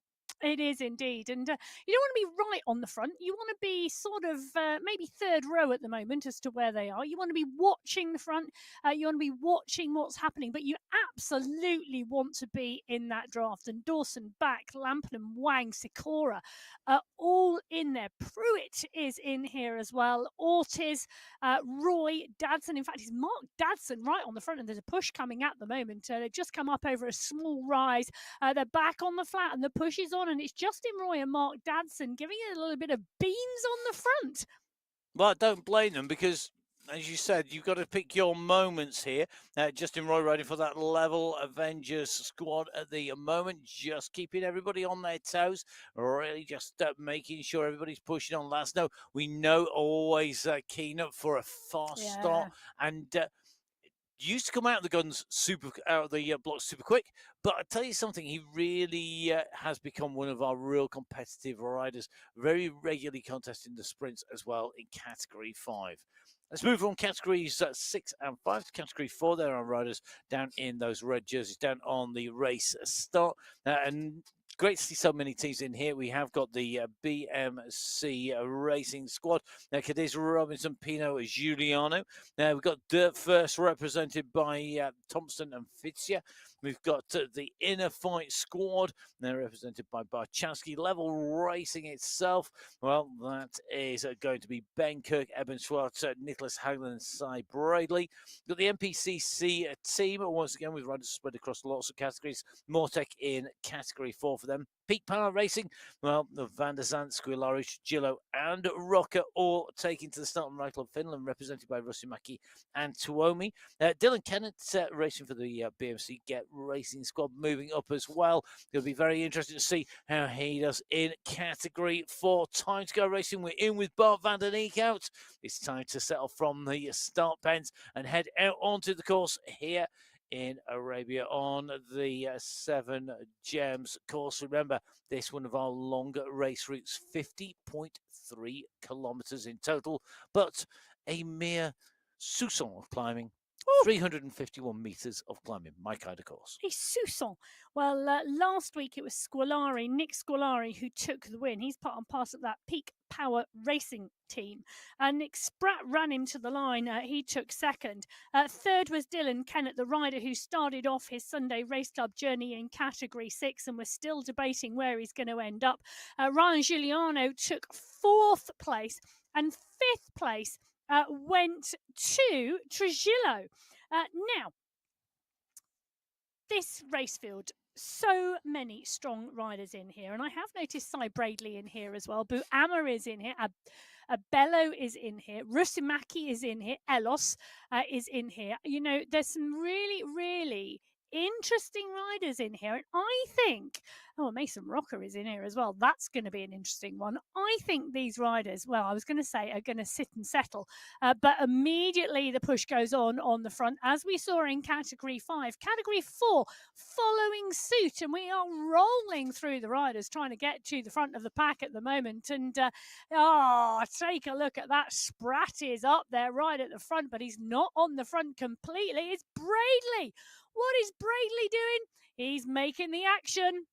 It is indeed. And you don't want to be right on the front. You want to be sort of maybe third row at the moment as to where they are. You want to be watching the front. You want to be watching what's happening. But you absolutely want to be in that draft. And Dawson, Back, Lampenham, Wang, Sikora are all in there. Pruitt is in here as well. Ortiz, Roy, Dadson. In fact, it's Mark Dadson right on the front. And there's a push coming at the moment. They've just come up over a small rise. They're back on the flat and the push is on. And it's Justin Roy and Mark Dadson giving it a little bit of beans on the front. Well, don't blame them because, as you said, you've got to pick your moments here. Justin Roy riding for that Level Avengers squad at the moment, just keeping everybody on their toes, really just making sure everybody's pushing on last. No, we know always keen up for a fast start and used to come out of the guns out of the blocks super quick, but I tell you something, he really has become one of our real competitive riders, very regularly contesting the sprints as well in Category 5. Let's move from categories 6 and 5 to category 4. There are riders down in those red jerseys, down on the race start. And great to see so many teams in here. We have got the BMC Racing Squad. Cadiz Robinson, Pino, Giuliano. We've got Dirt First represented by Thompson and Fitzia. We've got the Inner Fight Squad. They're represented by Barchowski. Level Racing itself, well, that is going to be Ben Kirk, Eben Schwartz, Nicholas Hagland, and Cy Bradley. We've got the MPCC team, once again, with riders spread across lots of categories. Mortec in category 4 for them. Peak Power Racing, well, the Van der Zandt, Squilarish, Gillo, and Rocker all taking to the start Ride Club Finland, represented by Rusimaki and Tuomi. Dylan Kennett racing for the BMC Get Racing Squad, moving up as well. It'll be very interesting to see how he does in category 4. Time to go racing. We're in with Bart van der Neek out. It's time to settle from the start pens and head out onto the course here in Arabia on the 7 Gems course. Remember, this one of our longer race routes, 50.3 kilometers in total, but a mere soupçon of climbing. 351 meters of climbing, my kind of course. A soupçon. Well, last week it was Nick Squilari, who took the win. He's part and parcel of that Peak Power Racing team. Nick Spratt ran him to the line. He took second. Third was Dylan Kennett, the rider who started off his Sunday Race Club journey in Category 6 and was still debating where he's going to end up. Ryan Giuliano took 4th place, and 5th place went to Trujillo. Now, this race field, so many strong riders in here. And I have noticed Cy Bradley in here as well. Bu Amma is in here. Bello is in here. Rusimaki is in here. Elos is in here. You know, there's some really, really interesting riders in here. And I think Oh, Mason Rocker is in here as well. That's going to be an interesting one. I think these riders, well, I was going to say are going to sit and settle, but immediately the push goes on the front, as we saw in Category 5. Category 4 following suit, and we are rolling through the riders trying to get to the front of the pack at the moment. And take a look at that. Spratt is up there right at the front, but he's not on the front completely. It's Braidley. What is Braidley doing? He's making the action.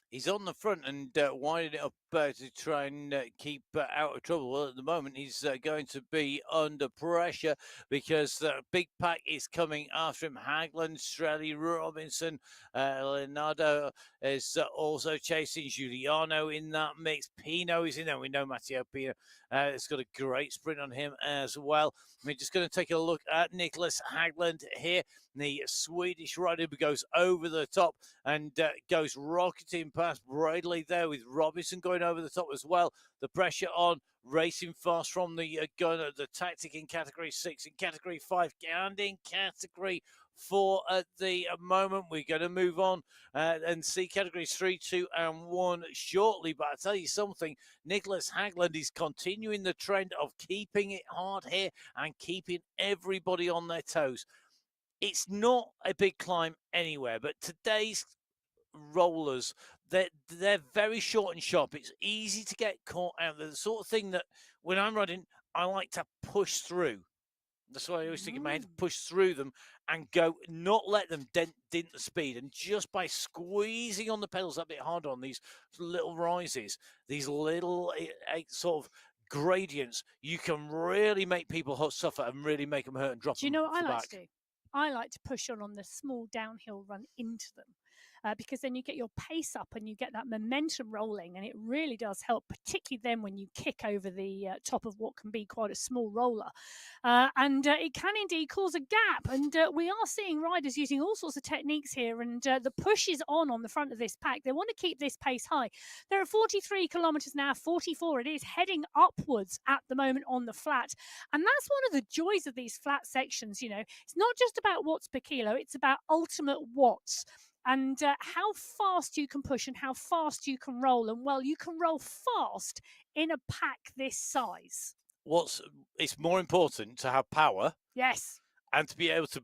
He's on the front and winding it up to try and keep out of trouble. Well, at the moment, he's going to be under pressure because the big pack is coming after him. Hagland, Strelly, Robinson, Leonardo is also chasing. Giuliano in that mix. Pino is in there. We know Matteo Pino has got a great sprint on him as well. We're just going to take a look at Nicholas Hagland here. The Swedish rider goes over the top and goes rocketing past Braidley there, with Robinson going over the top as well. The pressure on, racing fast from the gunner, the tactic in Category 6, in Category 5, and in Category 4 at the moment. We're going to move on and see Categories 3, 2, and 1 shortly. But I'll tell you something, Nicholas Hagland is continuing the trend of keeping it hard here and keeping everybody on their toes. It's not a big climb anywhere, but today's rollers, they're very short and sharp. It's easy to get caught out. They're the sort of thing that when I'm riding, I like to push through. That's why I always think in my head, push through them and go, not let them dent the speed. And just by squeezing on the pedals a bit harder on these little rises, these little sort of gradients, you can really make people suffer and really make them hurt and drop them. Do you know what I like back. to do? I like to push on the small downhill run into them. Because then you get your pace up and you get that momentum rolling, and it really does help, particularly then when you kick over the top of what can be quite a small roller. And it can indeed cause a gap. And we are seeing riders using all sorts of techniques here, and the push is on the front of this pack. They want to keep this pace high. They're at 43 kilometres now, 44 it is, heading upwards at the moment on the flat. And that's one of the joys of these flat sections, you know. It's not just about watts per kilo, it's about ultimate watts. And how fast you can push and how fast you can roll. And, well, you can roll fast in a pack this size. It's more important to have power. Yes. And to be able to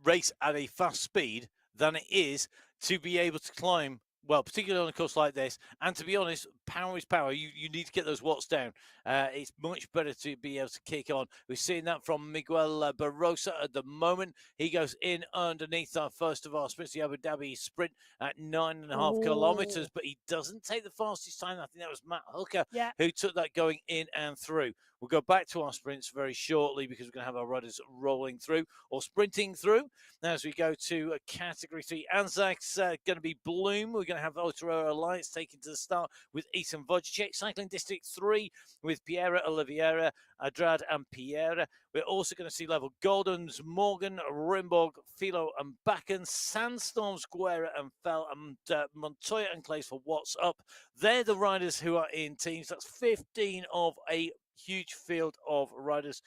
race at a fast speed than it is to be able to climb, well, particularly on a course like this. And to be honest, power is power. You need to get those watts down. It's much better to be able to kick on. We're seeing that from Miguel Barrosa at the moment. He goes in underneath our first of our sprints, the Abu Dhabi sprint at 9.5 kilometres, but he doesn't take the fastest time. I think that was Matt Hooker who took that going in and through. We'll go back to our sprints very shortly because we're going to have our riders rolling through or sprinting through. Now, as we go to Category 3, Anzac's going to be Bloom. We're going to have Aotearoa Alliance taken to the start with Ethan Wojciech. Cycling District 3 with Piera Oliveira, Adrad and Piera. We're also going to see level Goldens, Morgan, Rimborg, Philo and Bakken, Sandstorms, Guerra and Fell, and Montoya and Clays for What's Up. They're the riders who are in teams. That's 15 of a huge field of riders.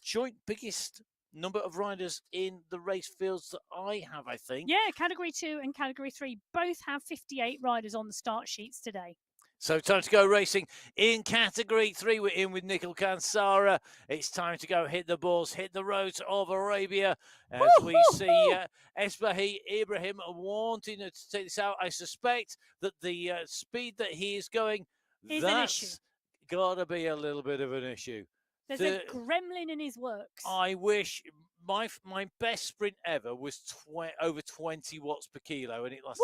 Joint biggest number of riders in the race fields that I have, I think. Yeah, Category 2 and Category 3 both have 58 riders on the start sheets today. So time to go racing in Category 3. We're in with Nikhil Kansara. It's time to go hit the balls, hit the roads of Arabia. As we see Esbahi Ibrahim wanting to take this out. I suspect that the speed that he is going, that's got to be a little bit of an issue. There's a gremlin in his works. I wish my best sprint ever was over 20 watts per kilo, and it lasted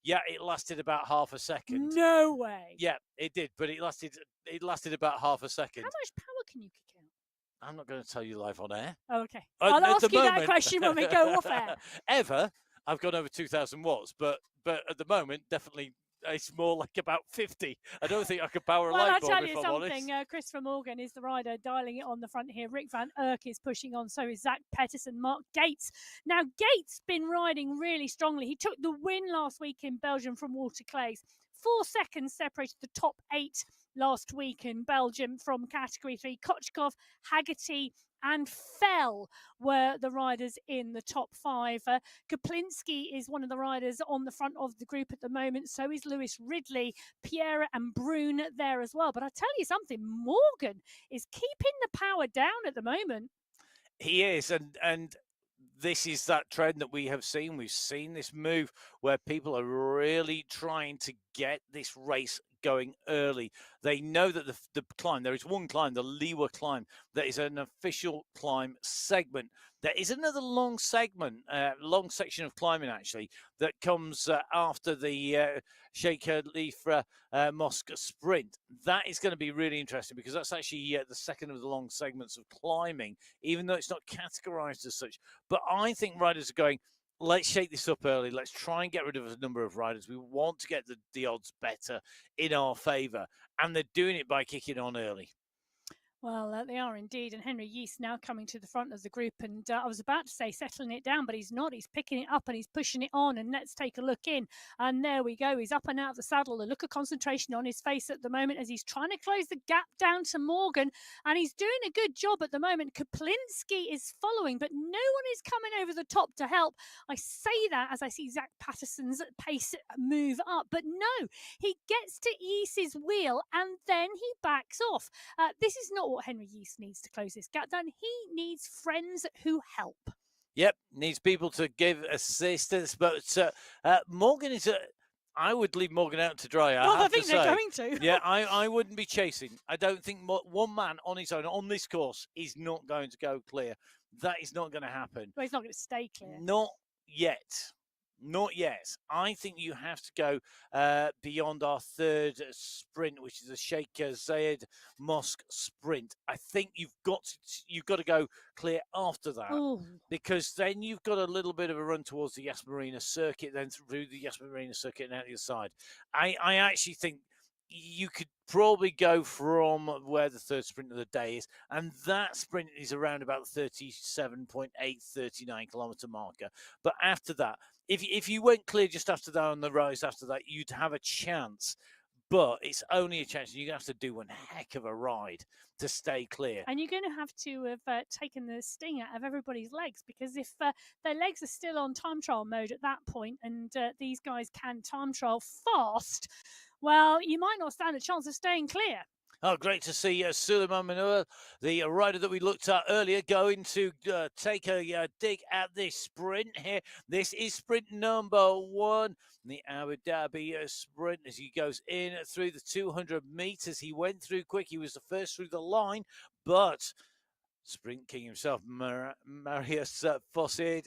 it lasted about half a second. No way. Yeah, it did, but it lasted about half a second. How much power can you kick out? I'm not going to tell you live on air. Oh, okay. I'll ask you that question when we go off air. I've gone over 2,000 watts, but at the moment, definitely. It's more like about 50. I don't think I could power a light bulb, I'll tell you if I'm something. Christopher Morgan is the rider dialing it on the front here. Rick Van Erck is pushing on. So is Zach Petterson, Mark Gates. Now, Gates been riding really strongly. He took the win last week in Belgium from Walter Clays. 4 seconds separated the top 8 last week in Belgium from Category 3. Kochkov, Haggerty and Fell were the riders in the top 5. Kaplinski is one of the riders on the front of the group at the moment. So is Lewis Ridley, Pierre and Brune there as well. But I tell you something, Morgan is keeping the power down at the moment. He is, and this is that trend that we have seen. We've seen this move where people are really trying to get this race going early. They know that the climb, there is one climb, the Liwa climb, that is an official climb segment. There is another long segment, long section of climbing actually, that comes after the Sheikh Khalifa Mosque sprint. That is going to be really interesting because that's actually the second of the long segments of climbing, even though it's not categorized as such. But I think riders are going, let's shake this up early. Let's try and get rid of a number of riders. We want to get the odds better in our favour. And they're doing it by kicking on early. Well, they are indeed. And Henry Yeast now coming to the front of the group. And I was about to say settling it down, but he's not. He's picking it up and he's pushing it on. And let's take a look in. And there we go. He's up and out of the saddle. The look of concentration on his face at the moment as he's trying to close the gap down to Morgan. And he's doing a good job at the moment. Kaplinski is following, but no one is coming over the top to help. I say that as I see Zach Patterson's pace move up. But no, he gets to ease his wheel and then he backs off. This is not what Henry Yeast needs to close this gap down. He needs friends who help. Yep, needs people to give assistance. But Morgan is I would leave Morgan out to dry. I think they're going to. Yeah, I wouldn't be chasing. I don't think one man on his own on this course is not going to go clear. That is not going to happen. Well, he's not going to stay clear. Not yet. Not yet. I think you have to go beyond our third sprint, which is the Sheikh Zayed Mosque sprint. I think you've got to go clear after that. Ooh. Because then you've got a little bit of a run towards the Yas Marina circuit, then through the Yas Marina circuit and out the other side. I actually think you could probably go from where the third sprint of the day is, and that sprint is around about 37.8, 39 kilometre marker. But after that, if you went clear just after that on the rise after that, you'd have a chance. But it's only a chance. You're going to have to do one heck of a ride to stay clear. And you're going to have to have taken the sting out of everybody's legs, because if their legs are still on time trial mode at that point and these guys can time trial fast, well, you might not stand a chance of staying clear. Oh, great to see Suleiman Manur, the rider that we looked at earlier, going to take a dig at this sprint here. This is sprint number 1, the Abu Dhabi sprint, as he goes in through the 200 metres. He went through quick. He was the first through the line, but Sprint King himself, Marius Fossid,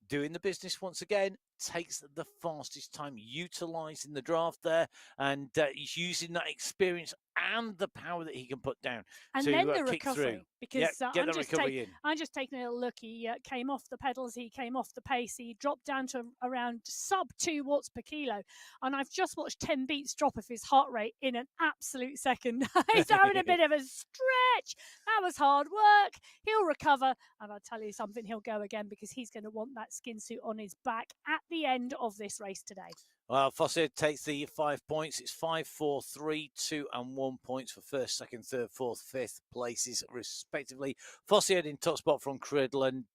doing the business once again, takes the fastest time, utilising the draft there, and he's using that experience and the power that he can put down and to then the kick recovery, through. because I'm just taking a little look. He came off the pedals, he came off the pace, he dropped down to around sub 2 watts per kilo, and I've just watched 10 beats drop of his heart rate in an absolute second. He's having a bit of a stretch. That was hard work. He'll recover, and I'll tell you something, he'll go again, because he's going to want that skin suit on his back at the end of this race today. Well, Fossid takes the 5 points. It's 5, 4, 3, 2, and 1 points for first, second, third, fourth, fifth places, respectively. Fossid in top spot from Criddle and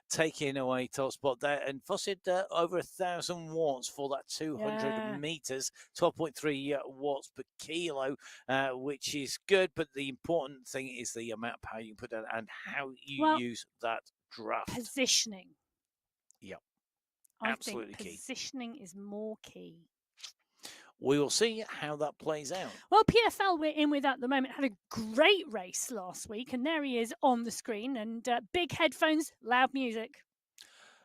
taking away top spot there. And Fossid over 1,000 watts for that 200 metres, 12.3 watts per kilo, which is good. But the important thing is the amount of power you can put down and how you use that draft. Positioning. Yep. I Absolutely think key. Positioning is more key. We will see how that plays out. Well, PFL we're in with at the moment had a great race last week, and there he is on the screen, and big headphones, loud music.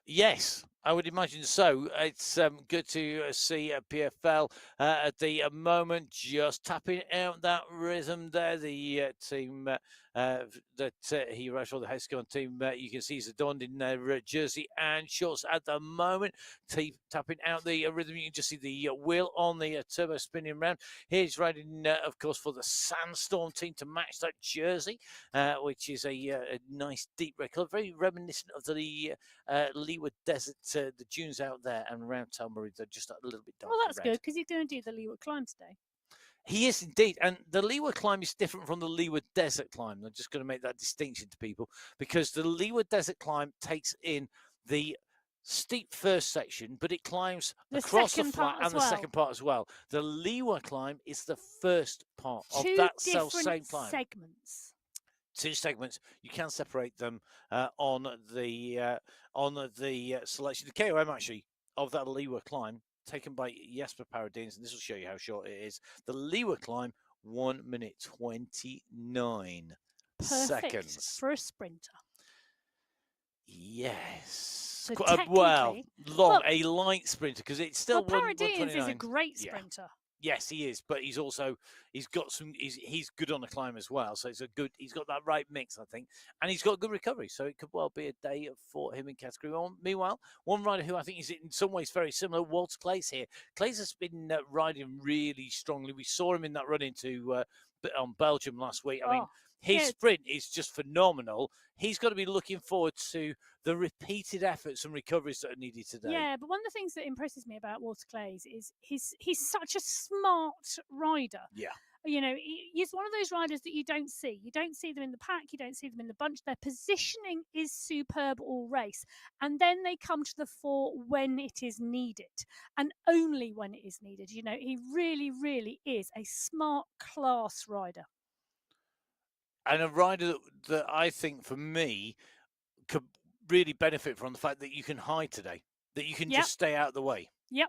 Yes, I would imagine so. It's good to see PFL at the moment just tapping out that rhythm there. The team that he rides for, the Hexagon team, you can see is adorned in their jersey and shorts at the moment, tapping out the rhythm. You can just see the wheel on the turbo spinning round. He's riding, of course, for the Sandstorm team to match that jersey, which is a nice deep red colour, very reminiscent of the Leeward Desert, the dunes out there and around Telmarid. They're just a little bit darker. Well, that's good, because he's going to do the Leeward climb today. He is indeed. And the Leeward climb is different from the Leeward desert climb. I'm just going to make that distinction to people, because the Leeward desert climb takes in the steep first section, but it climbs across the flat and the second part as well. The Leeward climb is the first part of that same climb. Segments. 2 segments. You can separate them on the selection. The KOM actually of that Leeward climb, taken by Jesper Paradines, and this will show you how short it is. The Leeward climb, 1 minute 29 seconds for a sprinter. Yes. So well, long, a light sprinter, because it's still Paradines is a great sprinter. Yeah. Yes, he is, but he's got some. He's good on the climb as well, so he's got that right mix, I think, and he's got good recovery. So it could well be a day for him in category 1. Meanwhile, one rider who I think is in some ways very similar, Walter Claes here. Claes has been riding really strongly. We saw him in that run into on Belgium last week. I mean, his sprint is just phenomenal. He's got to be looking forward to the repeated efforts and recoveries that are needed today. Yeah, but one of the things that impresses me about Walter Claes is he's such a smart rider. Yeah. You know, he's one of those riders that you don't see. You don't see them in the pack. You don't see them in the bunch. Their positioning is superb all race. And then they come to the fore when it is needed, and only when it is needed. You know, he really, really is a smart class rider. And a rider that I think, for me, could really benefit from the fact that you can hide today, that you can just stay out of the way. Yep.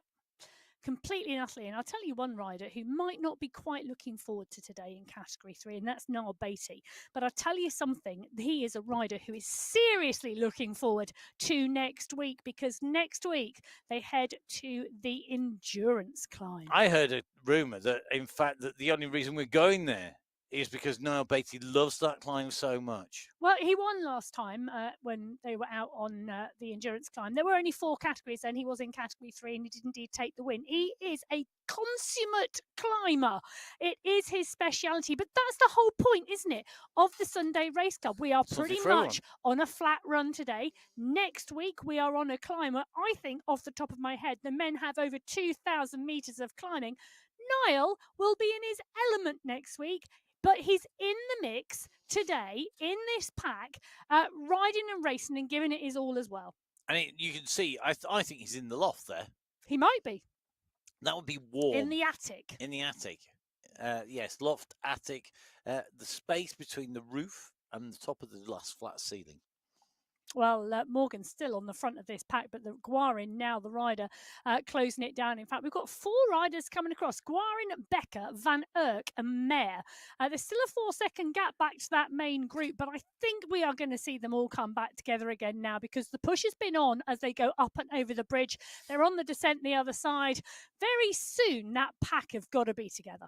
Completely and utterly. And I'll tell you one rider who might not be quite looking forward to today in category 3, and that's Niall Beattie. But I'll tell you something, he is a rider who is seriously looking forward to next week, because next week they head to the endurance climb. I heard a rumour that, in fact, that the only reason we're going there is because Niall Beattie loves that climb so much. Well, he won last time when they were out on the endurance climb. There were only 4 categories, and he was in category 3, and he did indeed take the win. He is a consummate climber. It is his speciality, but that's the whole point, isn't it, of the Sunday Race Club? We are pretty much on a flat run today. Next week, we are on a climber. I think, off the top of my head, the men have over 2,000 metres of climbing. Niall will be in his element next week, but he's in the mix today in this pack, riding and racing and giving it his all as well. And you can see, I think he's in the loft there. He might be. That would be warm. In the attic. In the attic. Yes, loft, attic. The space between the roof and the top of the glass flat ceiling. Well, Morgan's still on the front of this pack, but the Gwarin, now the rider, closing it down. In fact, we've got 4 riders coming across. Gwarin, Becker, Van Erck and Mayer. There's still a 4-second gap back to that main group, but I think we are going to see them all come back together again now, because the push has been on as they go up and over the bridge. They're on the descent the other side. Very soon, that pack have got to be together.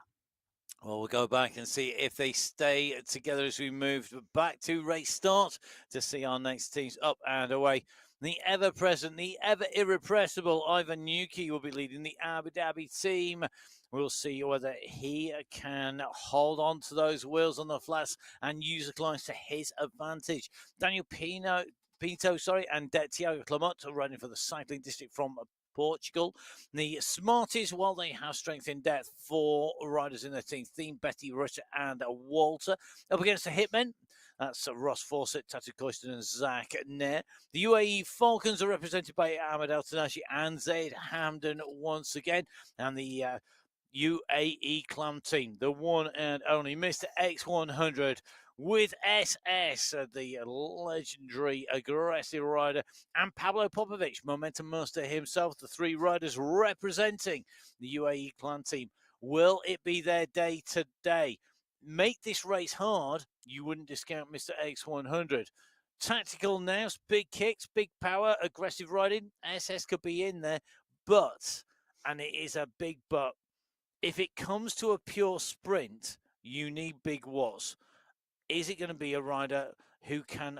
Well, we'll go back and see if they stay together as we move back to race start to see our next teams up and away. The ever-present, the ever-irrepressible Ivan Nuki will be leading the Abu Dhabi team. We'll see whether he can hold on to those wheels on the flats and use the climbs to his advantage. Daniel Pinto, and Thiago Clamot are running for the cycling district from Portugal. The Smarties, while they have strength in depth, 4 riders in their team, Theme, Betty, Russia and Walter. Up against the Hitmen, that's Ross Fawcett, Tatu Koisten and Zach Nair. The UAE Falcons are represented by Ahmed El Tanashi and Zaid Hamdan once again. And the UAE Clam team, the one and only Mr. X100 with SS, the legendary aggressive rider, and Pablo Popovic, momentum master himself, the 3 riders representing the UAE Clan team. Will it be their day today? Make this race hard. You wouldn't discount Mr. X100. Tactical now, big kicks, big power, aggressive riding. SS could be in there, but, and it is a big but, if it comes to a pure sprint, you need big watts. Is it going to be a rider who can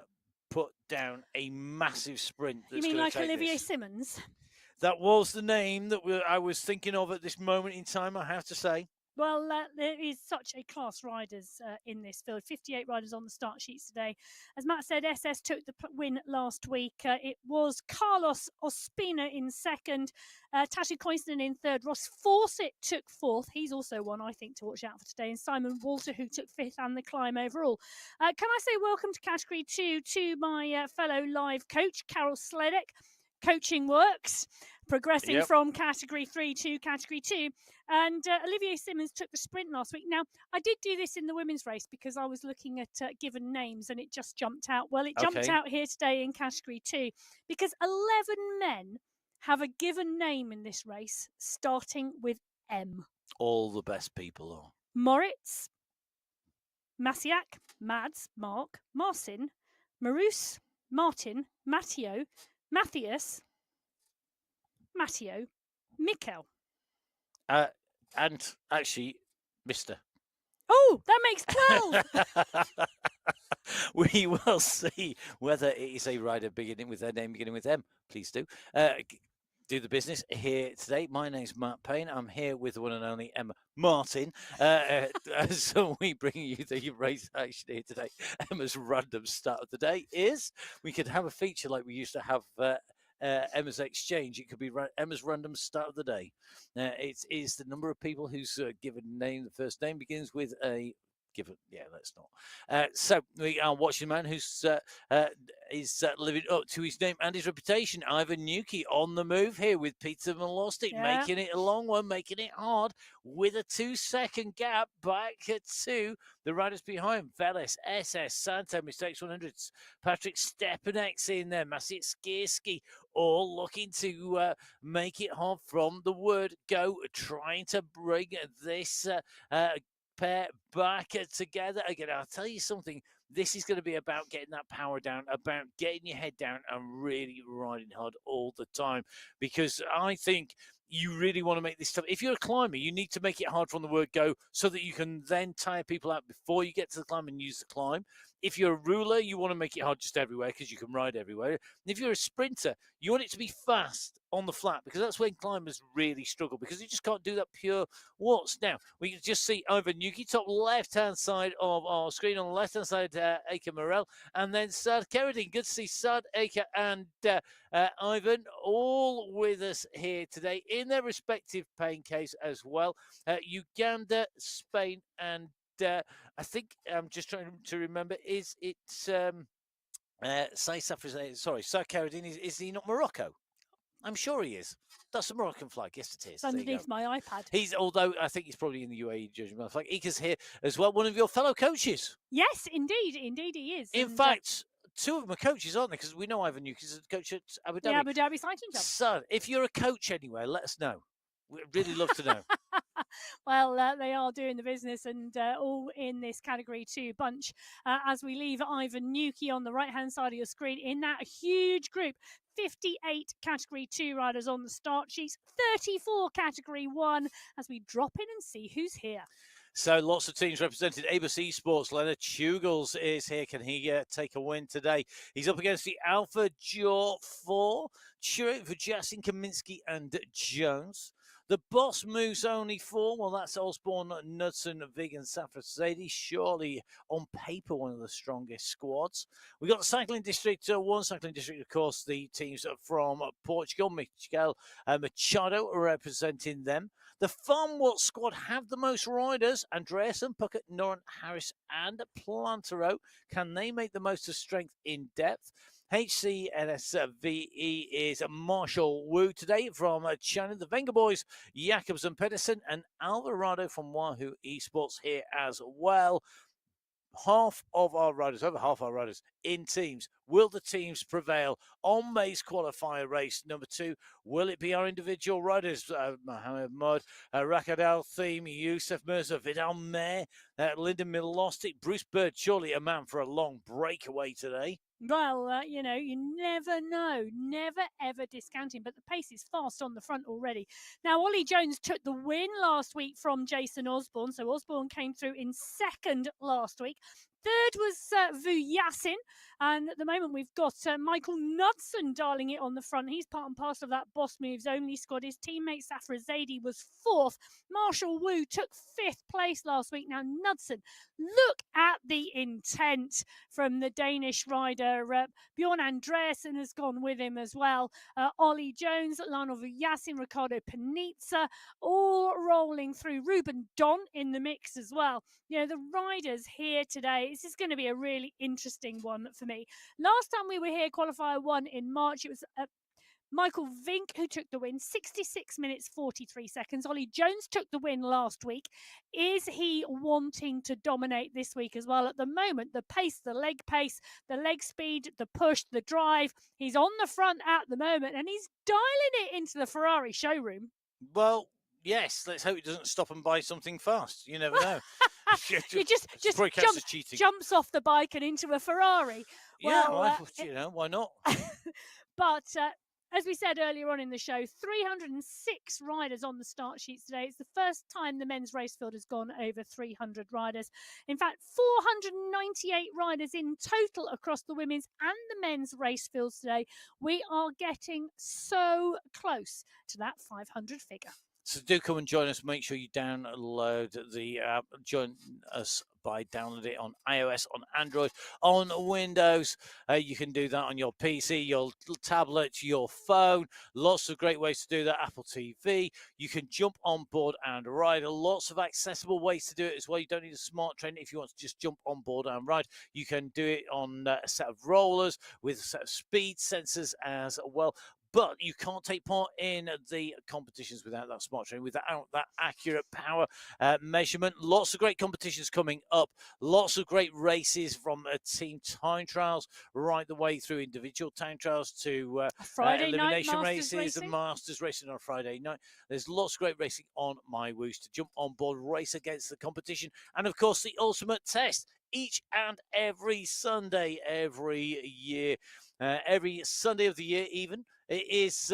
put down a massive sprint? You mean like Olivier Simmons? That was the name that I was thinking of at this moment in time, I have to say. Well, there is such a class riders in this field. 58 riders on the start sheets today. As Matt said, SS took the win last week. It was Carlos Ospina in second, Tashi Koivunen in third. Ross Fawcett took fourth. He's also one, I think, to watch out for today. And Simon Walter, who took fifth and the climb overall. Can I say welcome to Category 2 to my fellow live coach, Carol Sledek. Coaching works, progressing from Category 3 to Category 2. And Olivier Simmons took the sprint last week. Now, I did do this in the women's race because I was looking at given names and it just jumped out. Well, it jumped out here today in Category 2 because 11 men have a given name in this race starting with M. All the best people are. Moritz, Masiak, Mads, Mark, Marcin, Marus, Martin, Matteo, Matthias, Matteo, Mikkel. And actually, Mr. Oh, that makes 12. We will see whether it is a rider beginning with their name beginning with M. Please do. Do the business here today. My name's Matt Payne. I'm here with the one and only Emma Martin. So we bring you the race action here today. Emma's random start of the day is, we could have a feature like we used to have Emma's exchange. It could be Emma's random start of the day. It is the number of people whose given name, the first name begins with a given. Yeah, let's not. So we are watching a man who's is living up to his name and his reputation. Ivan Nuki on the move here with Peter Malostic, making it a long one, making it hard with a 2-second gap back to the riders behind. Veles, SS, Santo, Mistakes 100s, Patrick Stepanek in there, Maciej Skierski, all looking to make it hard from the word go, trying to bring this pair back together again. I'll tell you something, this is going to be about getting that power down, about getting your head down and really riding hard all the time, because I think you really want to make this tough. If you're a climber, you need to make it hard from the word go so that you can then tire people out before you get to the climb and use the climb. If you're a ruler, you want to make it hard just everywhere because you can ride everywhere. And if you're a sprinter, you want it to be fast on the flat, because that's when climbers really struggle, because you just can't do that pure waltz. Now, we can just see Ivan Nuki, top left-hand side of our screen. On the left-hand side, Eka Morel, and then Sad Keradine. Good to see Sad, Eka, and Ivan all with us here today in their respective pain caves as well. Uganda, Spain, and I think I'm just trying to remember, is it Sad Keradine, is he not Morocco? I'm sure he is. That's the Moroccan flag. Yes, it is. It's underneath my iPad. Although I think he's probably in the UAE judging my flag. Ika's here as well, one of your fellow coaches. Yes, indeed he is. In fact, two of them are coaches, aren't they? Because we know Ivan Nuki is a coach at Abu Dhabi. The Abu Dhabi Cycling Club. So, if you're a coach anywhere, let us know. We'd really love to know. Well, they are doing the business, and all in this Category 2 bunch. As we leave Ivan Nuki on the right-hand side of your screen in that huge group, 58 Category 2 riders on the start sheets, 34 Category 1, as we drop in and see who's here. So lots of teams represented. Abus Esports, Leonard Hugels is here. Can he take a win today? He's up against the Alpha Jaw 4, cheering for Jasin Kaminsky and Jones. The Boss moves only 4. Well, that's Osborne, Knudsen, Vig, and Safra Sadie. Surely, on paper, one of the strongest squads. We got the Cycling District 1. Cycling District, of course, the teams from Portugal. Miguel Machado representing them. The Farmworld squad have the most riders. Andreasen, Puckett, Noran, Harris, and Plantero. Can they make the most of strength in depth? HCNSVE is Marshall Wu today from China. The Venga boys, Jacobs and Pedersen, and Alvarado from Wahoo Esports here as well. Half of our riders, over half our riders in teams. Will the teams prevail on May's qualifier race number 2? Will it be our individual riders? Mohamed Mud, Rakad Al Theme, Youssef Mirza, Vidal Mayer, Linda Milostic, Bruce Bird, surely a man for a long breakaway today. Well, you never know. Never, ever discounting. But the pace is fast on the front already. Now, Ollie Jones took the win last week from Jason Osborne. So Osborne came through in second last week. Third was Vu Yassin. And at the moment, we've got Michael Knudsen dialing it on the front. He's part and parcel of that Boss Moves Only squad. His teammate Safra Zaidi was fourth. Marshall Wu took fifth place last week. Now, Knudsen, look at the intent from the Danish rider. Bjorn Andreasen has gone with him as well. Ollie Jones, Lionel Vu Yassin, Ricardo Panizza, all rolling through. Ruben Don in the mix as well. You know, the riders here today, this is going to be a really interesting one for me. Last time we were here, qualifier 1 in March, it was Michael Vink who took the win, 66 minutes 43 seconds. Ollie Jones took the win last week. Is he wanting to dominate this week as well? At the moment, the pace, the leg speed, the push, the drive, he's on the front at the moment, and he's dialing it into the Ferrari showroom. Well, yes, let's hope he doesn't stop and buy something fast. You never know. He just jumps off the bike and into a Ferrari. Well, why not? But as we said earlier on in the show, 306 riders on the start sheets today. It's the first time the men's race field has gone over 300 riders. In fact, 498 riders in total across the women's and the men's race fields today. We are getting so close to that 500 figure. So do come and join us. Make sure you download the app. Join us by downloading it on iOS, on Android, on Windows. You can do that on your PC, your tablet, your phone. Lots of great ways to do that. Apple TV. You can jump on board and ride. Lots of accessible ways to do it as well. You don't need a smart train if you want to just jump on board and ride. You can do it on a set of rollers with a set of speed sensors as well. But you can't take part in the competitions without that smart train, without that accurate power measurement. Lots of great competitions coming up. Lots of great races from team time trials right the way through individual time trials to elimination races and masters racing on a Friday night. There's lots of great racing on MyWhoosh to jump on board, race against the competition. And, of course, the ultimate test each and every Sunday, every year. Every Sunday of the year, even. It is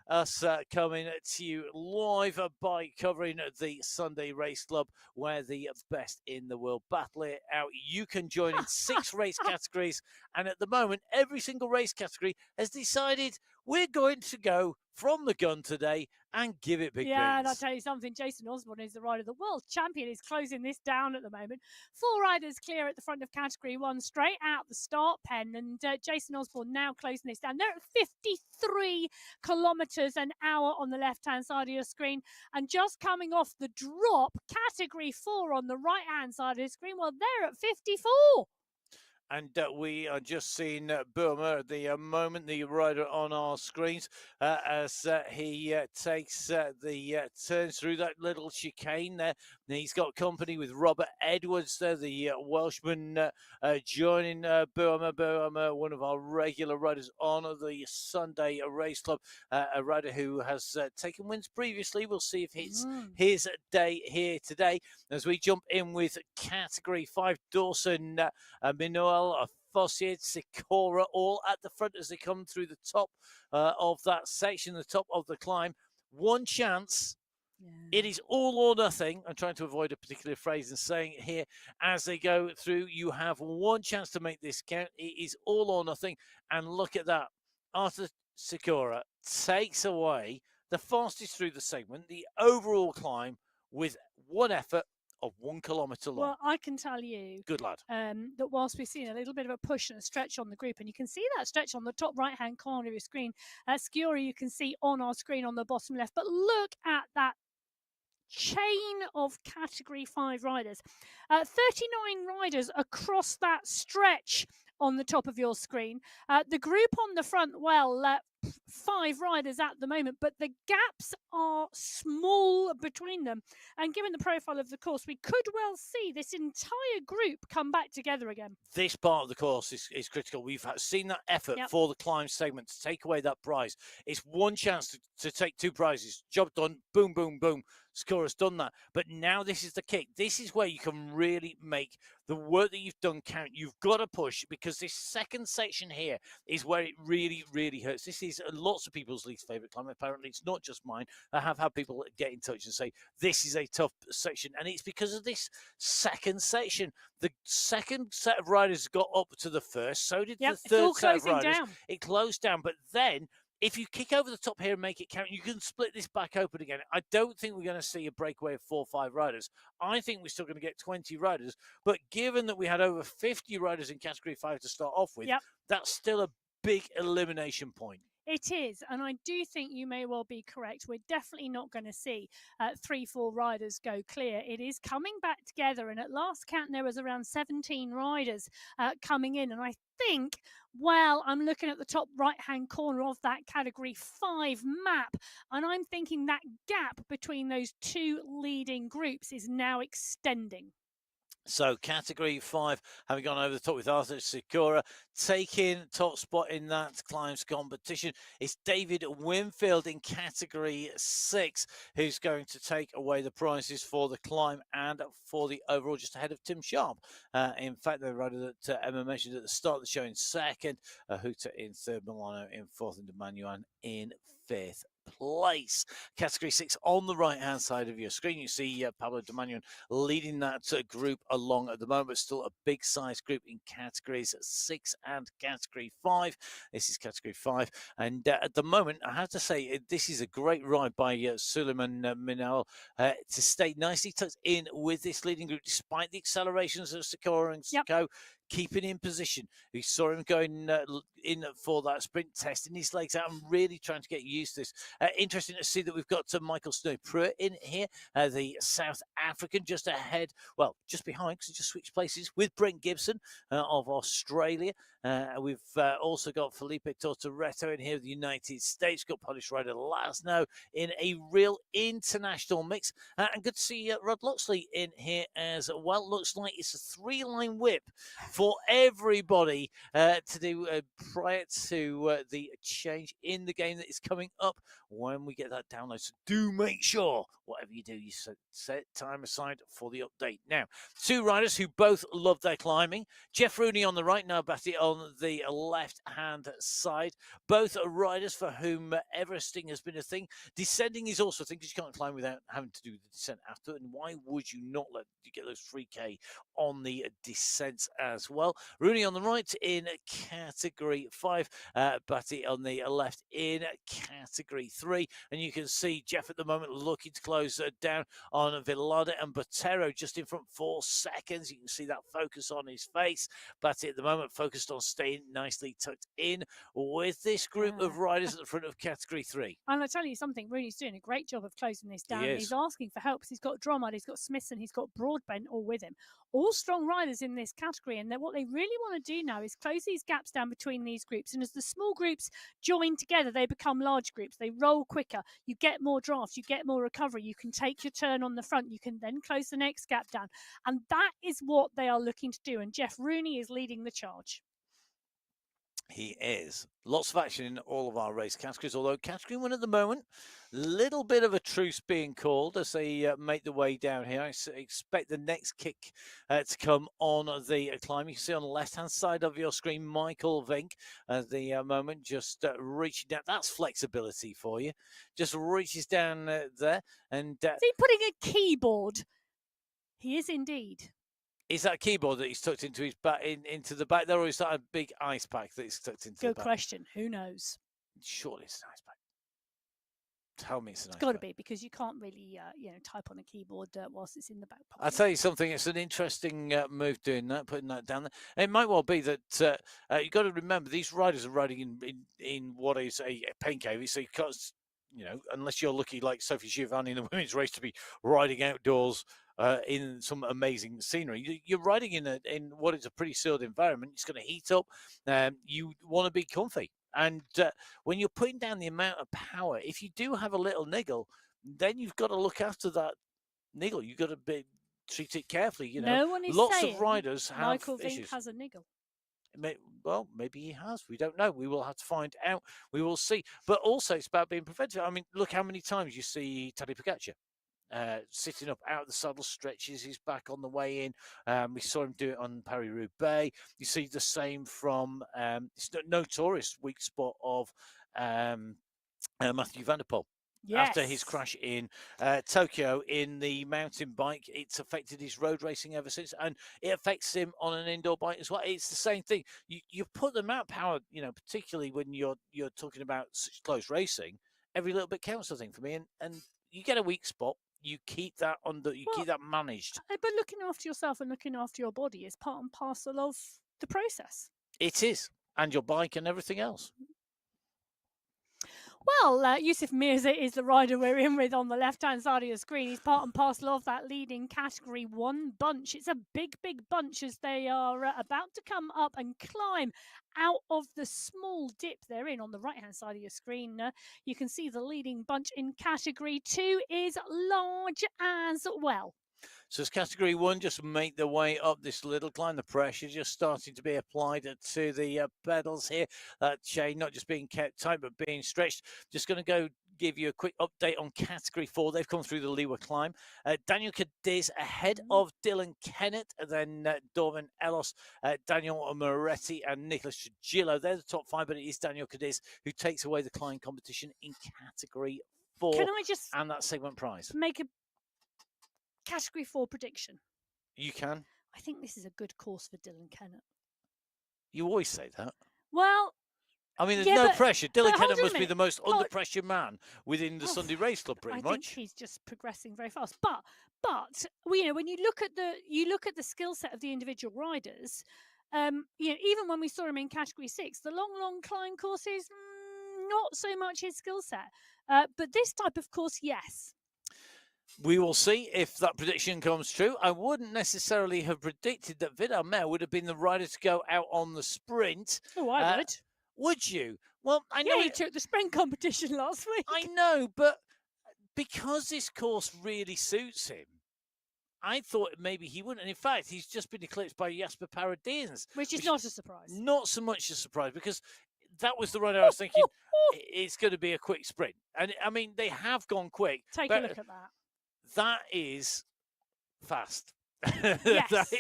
us coming to you live by covering the Sunday Race Club, where the best in the world battle it out. You can join in 6 race categories, and at the moment, every single race category has decided we're going to go from the gun today and give it big Yeah, beans. and I'll tell you something, Jason Osborne is the rider. The world champion is closing this down at the moment. 4 riders clear at the front of category 1, straight out the start pen, and Jason Osborne now closing this down. They're at 53 kilometres an hour on the left-hand side of your screen, and just coming off the drop, category 4 on the right-hand side of the screen, well, they're at 54. And we are just seeing Burma at the moment, the rider on our screens, as he takes the turns through that little chicane there. And he's got company with Robert Edwards there, the Welshman, joining Burma. Burma, one of our regular riders on the Sunday Race Club, a rider who has taken wins previously. We'll see if it's his day here today. As we jump in with category 5, Dawson, Minoel, Fossiet, Sikora, all at the front as they come through the top of that section, the top of the climb. One chance. Yeah. It is all or nothing. I'm trying to avoid a particular phrase and saying it here as they go through. You have one chance to make this count. It is all or nothing. And look at that. Arthur Sikora takes away the fastest through the segment, the overall climb, with one effort of 1 kilometre long. Well, I can tell you, good lad, that whilst we've seen a little bit of a push and a stretch on the group, and you can see that stretch on the top right-hand corner of your screen. Sciorra you can see on our screen on the bottom left, but look at that chain of category 5 riders. 39 riders across that stretch on the top of your screen. The group on the front, well, 5 riders at the moment, but the gaps are small between them. And given the profile of the course, we could well see this entire group come back together again. This part of the course is critical. We've seen that effort for the climb segment to take away that prize. It's one chance to take 2 prizes. Job done. Boom, boom, boom. Sakura's done that. But now this is the kick. This is where you can really make the work that you've done count. You've got to push, because this second section here is where it really, really hurts. This is lots of people's least favorite climb. Apparently, it's not just mine. I have had people get in touch and say, this is a tough section. And it's because of this second section. The second set of riders got up to the first. So did the third set of riders. Down. It closed down. But then, if you kick over the top here and make it count, you can split this back open again. I don't think we're going to see a breakaway of 4 or 5 riders. I think we're still going to get 20 riders. But given that we had over 50 riders in Category 5 to start off with, that's still a big elimination point. It is, and I do think you may well be correct. We're definitely not going to see 3-4 riders go clear. It is coming back together, and at last count there was around 17 riders coming in, and I think, well, I'm looking at the top right-hand corner of that Category 5 map, and I'm thinking that gap between those two leading groups is now extending. So Category 5, having gone over the top with Arthur Sakura, taking top spot in that climbs competition. It's David Winfield in Category 6 who's going to take away the prizes for the climb and for the overall, just ahead of Tim Sharp. In fact, the rider that Emma mentioned at the start of the show in second, Huta in third, Milano in fourth, and Manuan in fifth place. Category 6 on the right hand side of your screen. You see Pablo de Manuan leading that group along at the moment. Still a big size group in categories 6 and category 5. This is category 5, and at the moment I have to say this is a great ride by Suleiman Minal to stay nicely tucked in with this leading group despite the accelerations of Sakura and Sako. Keeping in position. We saw him going in for that sprint, testing his legs out and really trying to get used to this. Interesting to see that we've got Michael Snow-Pruitt in here, the South African, just ahead, well, just behind, because he just switched places with Brent Gibson of Australia. We've also got Felipe Tortoretto in here of the United States. Got Polish rider Laszlo in a real international mix. And good to see Rod Luxley in here as well. Looks like it's a 3-line whip for everybody to do prior to the change in the game that is coming up when we get that download. So do make sure, whatever you do, you set time aside for the update. Now, 2 riders who both love their climbing. Jeff Rooney on the right, now Batty on the left-hand side. Both are riders for whom Everesting has been a thing. Descending is also a thing, because you can't climb without having to do the descent after. And why would you not let you get those 3K on the descents as well? Rooney on the right in category 5, Batty on the left in category 3. And you can see Jeff at the moment looking to close down on Villada and Botero just in front, 4 seconds. You can see that focus on his face. Batty at the moment focused on staying nicely tucked in with this group of riders at the front of category 3. And I'll tell you something, Rooney's doing a great job of closing this down. He's asking for help because he's got Dromard, he's got Smithson, he's got Broadbent all with him. All strong riders in this category, and what they really want to do now is close these gaps down between these groups. And as the small groups join together, they become large groups. They roll quicker. You get more draft. You get more recovery. You can take your turn on the front. You can then close the next gap down. And that is what they are looking to do. And Jeff Rooney is leading the charge. He is. Lots of action in all of our race categories, although category 1 at the moment, little bit of a truce being called as they make the way down here. I expect the next kick to come on the climb. You can see on the left-hand side of your screen, Michael Vink at the moment, just reaching down. That's flexibility for you. Just reaches down there. And is he putting a keyboard? He is indeed. Is that keyboard that he's tucked into his back, into the back there, or is that a big ice pack that he's tucked into the back? Good question. Who knows? Surely it's an ice pack. Tell me it's an ice pack. It's got to be, because you can't really, type on a keyboard whilst it's in the back pocket. I'll tell you something. It's an interesting move doing that, putting that down there. It might well be that you've got to remember these riders are riding in what is a pain cave. So because unless you're lucky like Sophie Giovanni in the women's race to be riding outdoors in some amazing scenery, you're riding in what is a pretty sealed environment. It's going to heat up. You want to be comfy, and when you're putting down the amount of power, if you do have a little niggle, then you've got to look after that niggle. You've got to treat it carefully. No one is lots saying of riders have Michael issues. Vink has a niggle. Well, maybe he has. We don't know. We will have to find out. We will see. But also, it's about being preventive. I mean, look how many times you see Tadej Pogacar sitting up out of the saddle, stretches his back on the way in. We saw him do it on Paris-Roubaix. You see the same from it's notorious weak spot of Matthew Van der Poel. After his Yes. crash in Tokyo in the mountain bike, it's affected his road racing ever since, and it affects him on an indoor bike as well. It's the same thing. You put them out power, particularly when you're talking about such close racing. Every little bit counts, I think, for me. And you get a weak spot, you keep that keep that managed. But looking after yourself and looking after your body is part and parcel of the process. It is, and your bike and everything else. Well, Yusuf Mirza is the rider we're in with on the left-hand side of your screen. He's part and parcel of that leading Category 1 bunch. It's a big, big bunch as they are about to come up and climb out of the small dip they're in on the right-hand side of your screen. You can see the leading bunch in Category 2 is large as well. So as Category 1 just make their way up this little climb, the pressure just starting to be applied to the pedals here. That chain not just being kept tight, but being stretched. Just going to go give you a quick update on Category 4. They've come through the Liwa climb. Daniel Cadiz ahead of Dylan Kennett, and then Dorvan Ellos, Daniel Moretti, and Nicholas Trujillo. They're the top 5, but it is Daniel Cadiz who takes away the climb competition in Category 4. Can I just and that segment prize. Make a Category 4 prediction? You can. I think this is a good course for Dylan Kennett. You always say that. Well, I mean, there's no pressure. Dylan Kennett must be the most under pressure man within the Sunday Race Club, pretty much. I think he's just progressing very fast. But when you look at the skill set of the individual riders, even when we saw him in Category 6, the long climb courses, not so much his skill set. But this type of course, yes. We will see if that prediction comes true. I wouldn't necessarily have predicted that Vidal Mer would have been the rider to go out on the sprint. Oh, I would. Would you? Well, I know he took the sprint competition last week. I know, but because this course really suits him, I thought maybe he wouldn't. And in fact, he's just been eclipsed by Jasper Paradines. Which is not a surprise. Not so much a surprise, because that was the rider I was thinking, it's going to be a quick sprint. And, I mean, they have gone quick. Take a look at that. That is fast. Yes.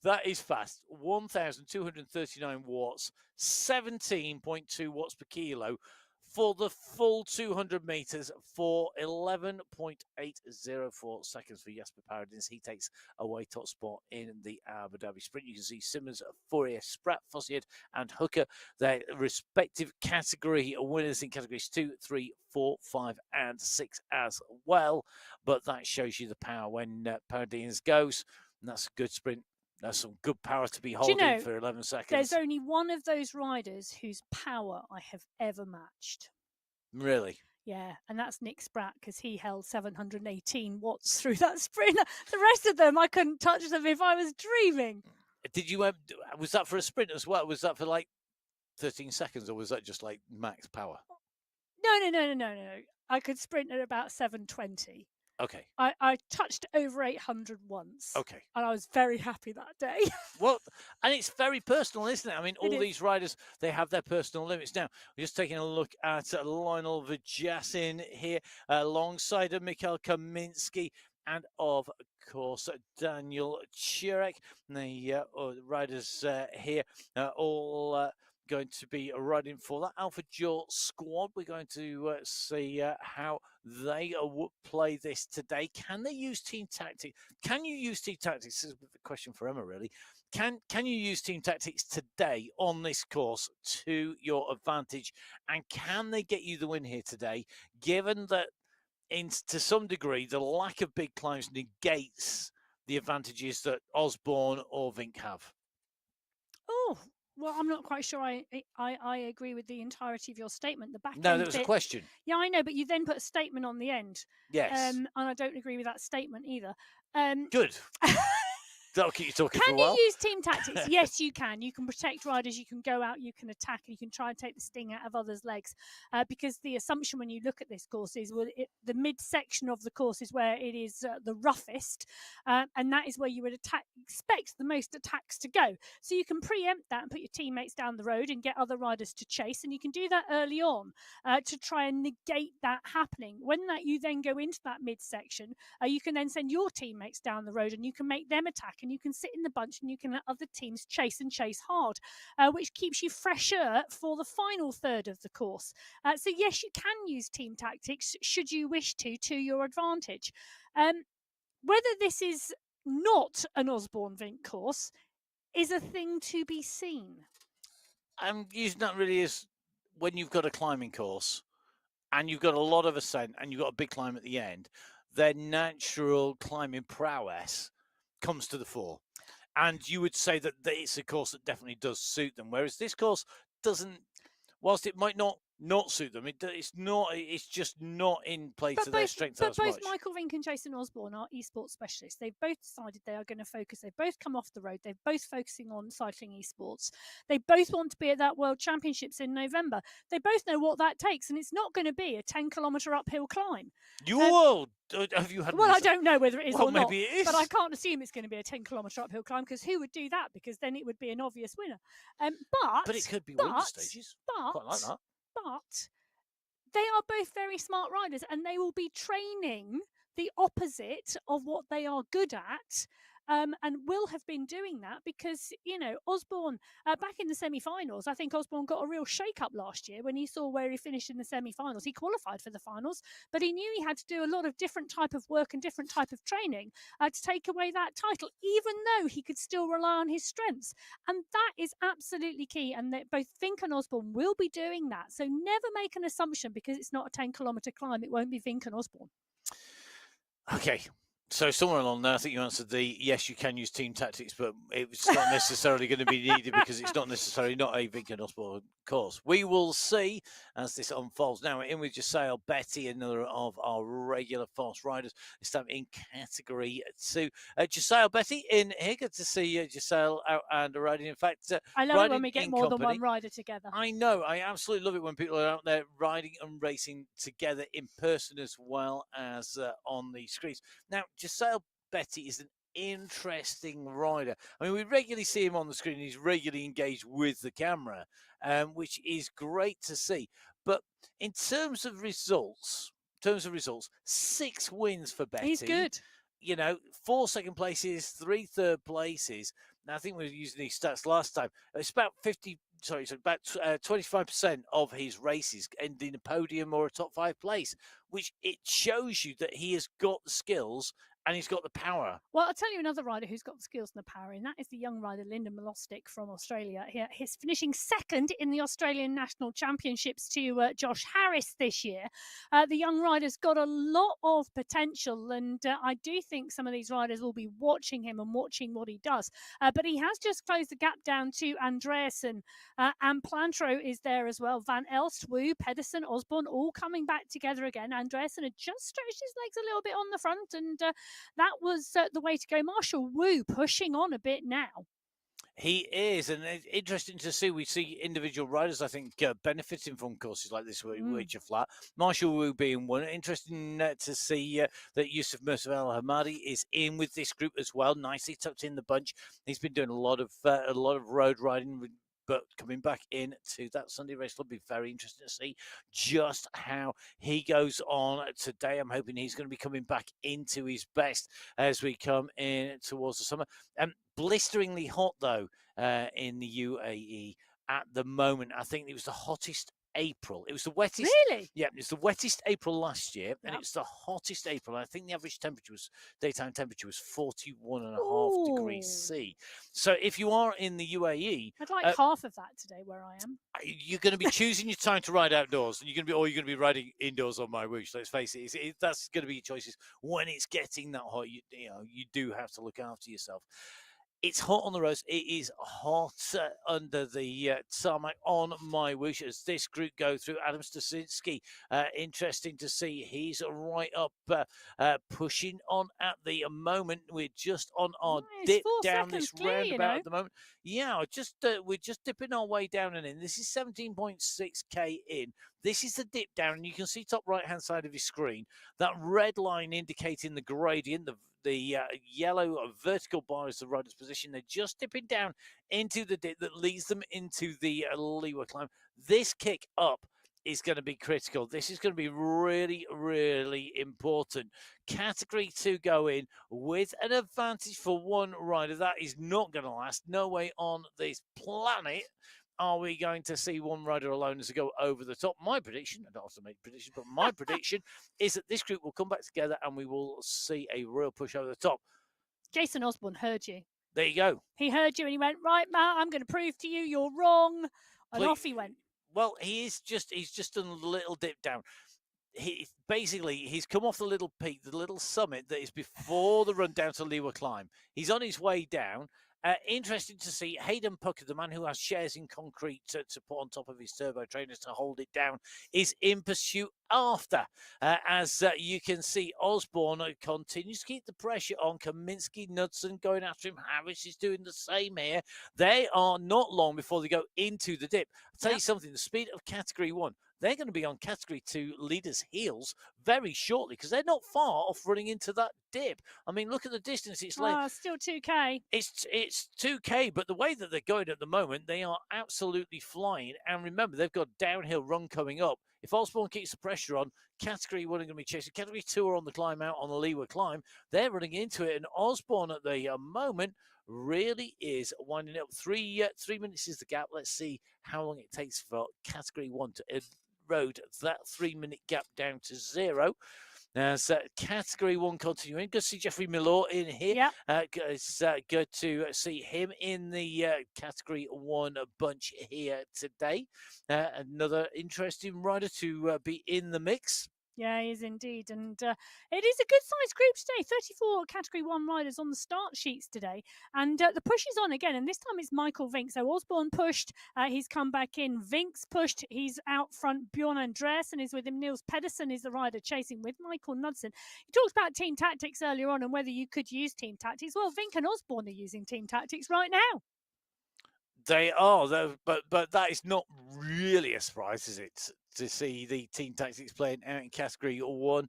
that is fast. 1,239 watts, 17.2 watts per kilo for the full 200 meters for 11.804 seconds for Jasper Paradins. He takes away top spot in the Abu Dhabi sprint. You can see Simmons, Fourier, Spratt, Fossiard, and Hooker, their respective category winners in categories 2, 3, 4, 5, and 6 as well. But that shows you the power when Paradins goes. And that's a good sprint. That's some good power to be holding for 11 seconds. There's only one of those riders whose power I have ever matched. Really? Yeah, and that's Nick Spratt, because he held 718 watts through that sprint. The rest of them, I couldn't touch them if I was dreaming. Did you? Was that for a sprint as well? Was that for like 13 seconds, or was that just like max power? No. I could sprint at about 720. Okay. I touched over 800 once. Okay. And I was very happy that day. Well, and it's very personal, isn't it? I mean, all these riders, they have their personal limits. Now, we're just taking a look at Lionel Vjasin here alongside Mikhail Kaminsky and, of course, Daniel Chirek. The riders here all going to be riding for that Alpha Duel squad. We're going to see how they play this today. Can they use team tactics? Can you use team tactics? This is a question for Emma, really. Can you use team tactics today on this course to your advantage? And can they get you the win here today, given that to some degree the lack of big climbs negates the advantages that Osborne or Vink have? Oh, well, I'm not quite sure I agree with the entirety of your statement. The back end. No, there was a question. Yeah, I know, but you then put a statement on the end. Yes. And I don't agree with that statement either. Good. That'll keep you talking for Can a while. you use team tactics? Yes, you can. You can protect riders, you can go out, you can attack, and you can try and take the sting out of others' legs. Because the assumption when you look at this course is the midsection of the course is where it is the roughest, and that is where you would expect the most attacks to go. So you can preempt that and put your teammates down the road and get other riders to chase, and you can do that early on to try and negate that happening. When you then go into that midsection, you can then send your teammates down the road and you can make them attack, and you can sit in the bunch and you can let other teams chase and chase hard, which keeps you fresher for the final third of the course. So yes, you can use team tactics should you wish to your advantage. Whether this is not an Osborne Vink course is a thing to be seen. I'm using that really as when you've got a climbing course and you've got a lot of ascent and you've got a big climb at the end, their natural climbing prowess comes to the fore. And you would say that it's a course that definitely does suit them, whereas this course doesn't. Whilst it might not suit them, it's not. It's just not in play to their strengths as much. But both Michael Vink and Jason Osborne are esports specialists. They've both decided they are going to focus. They've both come off the road. They're both focusing on cycling esports. They both want to be at that World Championships in November. They both know what that takes, and it's not going to be a 10-kilometre uphill climb. Have you had? Well, I don't know whether it is or not. Maybe it is. But I can't assume it's going to be a 10-kilometre uphill climb, because who would do that? Because then it would be an obvious winner. But it could be winter stages. Quite like that. But they are both very smart riders, and they will be training the opposite of what they are good at, and will have been doing that because, Osborne, back in the semi-finals, I think Osborne got a real shake-up last year when he saw where he finished in the semi-finals. He qualified for the finals, but he knew he had to do a lot of different type of work and different type of training to take away that title, even though he could still rely on his strengths. And that is absolutely key, and that both Vink and Osborne will be doing that. So never make an assumption because it's not a 10-kilometre climb, it won't be Vink and Osborne. Okay. So somewhere along there, I think you answered the yes, you can use team tactics, but it's not necessarily going to be needed because it's not necessarily not a Vink and Osborne course. We will see as this unfolds. Now, in with Giselle Betty, another of our regular fast riders, this time in category 2. Giselle Betty in here. Good to see Giselle out and riding. In fact, I love it when we get more than one rider together. I know. I absolutely love it when people are out there riding and racing together in person as well as on the screens. Now, Giselle Betty is an interesting rider. I mean, we regularly see him on the screen. He's regularly engaged with the camera, which is great to see. But in terms of results, 6 wins for Betty. He's good. 4 second places, 3 third places. Now, I think we were using these stats last time. It's about 25% of his races end in a podium or a top 5 place, which it shows you that he has got the skills and he's got the power. Well, I'll tell you another rider who's got the skills and the power, and that is the young rider Lyndon Milostic from Australia. He's finishing second in the Australian National Championships to Josh Harris this year. The young rider's got a lot of potential, and I do think some of these riders will be watching him and watching what he does. But he has just closed the gap down to Andreasen, and Plantro is there as well. Van Elst, Wu, Pedersen, Osborne, all coming back together again. Andreasen had just stretched his legs a little bit on the front, and that was the way to go. Marshall Wu pushing on a bit now. He is, and it's interesting to see. We see individual riders, I think, benefiting from courses like this, which are flat. Marshall Wu being one. Interesting to see that Yusuf Mursaf El Hamadi is in with this group as well, nicely tucked in the bunch. He's been doing a lot of road riding, but coming back in to that Sunday race will be very interesting to see just how he goes on today. I'm hoping he's going to be coming back into his best as we come in towards the summer. Blisteringly hot, though, in the UAE at the moment. I think it was the hottest April. It was the wettest. Really? Yeah, it was the wettest April last year, and it was the hottest April. I think the average daytime temperature was 41.5 degrees C. So if you are in the UAE, I'd like half of that today where I am. You're going to be choosing your time to ride outdoors, and you're going to be riding indoors on MyWhoosh. Let's face it, that's going to be your choices when it's getting that hot. You do have to look after yourself. It's hot on the roads. It is hot under the tarmac on MyWhoosh as this group go through. Adam Stasinski, interesting to see. He's right up, pushing on at the moment. We're just on our It's dip 4 down seconds this clear, roundabout at the moment. Yeah, just we're just dipping our way down and in. This is 17.6k in. This is the dip down, and you can see top right-hand side of your screen that red line indicating the gradient, the yellow vertical bar is the rider's position. They're just dipping down into the dip that leads them into the leeward climb. This kick up is going to be critical. This is going to be really, really important. Category 2 go in with an advantage for one rider. That is not going to last. No way on this planet are we going to see one rider alone as they go over the top. My prediction, I don't have to make predictions, but my prediction is that this group will come back together and we will see a real push over the top. Jason Osborne heard you. There you go. He heard you and he went, right, Matt, I'm going to prove to you you're wrong. And off he went. Well, he's just done a little dip down. He's come off the little peak, the little summit that is before the run down to leeward climb. He's on his way down. Interesting to see Hayden Pucker, the man who has shares in concrete to put on top of his turbo trainers to hold it down, is in pursuit after. As you can see, Osborne continues to keep the pressure on. Kaminsky, Knudsen going after him. Harris is doing the same here. They are not long before they go into the dip. I'll tell you something, the speed of Category 1, they're going to be on Category 2 leaders' heels very shortly because they're not far off running into that dip. I mean, look at the distance. It's like still 2k. It's 2k, but the way that they're going at the moment, they are absolutely flying. And remember, they've got a downhill run coming up. If Osborne keeps the pressure on, Category 1 are going to be chasing. Category 2 are on the climb out on the leeward climb. They're running into it, and Osborne at the moment really is winding up. 3 minutes is the gap. Let's see how long it takes for Category 1 to erode that 3-minute gap down to 0. So Category 1 continuing. Good to see Jeffrey Milor in here. It's good to see him in the Category 1 bunch here today. Another interesting rider to be in the mix. Yeah, he is indeed. And it is a good-sized group today. 34 Category 1 riders on the start sheets today. And the push is on again. And this time it's Michael Vink. So Osborne pushed. He's come back in. Vink's pushed. He's out front. Bjorn Andreasen is with him. Niels Pedersen is the rider chasing with Michael Knudsen. He talked about team tactics earlier on and whether you could use team tactics. Well, Vink and Osborne are using team tactics right now. They are, but that is not really a surprise, is it, to see the team tactics playing out in Category 1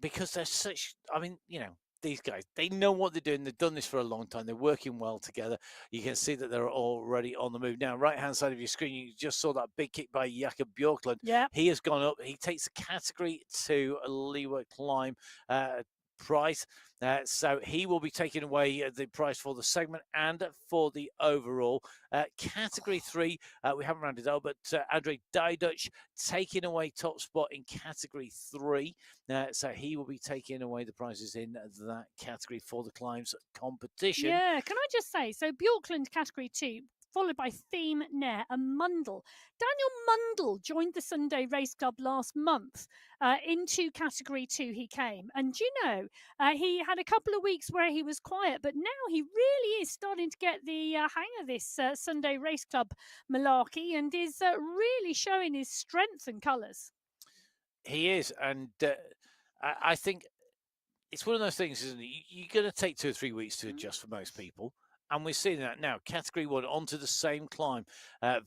because they're such, I mean, you know, these guys, they know what they're doing. They've done this for a long time. They're working well together. You can see that they're already on the move. Now, right-hand side of your screen, you just saw that big kick by Jakob Björklund. Yeah. He has gone up. He takes a Category 2 leeward climb price. So he will be taking away the price for the segment and for the overall. Category 3, we haven't rounded out, but Andre Diduch taking away top spot in Category 3. So he will be taking away the prizes in that category for the climbs competition. Yeah, can I just say, so Björklund Category 2, followed by Theme Nair and Mundell. Daniel Mundell joined the Sunday Race Club last month. Into Category 2 he came. And you know, he had a couple of weeks where he was quiet, but now he really is starting to get the hang of this Sunday Race Club malarkey and is really showing his strength and colours. He is, and I think it's one of those things, isn't it? You're going to take 2 or 3 weeks to adjust for most people. And we're seeing that now. Category 1 onto the same climb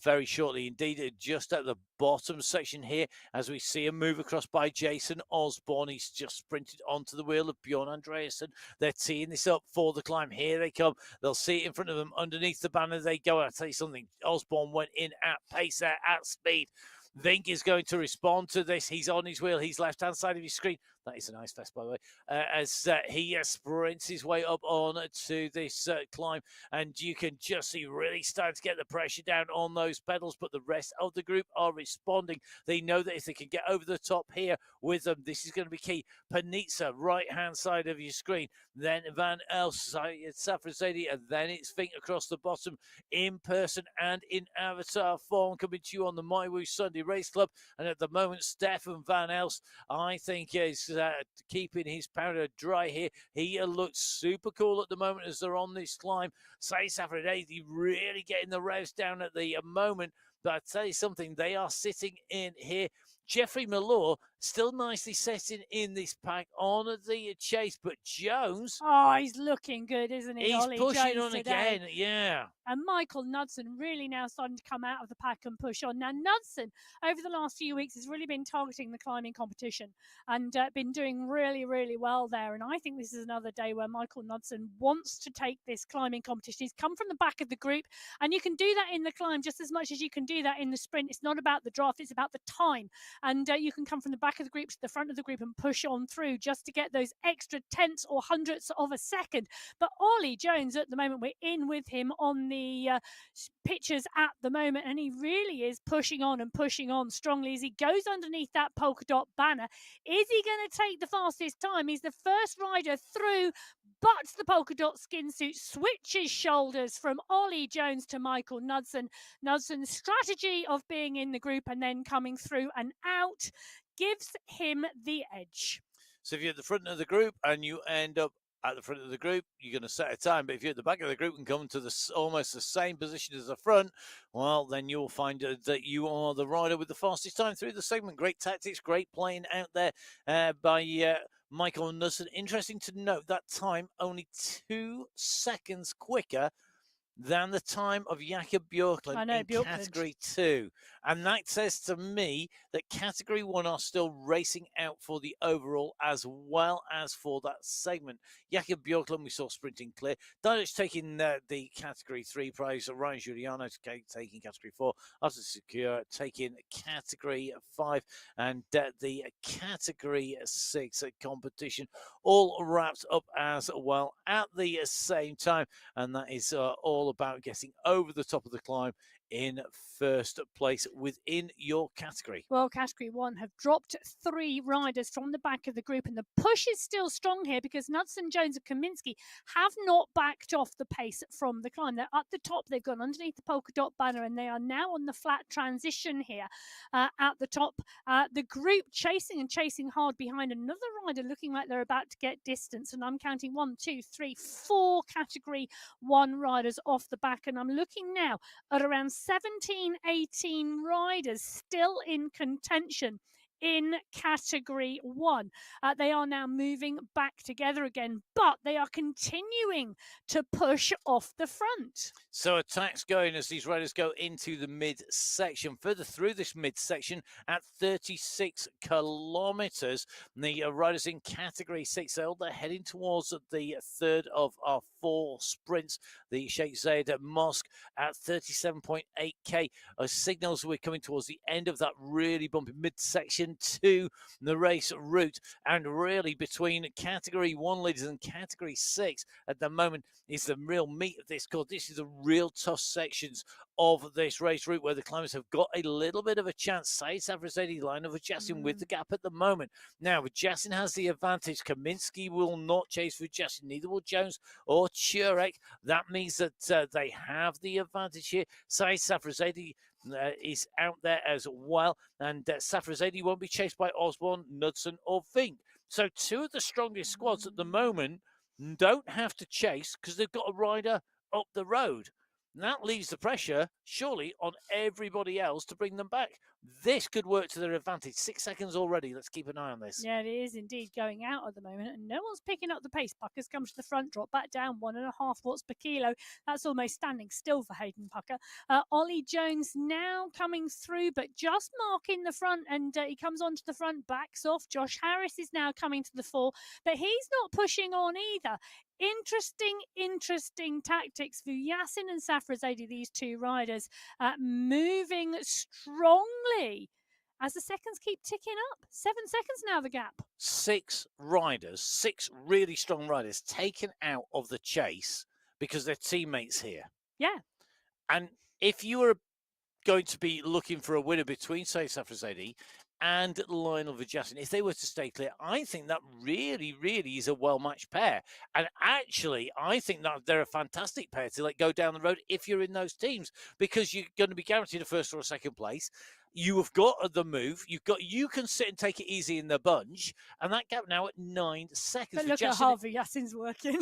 very shortly. Indeed, just at the bottom section here, as we see him move across by Jason Osborne. He's just sprinted onto the wheel of Bjorn Andreasen. They're teeing this up for the climb. Here they come. They'll see it in front of them. Underneath the banner they go. I'll tell you something. Osborne went in at pace there, at speed. Vink is going to respond to this. He's on his wheel. He's left-hand side of his screen. That is a nice vest, by the way. As he sprints his way up on to this climb. And you can just see really starting to get the pressure down on those pedals. But the rest of the group are responding. They know that if they can get over the top here with them, this is going to be key. Panizza, right-hand side of your screen. Then Van Els, Safrazadi, and then it's Vink across the bottom in person and in avatar form coming to you on the MyWhoosh Sunday Family Race Club. And at the moment, Stefan Van Elst, I think, is keeping his powder dry here. He looks super cool at the moment as they're on this climb. Saeed Safradezi really getting the revs down at the moment. But I tell you something, they are sitting in here. Jeffrey Malore still nicely setting in this pack on the chase, but Jones. Oh, he's looking good, isn't he? He's Ollie pushing Jones on today. again, yeah. And Michael Knudsen really now starting to come out of the pack and push on. Now, Knudsen, over the last few weeks, has really been targeting the climbing competition and been doing really, really well there. And I think this is another day where Michael Knudsen wants to take this climbing competition. He's come from the back of the group, and you can do that in the climb just as much as you can do that in the sprint. It's not about the draft, it's about the time. And you can come from the back of the group to the front of the group and push on through just to get those extra tenths or hundredths of a second. But Ollie Jones, at the moment, we're in with him on the pictures at the moment, and he really is pushing on strongly as he goes underneath that polka dot banner. Is he going to take the fastest time? He's the first rider through, but the polka dot skin suit switches shoulders from Ollie Jones to Michael Knudsen. Knudsen's strategy of being in the group and then coming through and out gives him the edge. So if you're at the front of the group and you end up at the front of the group, you're going to set a time. But if you're at the back of the group and come to almost the same position as the front, well, then you'll find that you are the rider with the fastest time through the segment. Great tactics, great playing out there by Michael Knudsen. Interesting to note that time only 2 seconds quicker than the time of Jakob Björklund in Category 2. And that says to me that Category 1 are still racing out for the overall as well as for that segment. Jakob Björklund, we saw sprinting clear. Danish taking the Category 3 prize. Ryan Giuliano taking Category 4. Arthur Secure taking Category 5. And the Category 6 competition all wrapped up as well at the same time. And that is all about getting over the top of the climb in first place within your category. Well, Category 1 have dropped 3 riders from the back of the group, and the push is still strong here because Knudsen, Jones and Kaminski have not backed off the pace from the climb. They're at the top, they've gone underneath the polka dot banner, and they are now on the flat transition here at the top. The group chasing hard behind another rider, looking like they're about to get distance, and I'm counting 1, 2, 3, 4 Category 1 riders off the back, and I'm looking now at around 17, 18 riders still in contention in Category 1. They are now moving back together again, but they are continuing to push off the front. So attacks going as these riders go into the mid-section. Further through this mid-section at 36 kilometres, the riders in Category 6, they're heading towards the third of our 4 sprints. The Sheikh Zayed Mosque at 37.8k signals we're coming towards the end of that really bumpy mid-section to the race route. And really between Category 1 leaders and Category 6 at the moment is the real meat of this course. This is the real tough sections of this race route where the climbers have got a little bit of a chance. Saeed Safrazedi line of Vujasian with the gap at the moment. Now, Vujasian has the advantage. Kaminski will not chase Vujasian, neither will Jones or Turek. That means that they have the advantage here. Saeed Safrazedi is out there as well, and Safrazedi won't be chased by Osborne, Knudsen or Fink. So 2 of the strongest squads at the moment don't have to chase because they've got a rider up the road. And that leaves the pressure, surely, on everybody else to bring them back. This could work to their advantage. 6 seconds already. Let's keep an eye on this. Yeah, it is indeed going out at the moment, and no one's picking up the pace. Pucker's come to the front, drop back down 1.5 watts per kilo. That's almost standing still for Hayden Pucker. Ollie Jones now coming through, but just marking the front, and he comes onto the front, backs off. Josh Harris is now coming to the fore, but he's not pushing on either. Interesting tactics for Yasin and Safrazedi, these 2 riders, moving strongly as the seconds keep ticking up. 7 seconds now, the gap. 6 riders, 6 really strong riders taken out of the chase because their teammates here. Yeah. And if you were going to be looking for a winner between, say, Safrazedi and Lionel Vujasian, if they were to stay clear, I think that really is a well-matched pair. And actually, I think that they're a fantastic pair to let go down the road if you're in those teams, because you're going to be guaranteed a first or a second place. You have got the move. You can sit and take it easy in the bunch, and that gap now at 9 seconds. But look at Harvey Yassin's working.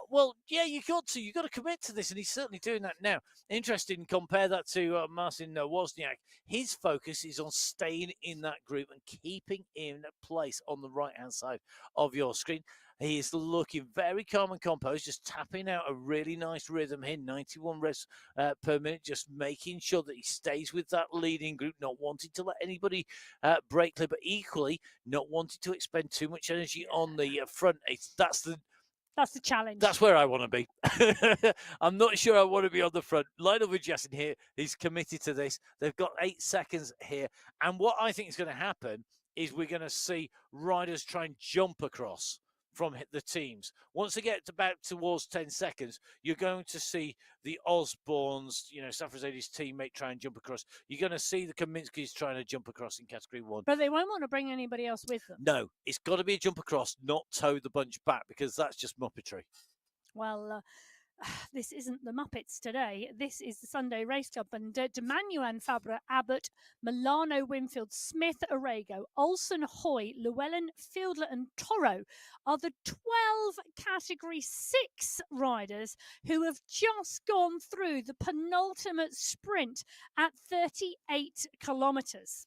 Well, yeah, you got to commit to this, and he's certainly doing that now. Interesting. Compare that to Marcin Wozniak. His focus is on staying in that group and keeping in place on the right-hand side of your screen. He is looking very calm and composed, just tapping out a really nice rhythm here, 91 revs per minute, just making sure that he stays with that leading group, not wanting to let anybody break clear, but equally not wanting to expend too much energy on the front. That's the challenge. That's where I want to be. I'm not sure I want to be on the front. Lionel Jasin here, he's committed to this. They've got 8 seconds here. And what I think is going to happen is we're going to see riders try and jump across from the teams. Once they get about towards 10 seconds, you're going to see the Osbornes, Safrazedy's teammate, try and jump across. You're going to see the Kaminskis trying to jump across in Category 1. But they won't want to bring anybody else with them. No, it's got to be a jump across, not tow the bunch back, because that's just muppetry. Well, this isn't the Muppets today. This is the Sunday Race Club. And Demanuan, Fabra, Abbott, Milano, Winfield, Smith, Arago, Olsen, Hoy, Llewellyn, Fielder and Toro are the 12 Category 6 riders who have just gone through the penultimate sprint at 38 kilometres.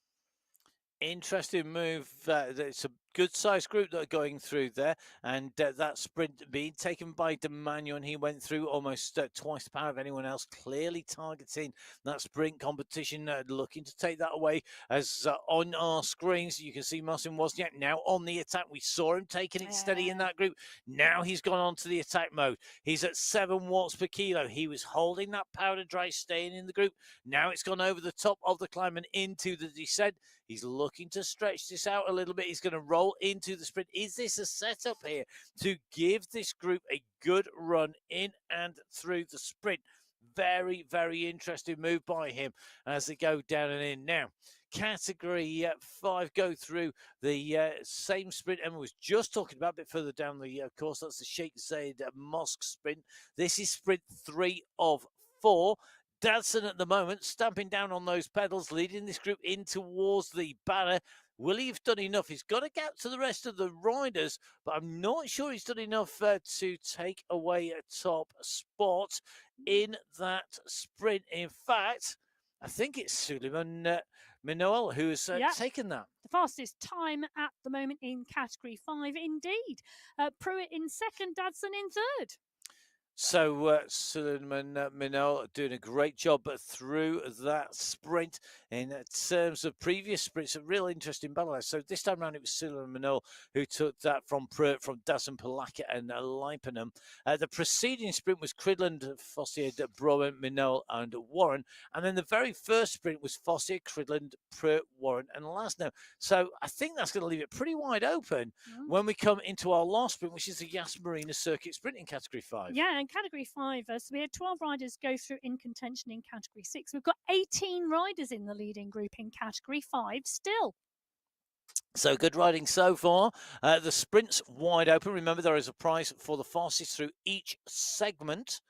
Interesting move. It's a good-sized group that are going through there, and that sprint being taken by Demanu, and he went through almost twice the power of anyone else, clearly targeting that sprint competition, looking to take that away. As on our screens, you can see Marcin Wozniak now on the attack. We saw him taking it steady in that group. Now he's gone on to the attack mode. He's at 7 watts per kilo. He was holding that powder dry, staying in the group. Now it's gone over the top of the climb and into the descent. He's looking to stretch this out a little bit. He's going to roll into the sprint. Is this a setup here to give this group a good run in and through the sprint? Very, very interesting move by him as they go down and in. Now, Category 5 go through the same sprint Emma was just talking about a bit further down the course. That's the Sheikh Zayed Mosque sprint. This is sprint 3 of 4. Dadson at the moment stamping down on those pedals, leading this group in towards the banner. Will he have done enough? He's got a gap to the rest of the riders, but I'm not sure he's done enough to take away a top spot in that sprint. In fact, I think it's Suleiman Minoel who has taken that. The fastest time at the moment in Category 5, indeed. Pruitt in second, Dadson in third. So Suleiman Minol doing a great job through that sprint. In terms of previous sprints, a real interesting battle. So this time around, it was Suleiman Minol who took that from Pruitt, from Dassen, Palaka and Leipenham. The preceding sprint was Cridland, Fossier, Browen, Minol and Warren. And then the very first sprint was Fossier, Cridland, Pruitt, Warren and Lasno. So I think that's going to leave it pretty wide open when we come into our last sprint, which is the Yas Marina Circuit sprint in Category 5. Yeah, in Category 5, so we had 12 riders go through in contention in Category 6. We've got 18 riders in the leading group in Category 5 still. So good riding so far. The sprint's wide open. Remember, there is a prize for the fastest through each segment,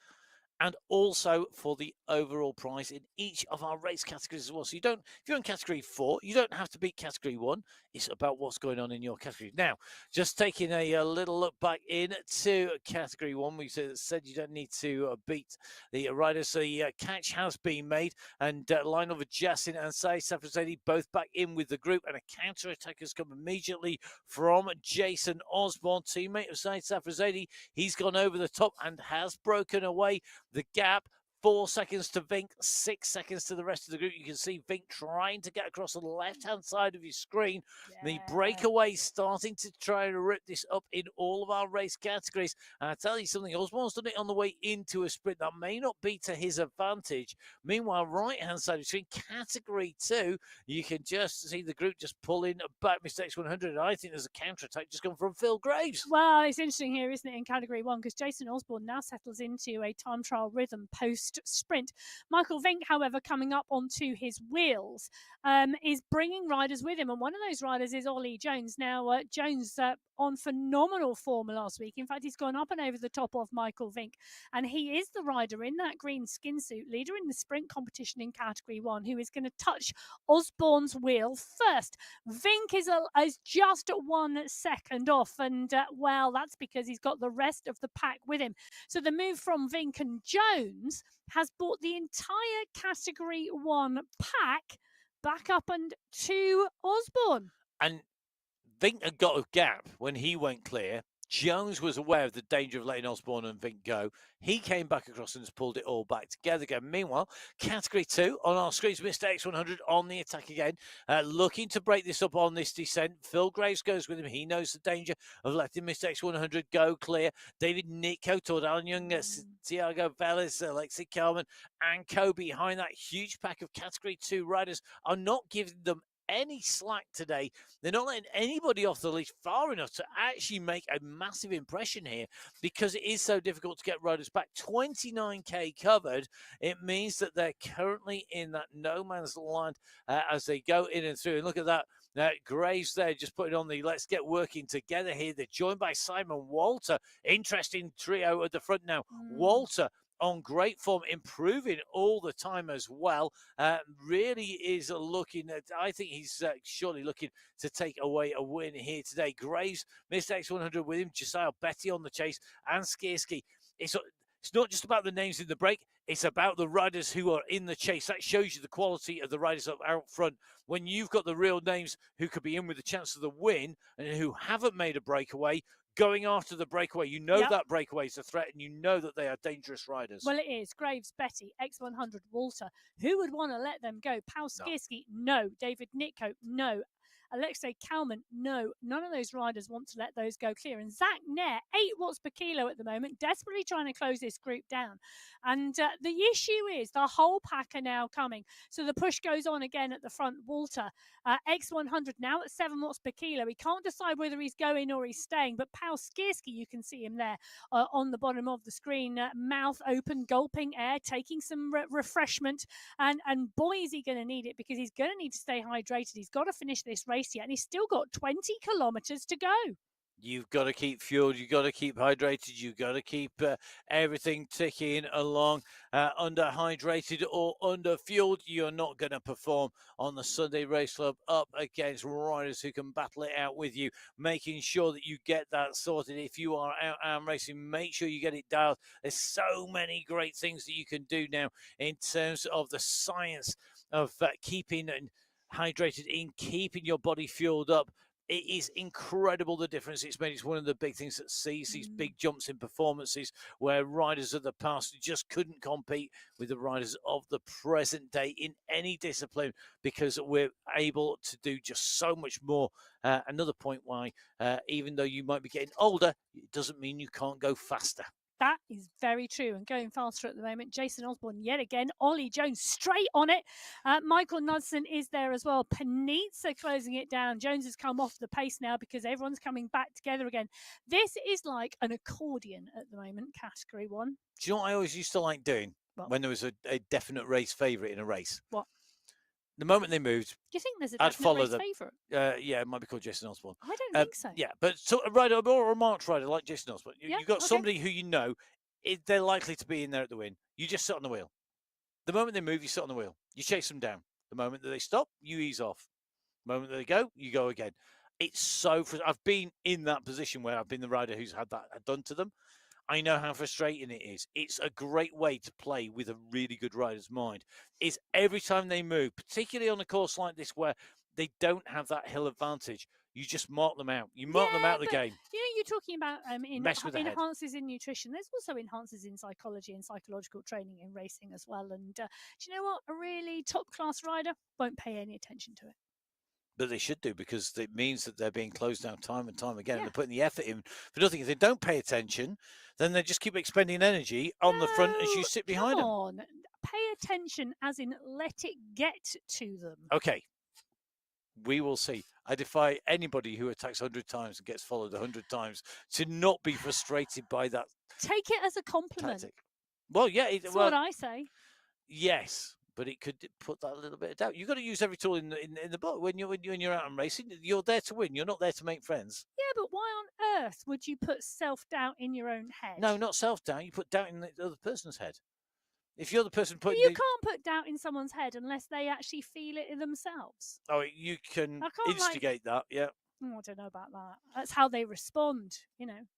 and also for the overall prize in each of our race categories as well. So if you're in Category 4, you don't have to beat Category 1. It's about what's going on in your category. Now, just taking a little look back into Category 1, we said you don't need to beat the riders. So the catch has been made, and Lionel Vajasin and Saeed Safrazedi both back in with the group, and a counter-attack has come immediately from Jason Osborne, teammate of Saeed Safrazedi. He's gone over the top and has broken away the gap. 4 seconds to Vink, 6 seconds to the rest of the group. You can see Vink trying to get across the left-hand side of your screen. The breakaway starting to try and rip this up in all of our race categories. And I tell you something, Osborne's done it on the way into a sprint. That may not be to his advantage. Meanwhile, right-hand side of the screen, Category 2, you can just see the group just pulling back Mistakes 100. And I think there's a counter-attack just come from Phil Graves. Well, it's interesting here, isn't it, in Category 1, because Jason Osborne now settles into a time trial rhythm post post-sprint. Michael Vink, however, coming up onto his wheels, is bringing riders with him. And one of those riders is Ollie Jones. Now, Jones on phenomenal form last week. In fact, he's gone up and over the top of Michael Vink. And he is the rider in that green skin suit, leader in the sprint competition in Category 1, who is going to touch Osborne's wheel first. Vink is just 1 second off. And, well, that's because he's got the rest of the pack with him. So the move from Vink and Jones has brought the entire Category 1 pack back up and to Osborne. And Vink had got a gap when he went clear. Jones was aware of the danger of letting Osborne and Vink go. He came back across and has pulled it all back together again. Meanwhile, Category 2 on our screens, Mr. X100 on the attack again, looking to break this up on this descent. Phil Graves goes with him. He knows the danger of letting Mr. X100 go clear. David Nitko, Todd Allen Young, Thiago Velez, Alexi Kalman, and Co behind that huge pack of Category 2 riders are not giving them any slack today. They're not letting anybody off the leash far enough to actually make a massive impression here, because it is so difficult to get riders back. 29k covered. It means that they're currently in that no man's land as they go in and through. And look at that. Graves there just putting on the let's get working together here. They're joined by Simon Walter. Interesting trio at the front now. Walter on great form, improving all the time as well. Really is looking at, I think he's surely looking to take away a win here today. Graves, Mr. X100 with him, Josiah Betty on the chase, and Skierski. It's not just about the names in the break, it's about the riders who are in the chase. That shows you the quality of the riders up out front. When you've got the real names who could be in with a chance of the win and who haven't made a breakaway, going after the breakaway, you know that breakaway is a threat, and you know that they are dangerous riders. Well, it is. Graves, Betty, X100, Walter. Who would want to let them go? Paul Skierski, no. David Nitko, no. Alexei Kalman, no. None of those riders want to let those go clear. And Zach Nair, 8 watts per kilo at the moment, desperately trying to close this group down. And the issue is the whole pack are now coming. So the push goes on again at the front. Walter, X100 now at 7 watts per kilo. He can't decide whether he's going or he's staying. But Paul Skierski, you can see him there on the bottom of the screen, mouth open, gulping air, taking some refreshment. And boy, is he going to need it, because he's going to need to stay hydrated. He's got to finish this race yet, and he's still got 20 kilometers to go. You've got to keep fueled. You've got to keep hydrated. You've got to keep everything ticking along. Underhydrated or underfueled, you're not going to perform on the Sunday Race Club up against riders who can battle it out with you, making sure that you get that sorted. If you are out arm racing, make sure you get it dialed. There's so many great things that you can do now in terms of the science of keeping hydrated, in keeping your body fueled up. It is incredible the difference it's made. It's one of the big things that sees these big jumps in performances where riders of the past just couldn't compete with the riders of the present day in any discipline, because we're able to do just so much more. Another point why, even though you might be getting older, it doesn't mean you can't go faster. That is very true, and going faster at the moment. Jason Osborne yet again. Ollie Jones straight on it. Michael Knudsen is there as well. Panizza closing it down. Jones has come off the pace now because everyone's coming back together again. This is like an accordion at the moment, Category 1. Do you know what I always used to like doing when there was a definite race favourite in a race? What? The moment they moved, do you think there's a I'd definite follow race them. favourite? Yeah, it might be called Jason Osborne. I don't think so. Yeah, but so a rider or a march rider like Jason Osborne, you've got somebody who you know they're likely to be in there at the win. You just sit on the wheel. The moment they move, you sit on the wheel. You chase them down. The moment that they stop, you ease off. The moment that they go, you go again. It's so I've been in that position where I've been the rider who's had that done to them. I know how frustrating it is. It's a great way to play with a really good rider's mind. Is every time they move, particularly on a course like this where they don't have that hill advantage, you just mark them out. You mark them out of the game. You know, you're talking about enhances in nutrition. There's also enhances in psychology and psychological training in racing as well. And do you know what? A really top-class rider won't pay any attention to it. But they should do, because it means that they're being closed down time and time again. And they're putting the effort in for nothing. If they don't pay attention, then they just keep expending energy on the front as you sit behind them. Pay attention as in let it get to them. Okay. We will see. I defy anybody who attacks 100 times and gets followed 100 times to not be frustrated by that. Take it as a compliment. Tactic. Well, yeah, That's what I say. yes, but it could put that little bit of doubt. You've got to use every tool in the book when you're out and racing. You're there to win. You're not there to make friends. Yeah, but why on earth would you put self-doubt in your own head? No, not self-doubt. You put doubt in the other person's head. If you're the person Well, putting you can't put doubt in someone's head unless they actually feel it themselves. oh, you can I can't instigate that, yeah. I don't know about that. That's how they respond,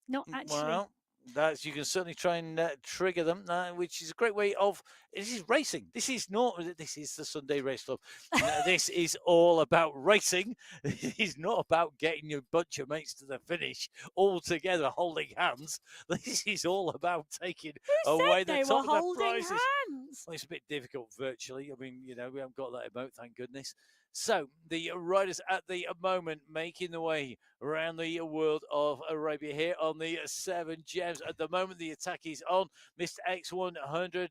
not actually. Well, that's you can certainly try and trigger them, which is a great way of. This is racing. This is not. This is the Sunday Race Club. This is all about racing. It is not about getting your bunch of mates to the finish all together holding hands. This is all about taking away the top of the prizes. Hands? Well, it's a bit difficult virtually. I mean, we haven't got that emote, thank goodness. So the riders at the moment making the way around the world of Arabia here on the 7 Gems. At the moment, the attack is on. Mr. X100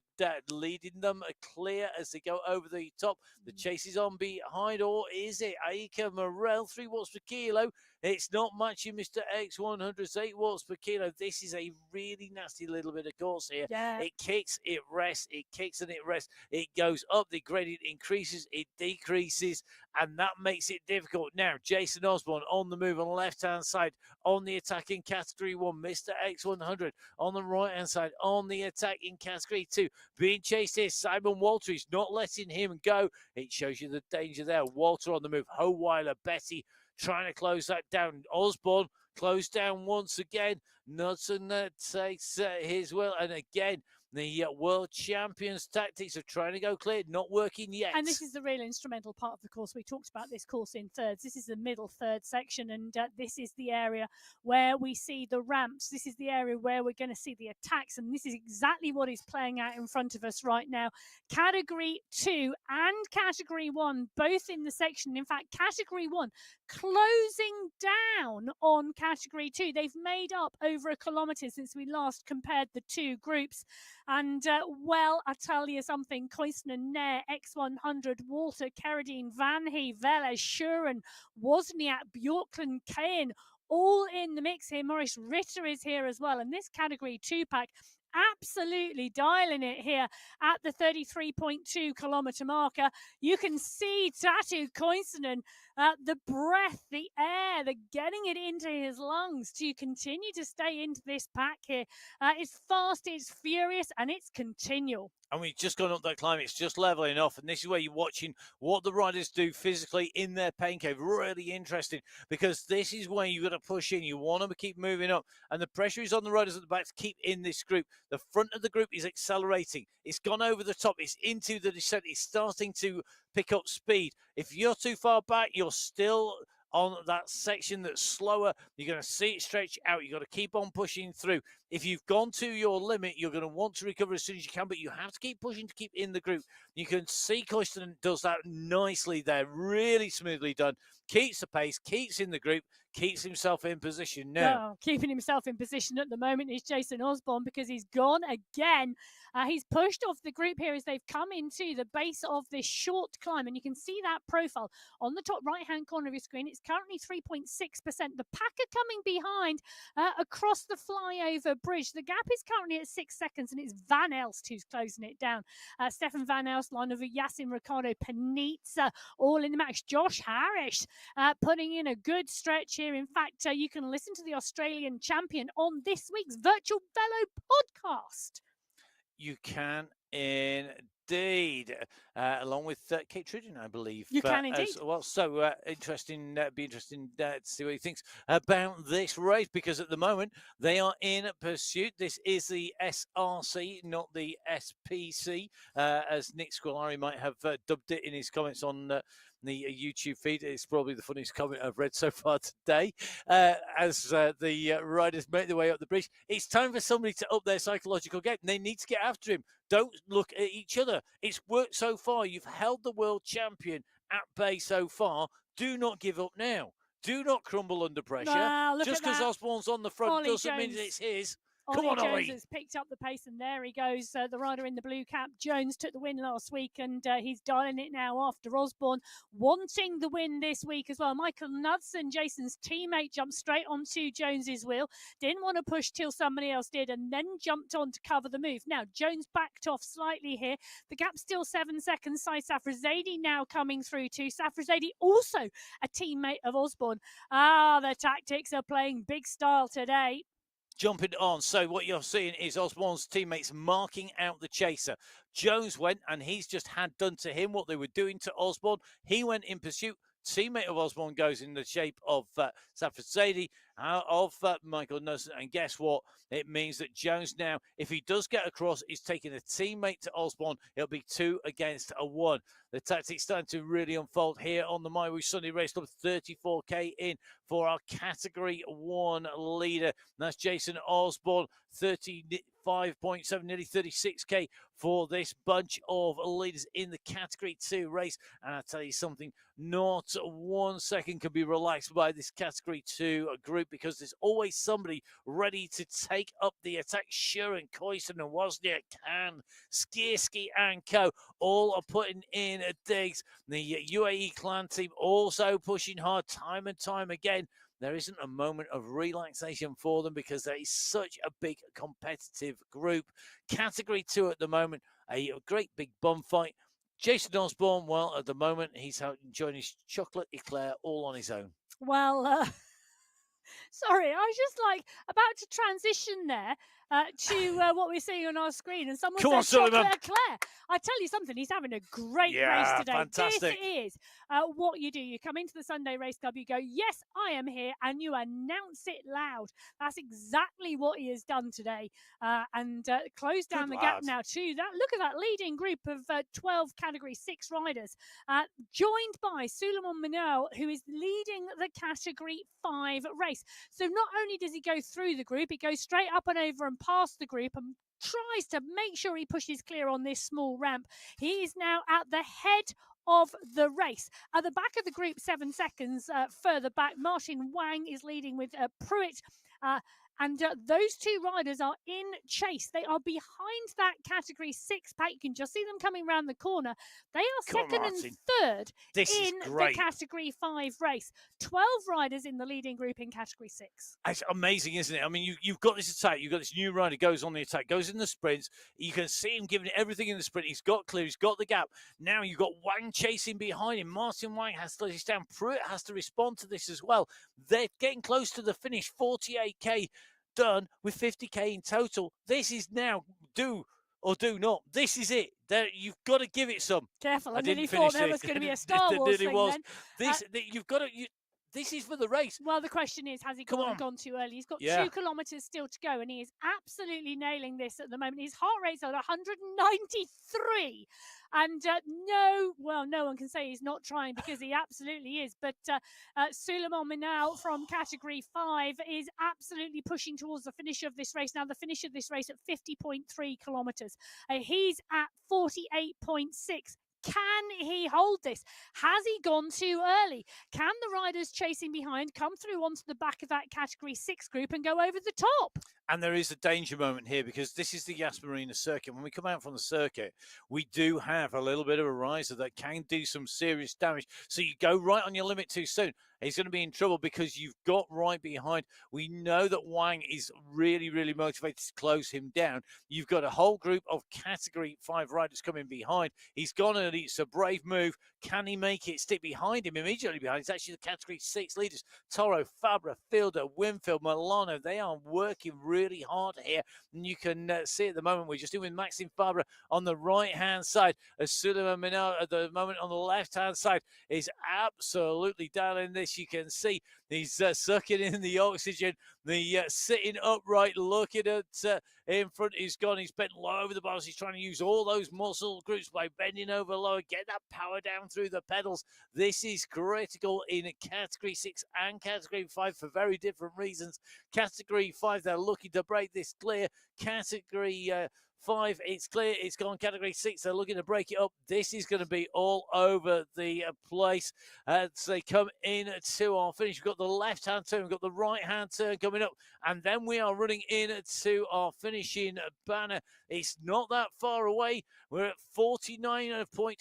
leading them clear as they go over the top. The chase is on behind, or is it Aika Morel? 3 watts per kilo. It's not matching Mr. X100's 8 watts per kilo. This is a really nasty little bit of course here. Yeah. It kicks, it rests, it kicks and it rests. It goes up, the gradient increases, it decreases, and that makes it difficult. Now, Jason Osborne on the move on the left-hand side on the attack in Category 1. Mr. X100 on the right-hand side on the attack in Category 2. Being chased here, Simon Walter is not letting him go. It shows you the danger there. Walter on the move. Howeiler, Betty trying to close that down. Osborne closed down once again. Knudsen takes his will, and again, the world champions' tactics of trying to go clear, not working yet. And this is the real instrumental part of the course. We talked about this course in thirds. This is the middle third section, and this is the area where we see the ramps. This is the area where we're going to see the attacks, and this is exactly what is playing out in front of us right now. Category 2 and Category 1, both in the section. In fact, Category 1 closing down on Category 2. They've made up over a kilometre since we last compared the two groups. And, well, I tell you something, Koistinen, Nair, X100, Walter, Carradine, Van Hee, Vela, Shuren, Wozniak, Bjorklund, Kane, all in the mix here. Maurice Ritter is here as well. And this Category 2 pack, absolutely dialing it here at the 33.2 kilometre marker. You can see Tatu Koistinen, the breath, the air, the getting it into his lungs to continue to stay into this pack here. It's fast, it's furious, and it's continual. And we've just gone up that climb. It's just leveling off. And this is where you're watching what the riders do physically in their pain cave. Really interesting, because this is where you've got to push in. You want to keep moving up. And the pressure is on the riders at the back to keep in this group. The front of the group is accelerating. It's gone over the top. It's into the descent. It's starting to pick up speed. If you're too far back, you're still on that section that's slower. You're going to see it stretch out. You've got to keep on pushing through. If you've gone to your limit, you're going to want to recover as soon as you can, but you have to keep pushing to keep in the group. You can see Koistinen does that nicely there, really smoothly done. Keeps the pace, keeps in the group, keeps himself in position now. Oh, keeping himself in position at the moment is Jason Osborne, because he's gone again. He's pushed off the group here as they've come into the base of this short climb, and you can see that profile on the top right-hand corner of your screen. It's currently 3.6%. The pack are coming behind across the flyover bridge. The gap is currently at 6 seconds, and it's Van Elst who's closing it down. Stefan Van Elst, line over Yassin, Ricardo, Panizza, all in the match. Josh Harris putting in a good stretch here. In fact, you can listen to the Australian champion on this week's Virtual Velo podcast. You can indeed, along with Kate Trudon, I believe. You can indeed. Well, so interesting. Be interesting to see what he thinks about this race, because at the moment they are in pursuit. This is the SRC, not the SPC, as Nick Scolari might have dubbed it in his comments on the YouTube feed. It's probably the funniest comment I've read so far today. As the riders make their way up the bridge, it's time for somebody to up their psychological game. They need to get after him. Don't look at each other. It's worked so far. You've held the world champion at bay so far. Do not give up now. Do not crumble under pressure. Well, just because Osborne's on the front Ollie doesn't Jones. mean it's his. Come on, Jones Ollie. has picked up the pace, and there he goes, the rider in the blue cap. Jones took the win last week, and he's dialing it now after Osborne, wanting the win this week as well. Michael Knudsen, Jason's teammate, jumped straight onto Jones's wheel, didn't want to push till somebody else did, and then jumped on to cover the move. Now, Jones backed off slightly here. The gap's still 7 seconds. Sai Safrazadi now coming through too. Safrazadi also a teammate of Osborne. The tactics are playing big style today. Jumping on. So what you're seeing is Osborne's teammates marking out the chaser. Jones went, and he's just had done to him what they were doing to Osborne. He went in pursuit. Teammate of Osborne goes in the shape of Safrazadi, of Michael Knudsen. And guess what? It means that Jones now, if he does get across, is taking a teammate to Osborne. It'll be 2 against 1. The tactics starting to really unfold here on the MyWhoosh Sunday Race Club. 34k in for our Category 1 leader. And that's Jason Osborne, 35.7, nearly 36k for this bunch of leaders in the Category 2 race. And I'll tell you something, not 1 second can be relaxed by this Category 2 group, because there's always somebody ready to take up the attack. Shuren, Koyson and Wozniak, Khan, Skierski and co. all are putting in digs. The UAE clan team also pushing hard time and time again. There isn't a moment of relaxation for them, because there is such a big competitive group. Category 2 at the moment, a great big bum fight. Jason Osborne, well, at the moment, he's enjoying his chocolate eclair all on his own. Well, sorry, I was just like about to transition there to what we're seeing on our screen, and someone said chocolate eclair. I tell you something, he's having a great race today. Fantastic. This is what you do. You come into the Sunday Race Club, you go, yes, I am here, and you announce it loud. That's exactly what he has done today, and closed down the gap now too. Look at that leading group of 12 Category 6 riders, joined by Suleiman Minal, who is leading the Category 5 race. So not only does he go through the group, he goes straight up and over and past the group and tries to make sure he pushes clear on this small ramp. He is now at the head of the race. At the back of the group, 7 seconds further back, Martin Wang is leading with Pruitt. And those two riders are in chase. They are behind that Category 6 pack. You can just see them coming around the corner. They are second and third in the Category 5 race. 12 riders in the leading group in Category 6. It's amazing, isn't it? I mean, you've got this attack. You've got this new rider goes on the attack, goes in the sprints. You can see him giving it everything in the sprint. He's got clear. He's got the gap. Now you've got Wang chasing behind him. Martin Wang has to stand. Pruitt has to respond to this as well. They're getting close to the finish. 48k done with 50k in total. This is now do or do not. This is it. You've got to give it some. Careful, I nearly thought there was going to be a Star Wars thing then. You've got to. This is for the race. Well, the question is, has he gone too early? He's got 2 kilometres still to go, and he is absolutely nailing this at the moment. His heart rate's at 193. And no one can say he's not trying, because he absolutely is. But Suleiman Minal from Category 5 is absolutely pushing towards the finish of this race. Now, the finish of this race at 50.3 kilometres. He's at 48.6. Can he hold this? Has he gone too early? Can the riders chasing behind come through onto the back of that Category 6 group and go over the top? And there is a danger moment here, because this is the Yas Marina circuit. When we come out from the circuit, we do have a little bit of a riser that can do some serious damage. So you go right on your limit too soon, he's going to be in trouble, because you've got right behind. We know that Wang is really, really motivated to close him down. You've got a whole group of Category 5 riders coming behind. He's gone early. It's a brave move. Can he make it? Stick behind him, immediately behind. It's actually the Category 6 leaders. Toro, Fabra, Fielder, Winfield, Milano. They are working really hard here. And you can see at the moment, we're just doing Maxime Fabra on the right-hand side. As Suleiman Minal at the moment on the left-hand side is absolutely dialing this. You can see he's sucking in the oxygen. The sitting upright, looking at in front. He's gone. He's bent low over the bars. He's trying to use all those muscle groups by bending over lower, get that power down through the pedals. This is critical in Category 6 and Category 5 for very different reasons. Category 5, they're looking to break this clear. Category 5, it's clear. It's gone category 6. They're looking to break it up. This is going to be all over the place as they come in to our finish. We've got the left-hand turn. We've got the right-hand turn coming up. And then we are running into our finishing banner. It's not that far away. We're at 49.8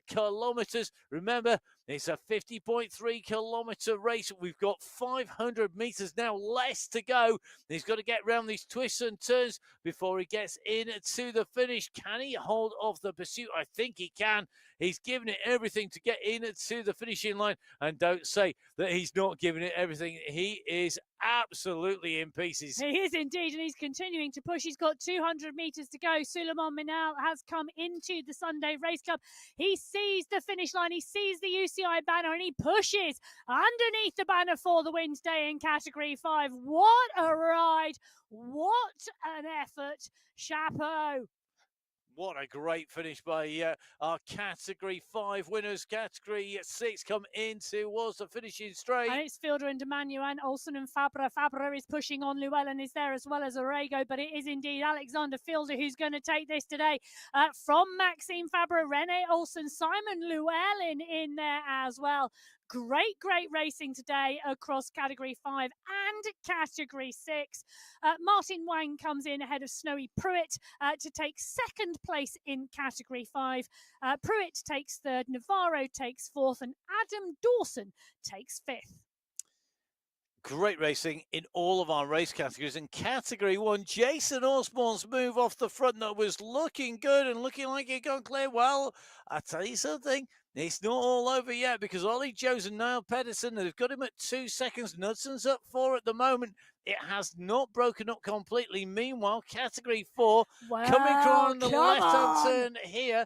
kilometers. Remember, it's a 50.3 kilometer race. We've got 500 meters now less to go. He's got to get around these twists and turns before he gets into the finish. Can he hold off the pursuit? I think he can. He's given it everything to get into the finishing line. And don't say that he's not giving it everything. He is absolutely in pieces. He is indeed, and he's continuing to push. He's got 200 metres to go. Suleiman Minal has come into the Sunday Race Club. He sees the finish line. He sees the UCI banner, and he pushes underneath the banner for the win today in Category 5. What a ride. What an effort. Chapeau. What a great finish by our Category 5 winners. Category 6 come in towards the finishing straight. And it's Fielder and Demanuan, Olsen and Fabra. Fabra is pushing on. Llewellyn is there as well as Orego, but it is indeed Alexander Fielder who's going to take this today. From Maxime Fabra, Rene Olsen, Simon Llewellyn in there as well. Great racing today across Category 5 and Category 6. Martin Wang comes in ahead of Snowy Pruitt to take second place in Category 5. Pruitt takes third, Navarro takes fourth, and Adam Dawson takes fifth. Great racing in all of our race categories. In Category 1, Jason Osborne's move off the front that was looking good and looking like it got clear. Well, I tell you something, it's not all over yet because Ollie Jones and Niall Pedersen, they've got him at 2 seconds. Knudson's up 4 at the moment. It has not broken up completely. Meanwhile, Category 4, coming on the left-hand turn here,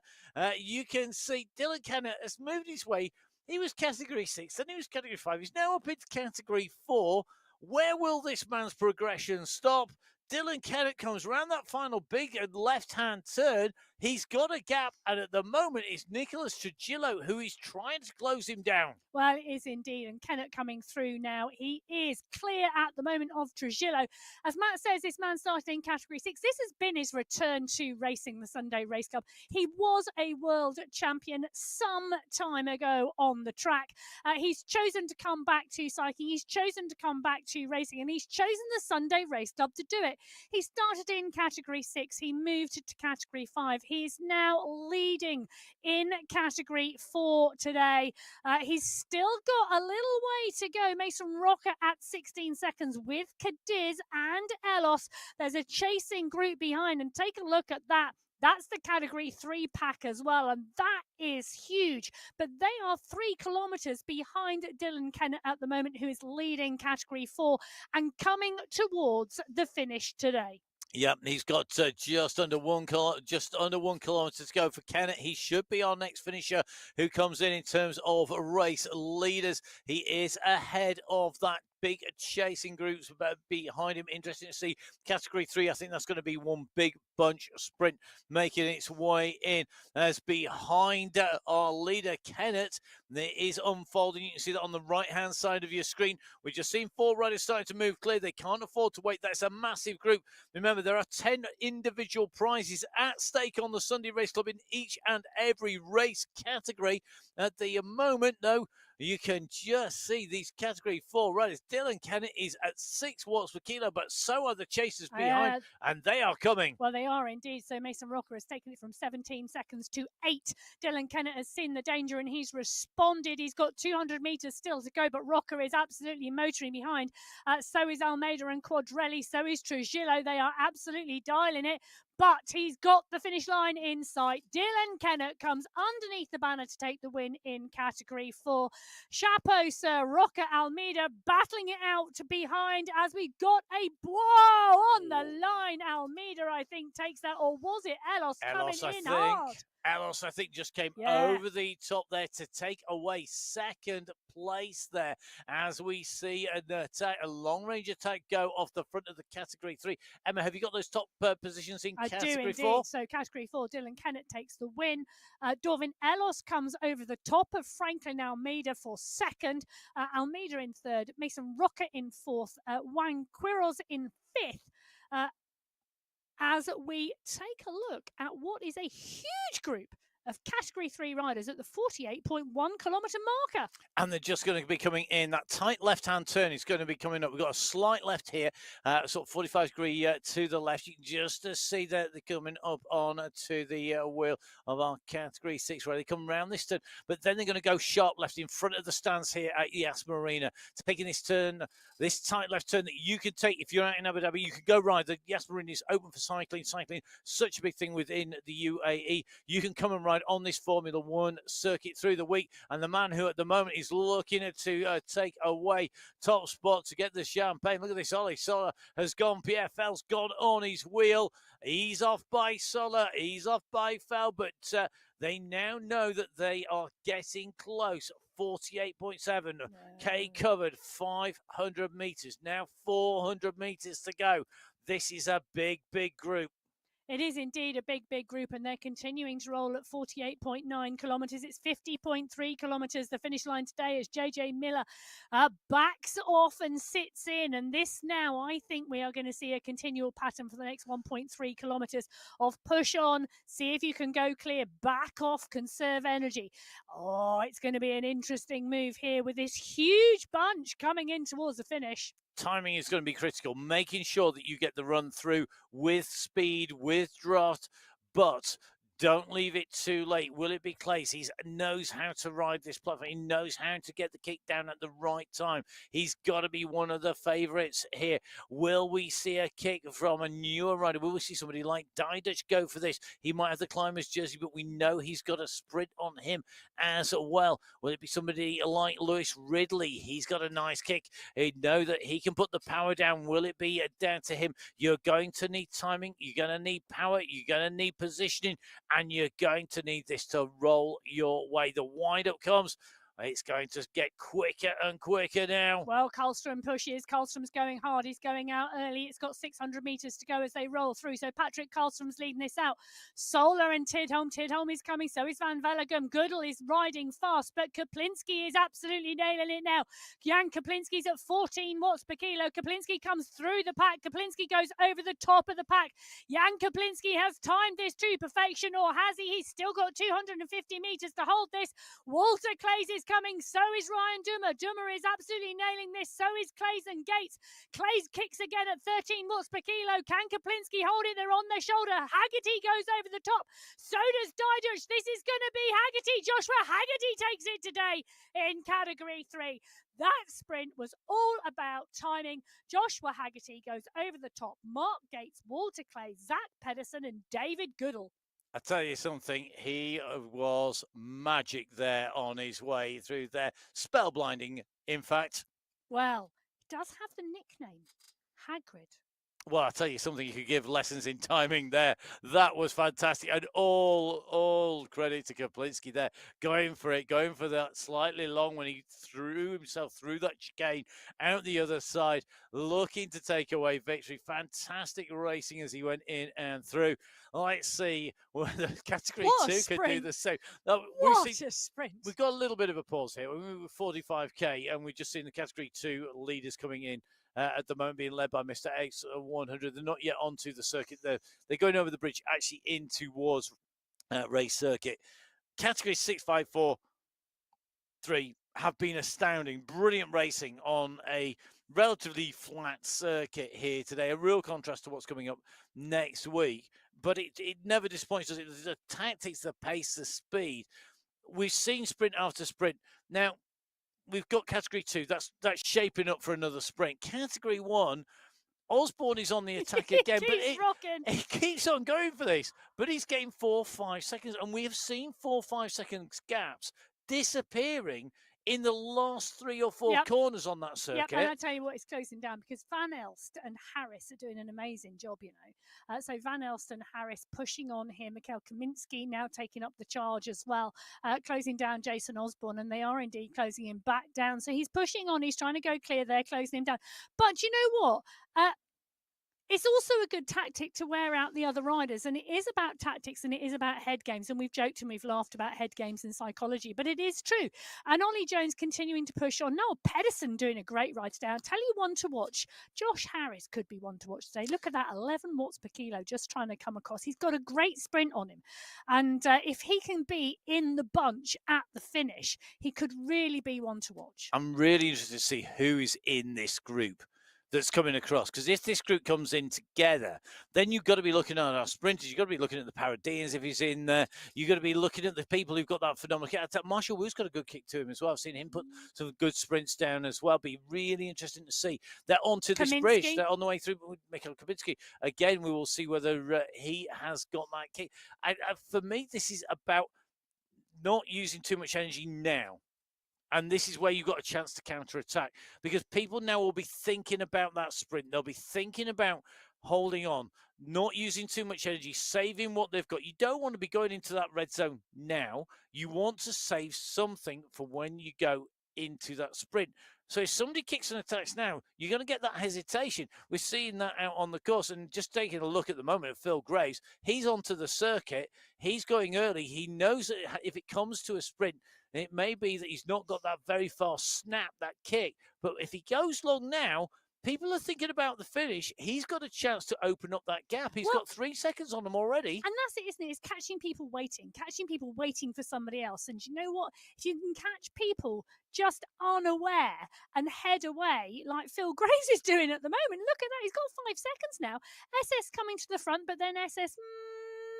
you can see Dylan Kennett has moved his way. He was Category 6, then he was Category 5. He's now up into Category 4. Where will this man's progression stop? Dylan Kennett comes around that final big left-hand turn. He's got a gap, and at the moment, it's Nicholas Trujillo who is trying to close him down. Well, it is indeed, and Kennett coming through now. He is clear at the moment of Trujillo. As Matt says, this man started in Category 6. This has been his return to racing the Sunday Race Club. He was a world champion some time ago on the track. He's chosen to come back to cycling. He's chosen to come back to racing, and he's chosen the Sunday Race Club to do it. He started in Category 6. He moved to Category 5. He's now leading in Category 4 today. He's still got a little way to go. Mason Rocker at 16 seconds with Cadiz and Elos. There's a chasing group behind, and take a look at that. That's the Category 3 pack as well, and that is huge. But they are 3 kilometres behind Dylan Kennett at the moment, who is leading Category 4 and coming towards the finish today. Yep, he's got just under 1 kilometre to go for Kennett. He should be our next finisher who comes in terms of race leaders. He is ahead of that big chasing groups behind him. Interesting to see Category 3. I think that's going to be one big bunch sprint making its way in. As behind our leader Kennett, there is unfolding. You can see that on the right hand side of your screen. We've just seen 4 riders starting to move clear. They can't afford to wait. That's a massive group. Remember, there are 10 individual prizes at stake on the Sunday Race Club in each and every race category. At the moment, though, you can just see these Category 4 riders. Dylan Kennett is at 6 watts per kilo, but so are the chasers behind, and they are coming. Well, they are indeed. So Mason Rocker has taken it from 17 seconds to 8. Dylan Kennett has seen the danger and he's responded. He's got 200 metres still to go, but Rocker is absolutely motoring behind. So is Almeida and Quadrelli. So is Trujillo. They are absolutely dialing it. But he's got the finish line in sight. Dylan Kennett comes underneath the banner to take the win in Category 4. Chapeau, sir. Rocker Almeida battling it out behind as we got a blow on the line. Almeida, I think, takes that. Or was it Elos coming in hard? Elos, I think, just came over the top there to take away second place there as we see an attack, a long-range attack go off the front of the Category 3. Emma, have you got those top positions in Category 4? So Category 4, Dylan Kennett takes the win. Dorvin Elos comes over the top of Franklin Almeida for second. Almeida in third. Mason Rocker in fourth. Wang Quiros in fifth. as we take a look at what is a huge group of Category 3 riders at the 48.1 kilometre marker. And they're just going to be coming in. That tight left-hand turn is going to be coming up. We've got a slight left here, sort of 45-degree to the left. You can just see that they're coming up on to the wheel of our Category 6 where they come around this turn. But then they're going to go sharp left in front of the stands here at Yas Marina, taking this turn, this tight left turn that you can take if you're out in Abu Dhabi. You can go ride. The Yas Marina is open for cycling. Cycling, such a big thing within the UAE. You can come and ride on this Formula One circuit through the week. And the man who at the moment is looking to take away top spot to get the champagne. Look at this. Ollie Sola has gone. Pierre Fell's gone on his wheel. He's off by Sola. He's off by Fell. But they now know that they are getting close. 48.7 K covered, 500 meters. Now 400 meters to go. This is a big, big group. It is indeed a big, big group, and they're continuing to roll at 48.9 kilometres. It's 50.3 kilometres, the finish line today, as JJ Miller backs off and sits in. And this now, I think we are going to see a continual pattern for the next 1.3 kilometres of push on, see if you can go clear, back off, conserve energy. Oh, it's going to be an interesting move here with this huge bunch coming in towards the finish. Timing is going to be critical, making sure that you get the run through with speed, with draft, but don't leave it too late. Will it be Clays? He knows how to ride this platform. He knows how to get the kick down at the right time. He's got to be one of the favourites here. Will we see a kick from a newer rider? Will we see somebody like Diduch go for this? He might have the climber's jersey, but we know he's got a sprint on him as well. Will it be somebody like Lewis Ridley? He's got a nice kick. He know that he can put the power down. Will it be down to him? You're going to need timing. You're going to need power. You're going to need positioning. And you're going to need this to roll your way. The wind-up comes. It's going to get quicker and quicker now. Well, Karlstrom pushes. Karlstrom's going hard. He's going out early. It's got 600 metres to go as they roll through. So Patrick Karlstrom's leading this out. Solar and Tidholm. Tidholm is coming. So is Van Vellegem. Goodall is riding fast, but Kaplinski is absolutely nailing it now. Jan Kaplinski's at 14 watts per kilo. Kaplinski comes through the pack. Kaplinski goes over the top of the pack. Jan Kaplinski has timed this to perfection, or has he? He's still got 250 metres to hold this. Walter Clays is coming, so is Ryan Dummer. Dummer is absolutely nailing this, so is Clays and Gates. Clays kicks again at 13 watts per kilo. Can Kaplinski hold it? They're on their shoulder. Haggerty goes over the top. So does Diduch. This is going to be Haggerty. Joshua Haggerty takes it today in Category 3. That sprint was all about timing. Joshua Haggerty goes over the top. Mark Gates, Walter Clays, Zach Pedersen and David Goodall. I tell you something, he was magic there on his way through there. Spellblinding, in fact. Well, he does have the nickname, Hagrid. Well, I tell you something, you could give lessons in timing there. That was fantastic. And all credit to Kaplinski there. Going for it, going for that slightly long when he threw himself through that chicane out the other side, looking to take away victory. Fantastic racing as he went in and through. Let's see whether Category 2 could do the same. What a sprint. We've got a little bit of a pause here. We were 45K and we've just seen the Category 2 leaders coming in. At the moment being led by Mr. X100. They're not yet onto the circuit. They're going over the bridge, actually in towards race circuit. Category 6, 5, 4, 3 have been astounding. Brilliant racing on a relatively flat circuit here today. A real contrast to what's coming up next week. But it never disappoints us. It's the tactics, the pace, the speed. We've seen sprint after sprint. Now, we've got Category 2. That's shaping up for another sprint. Category 1, Osborne is on the attack again. He keeps on going for this. But he's getting 4-5 seconds. And we have seen 4-5 seconds gaps disappearing in the last 3 or 4 corners on that circuit. Yep, and I tell you what, it's closing down because Van Elst and Harris are doing an amazing job, you know. So Van Elst and Harris pushing on here. Mikhail Kaminski now taking up the charge as well, closing down Jason Osborne, and they are indeed closing him back down. So he's pushing on. He's trying to go clear there, closing him down. But you know what? It's also a good tactic to wear out the other riders, and it is about tactics and it is about head games. And we've joked and we've laughed about head games and psychology, but it is true. And Ollie Jones continuing to push on. Noel Pedersen doing a great ride today. I'll tell you one to watch. Josh Harris could be one to watch today. Look at that, 11 watts per kilo, just trying to come across. He's got a great sprint on him. And if he can be in the bunch at the finish, he could really be one to watch. I'm really interested to see who is in this group that's coming across, because if this group comes in together, then you've got to be looking at our sprinters, you've got to be looking at the Paradians if he's in there, you've got to be looking at the people who've got that phenomenal kick. Marshall Wu's got a good kick to him as well. I've seen him put some good sprints down as well. Be really interesting to see. They're onto this bridge, they're on the way through with Mikhail Kabinski. Again, we will see whether he has got that kick. For me, this is about not using too much energy now. And this is where you've got a chance to counter-attack, because people now will be thinking about that sprint. They'll be thinking about holding on, not using too much energy, saving what they've got. You don't want to be going into that red zone now. You want to save something for when you go into that sprint. So if somebody kicks and attacks now, you're going to get that hesitation. We're seeing that out on the course. And just taking a look at the moment at Phil Graves, he's onto the circuit. He's going early. He knows that if it comes to a sprint, it may be that he's not got that very fast snap, that kick. But if he goes long now, people are thinking about the finish. He's got a chance to open up that gap. He's got 3 seconds on him already. And that's it, isn't it? It's catching people waiting for somebody else. And you know what? If you can catch people just unaware and head away, like Phil Graves is doing at the moment, look at that. He's got 5 seconds now. SS coming to the front, but then SS...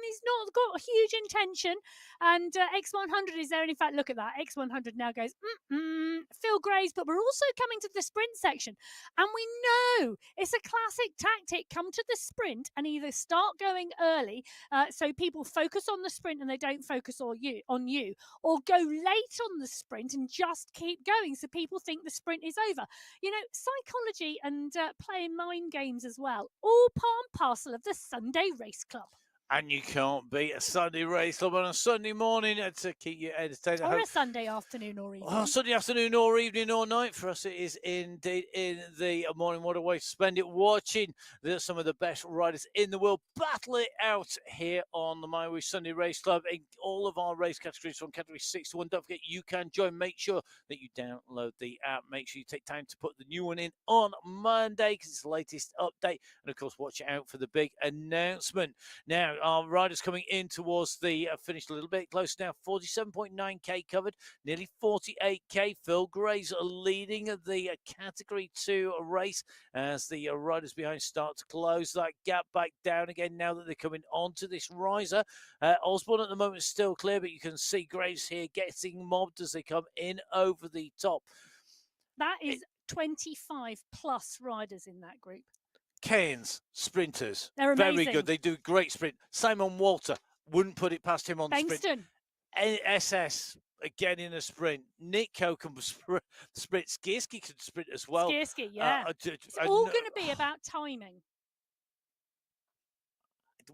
he's not got huge intention, and X100 is there. And in fact, look at that. X100 now goes, Phil Graves, but we're also coming to the sprint section. And we know it's a classic tactic. Come to the sprint and either start going early, so people focus on the sprint and they don't focus on you, or go late on the sprint and just keep going so people think the sprint is over. You know, psychology and playing mind games as well, all part and parcel of the Sunday Race Club. And you can't beat a Sunday race club on a Sunday morning to keep you entertained. Or a Sunday afternoon or evening. Oh, Sunday afternoon or evening or night. For us, it is indeed in the morning. What a way to spend it, watching some of the best riders in the world battle it out here on the MyWhoosh Sunday Race Club in all of our race categories from category 6 to 1. Don't forget, you can join. Make sure that you download the app. Make sure you take time to put the new one in on Monday because it's the latest update. And, of course, watch out for the big announcement. Now, our riders coming in towards the finish a little bit closer now. 47.9k covered, nearly 48k. Phil Graves leading the category 2 race as the riders behind start to close that gap back down again now that they're coming onto this riser. Osborne at the moment is still clear, but you can see Graves here getting mobbed as they come in over the top. That is 25 plus riders in that group. Cairns sprinters, they're amazing. Very good. They do great sprint. Simon Walter, wouldn't put it past him on Bengston. Sprint. SS again in a sprint. Nick Coe can sprint. Skierski can sprint as well. Skierski, yeah. It's all going to be about timing.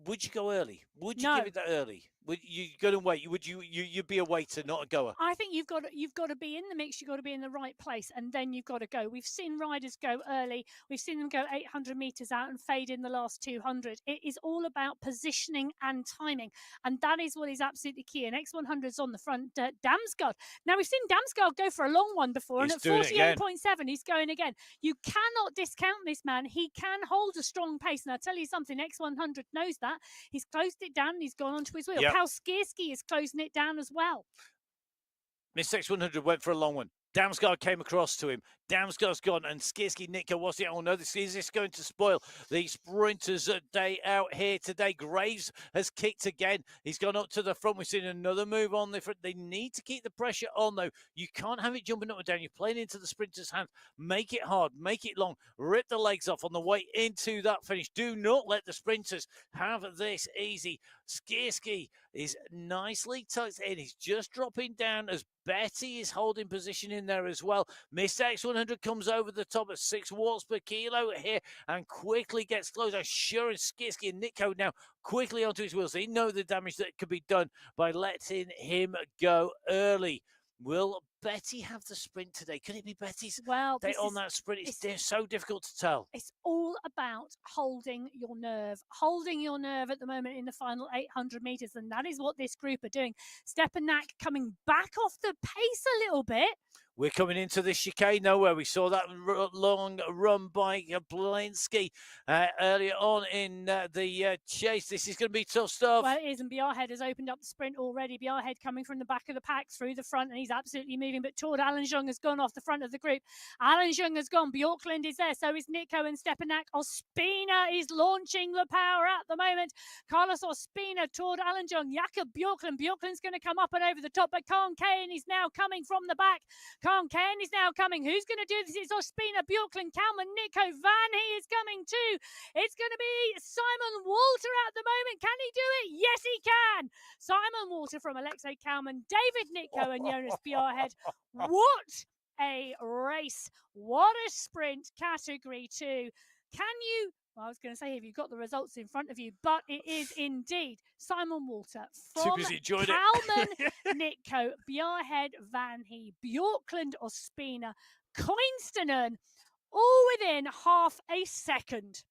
Would you go early? Would you No. give it that early? Would you go and wait? You'd be a waiter, not a goer? I think you've got to be in the mix. You've got to be in the right place, and then you've got to go. We've seen riders go early. We've seen them go 800 meters out and fade in the last 200. It is all about positioning and timing, and that is what is absolutely key. And X100's on the front. Damsgaard. Now we've seen Damsgaard go for a long one before, and at 48.7, he's going again. You cannot discount this man. He can hold a strong pace, and I'll tell you something. X100 knows that. He's closed it down and he's gone onto his wheel. Yep. Pal Skierski is closing it down as well. Miss X100 went for a long one. Damsgaard came across to him. Damsgaard's gone, and Skierski, Nico, what's it? Oh no, is this going to spoil the sprinters' day out here today? Graves has kicked again. He's gone up to the front. We've seen another move on the front. They need to keep the pressure on, though. You can't have it jumping up and down. You're playing into the sprinters' hands. Make it hard. Make it long. Rip the legs off on the way into that finish. Do not let the sprinters have this easy. Skierski is nicely tucked in. He's just dropping down as Betty is holding position in there as well. Mr. X100 comes over the top at 6 watts per kilo here and quickly gets closer. Sure, and Skierski and Nico now quickly onto his wheels. They know the damage that could be done by letting him go early. Will Betty have the sprint today? Could it be Betty's Well, day on that sprint? It's so difficult to tell. It's all about holding your nerve at the moment in the final 800 meters. And that is what this group are doing. Stepanak coming back off the pace a little bit. We're coming into the chicane now, where we saw that long run by Blinsky earlier on in the chase. This is going to be tough stuff. Well, it is, and Bjarhed has opened up the sprint already. Bjarhed coming from the back of the pack through the front, and he's absolutely moving. But Tord Allenjung has gone off the front of the group. Allenjung has gone. Bjorklund is there. So is Nico and Stepanak. Ospina is launching the power at the moment. Carlos Ospina, Tord Allenjung, Jakob Bjorklund. Bjorklund's going to come up and over the top, but Khan Kane is now coming from the back. Khan Kane is now coming. Who's going to do this? It's Ospina, Bjorklund, Kalman, Nico, Van. He is coming too. It's going to be Simon Walter at the moment. Can he do it? Yes, he can. Simon Walter from Alexei Kalman, David Nico and Jonas Bjarhed. What a race. What a sprint, category 2. Can you... Well, I was going to say, have you got the results in front of you? But it is indeed Simon Walter from Kalman, Nico, Bjarhed, Van He, Bjorklund, Ospina, Koinstenen, all within half a second.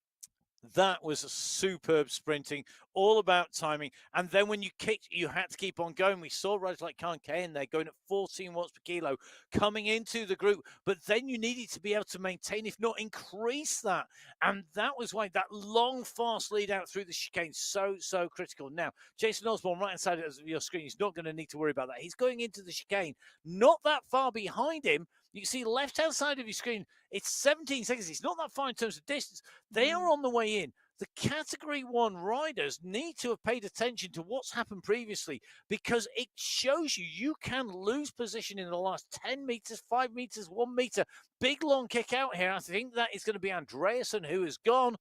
That was superb sprinting, all about timing. And then when you kicked, you had to keep on going. We saw riders like Khan Kane there going at 14 watts per kilo coming into the group. But then you needed to be able to maintain, if not increase that. And that was why that long, fast lead out through the chicane so critical. Now, Jason Osborne, right inside of your screen, he's not going to need to worry about that. He's going into the chicane, not that far behind him. You can see left-hand side of your screen, it's 17 seconds. It's not that far in terms of distance. They are on the way in. The Category 1 riders need to have paid attention to what's happened previously, because it shows you can lose position in the last 10 meters, 5 meters, 1 meter. Big, long kick out here. I think that is going to be Andreasen, who is gone.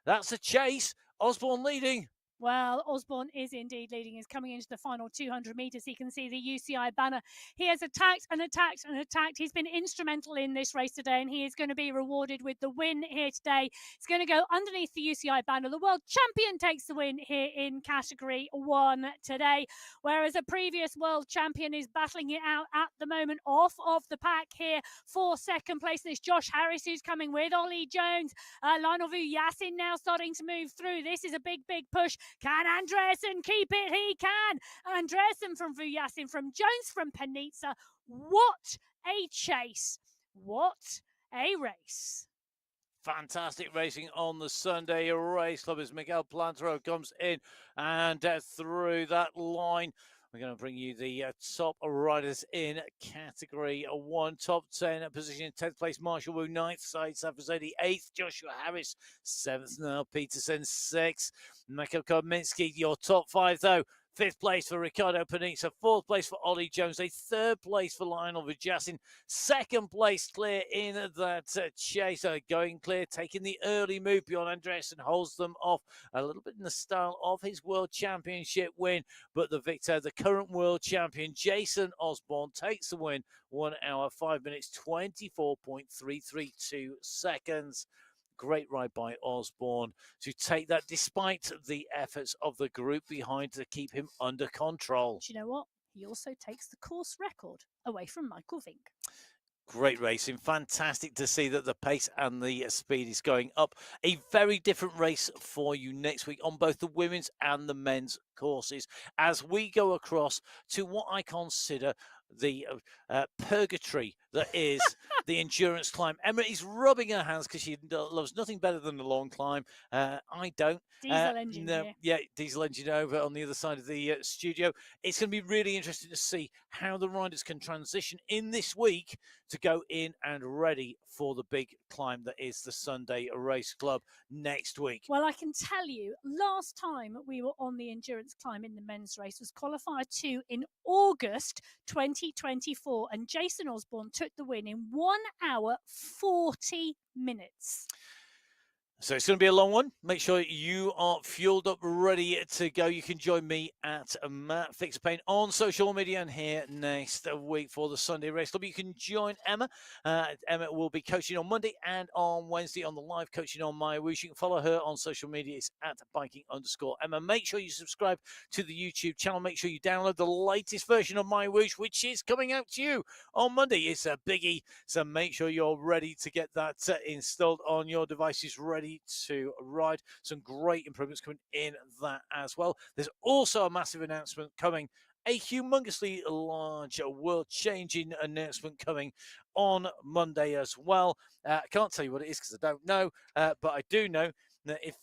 That's a chase. Osborne leading. Well, Osborne is indeed leading. He's coming into the final 200 metres. He can see the UCI banner. He has attacked and attacked and attacked. He's been instrumental in this race today, and he is going to be rewarded with the win here today. He's going to go underneath the UCI banner. The world champion takes the win here in Category 1 today, whereas a previous world champion is battling it out at the moment off of the pack here for second place. And it's Josh Harris who's coming with Ollie Jones. Lionel Vuyasin now starting to move through. This is a big push. Can Andreasen keep it? He can. Andreasen from Vuyasin, from Jones, from Panizza. What a chase. What a race. Fantastic racing on the Sunday Race Club as Miguel Plantero comes in and through that line. We're going to bring you the top riders in Category 1. Top 10 position in 10th place, Marshall Wu. 9th, Said Safazadi. 8th, Joshua Harris. 7th, Niall Peterson. 6th, Michael Kominski. Your top 5, though. 5th place for Ricardo Panizza, 4th place for Ollie Jones, a 3rd place for Lionel Vujasin, 2nd place clear in that chase, going clear, taking the early move. Bjorn Andreasen holds them off a little bit in the style of his World Championship win, but the victor, the current world champion, Jason Osborne, takes the win, 1 hour, 5 minutes, 24.332 seconds. Great ride by Osborne to take that, despite the efforts of the group behind to keep him under control. Do you know what? He also takes the course record away from Michael Vink. Great racing. Fantastic to see that the pace and the speed is going up. A very different race for you next week on both the women's and the men's courses as we go across to what I consider the purgatory that is the endurance climb. Emma is rubbing her hands because she loves nothing better than the long climb. I don't. Diesel engine. Yeah, diesel engine over on the other side of the studio. It's going to be really interesting to see how the riders can transition in this week to go in and ready for the big climb that is the Sunday Race Club next week. Well, I can tell you, last time we were on the endurance climb in the men's race was Qualifier 2 in August 2024, and Jason Osborne took the win in 1 hour 40 minutes. So it's going to be a long one. Make sure you are fueled up, ready to go. You can join me at Matt Fixpain on social media and here next week for the Sunday Race Club. You can join Emma. Emma will be coaching on Monday and on Wednesday on the live coaching on MyWhoosh. You can follow her on social media. It's at biking_Emma. Make sure you subscribe to the YouTube channel. Make sure you download the latest version of MyWhoosh, which is coming out to you on Monday. It's a biggie. So make sure you're ready to get that installed on your devices, ready to ride. Some great improvements coming in that as well. There's also a massive announcement coming, a humongously large world-changing announcement coming on Monday as well. I can't tell you what it is because I don't know, but I do know that if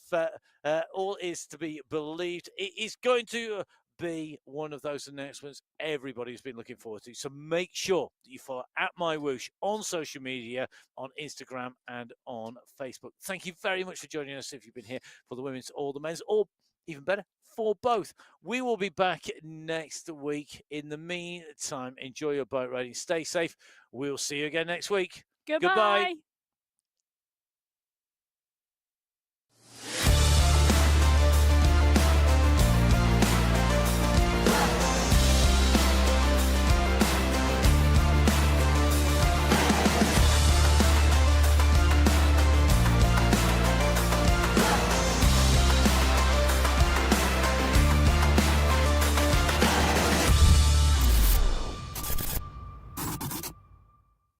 all is to be believed, it is going to be one of those announcements everybody's been looking forward to. So make sure that you follow at MyWhoosh on social media, on Instagram and on Facebook. Thank you very much for joining us if you've been here for the women's or the men's, or even better, for both. We will be back next week. In the meantime, enjoy your boat riding. Stay safe. We'll see you again next week. Goodbye.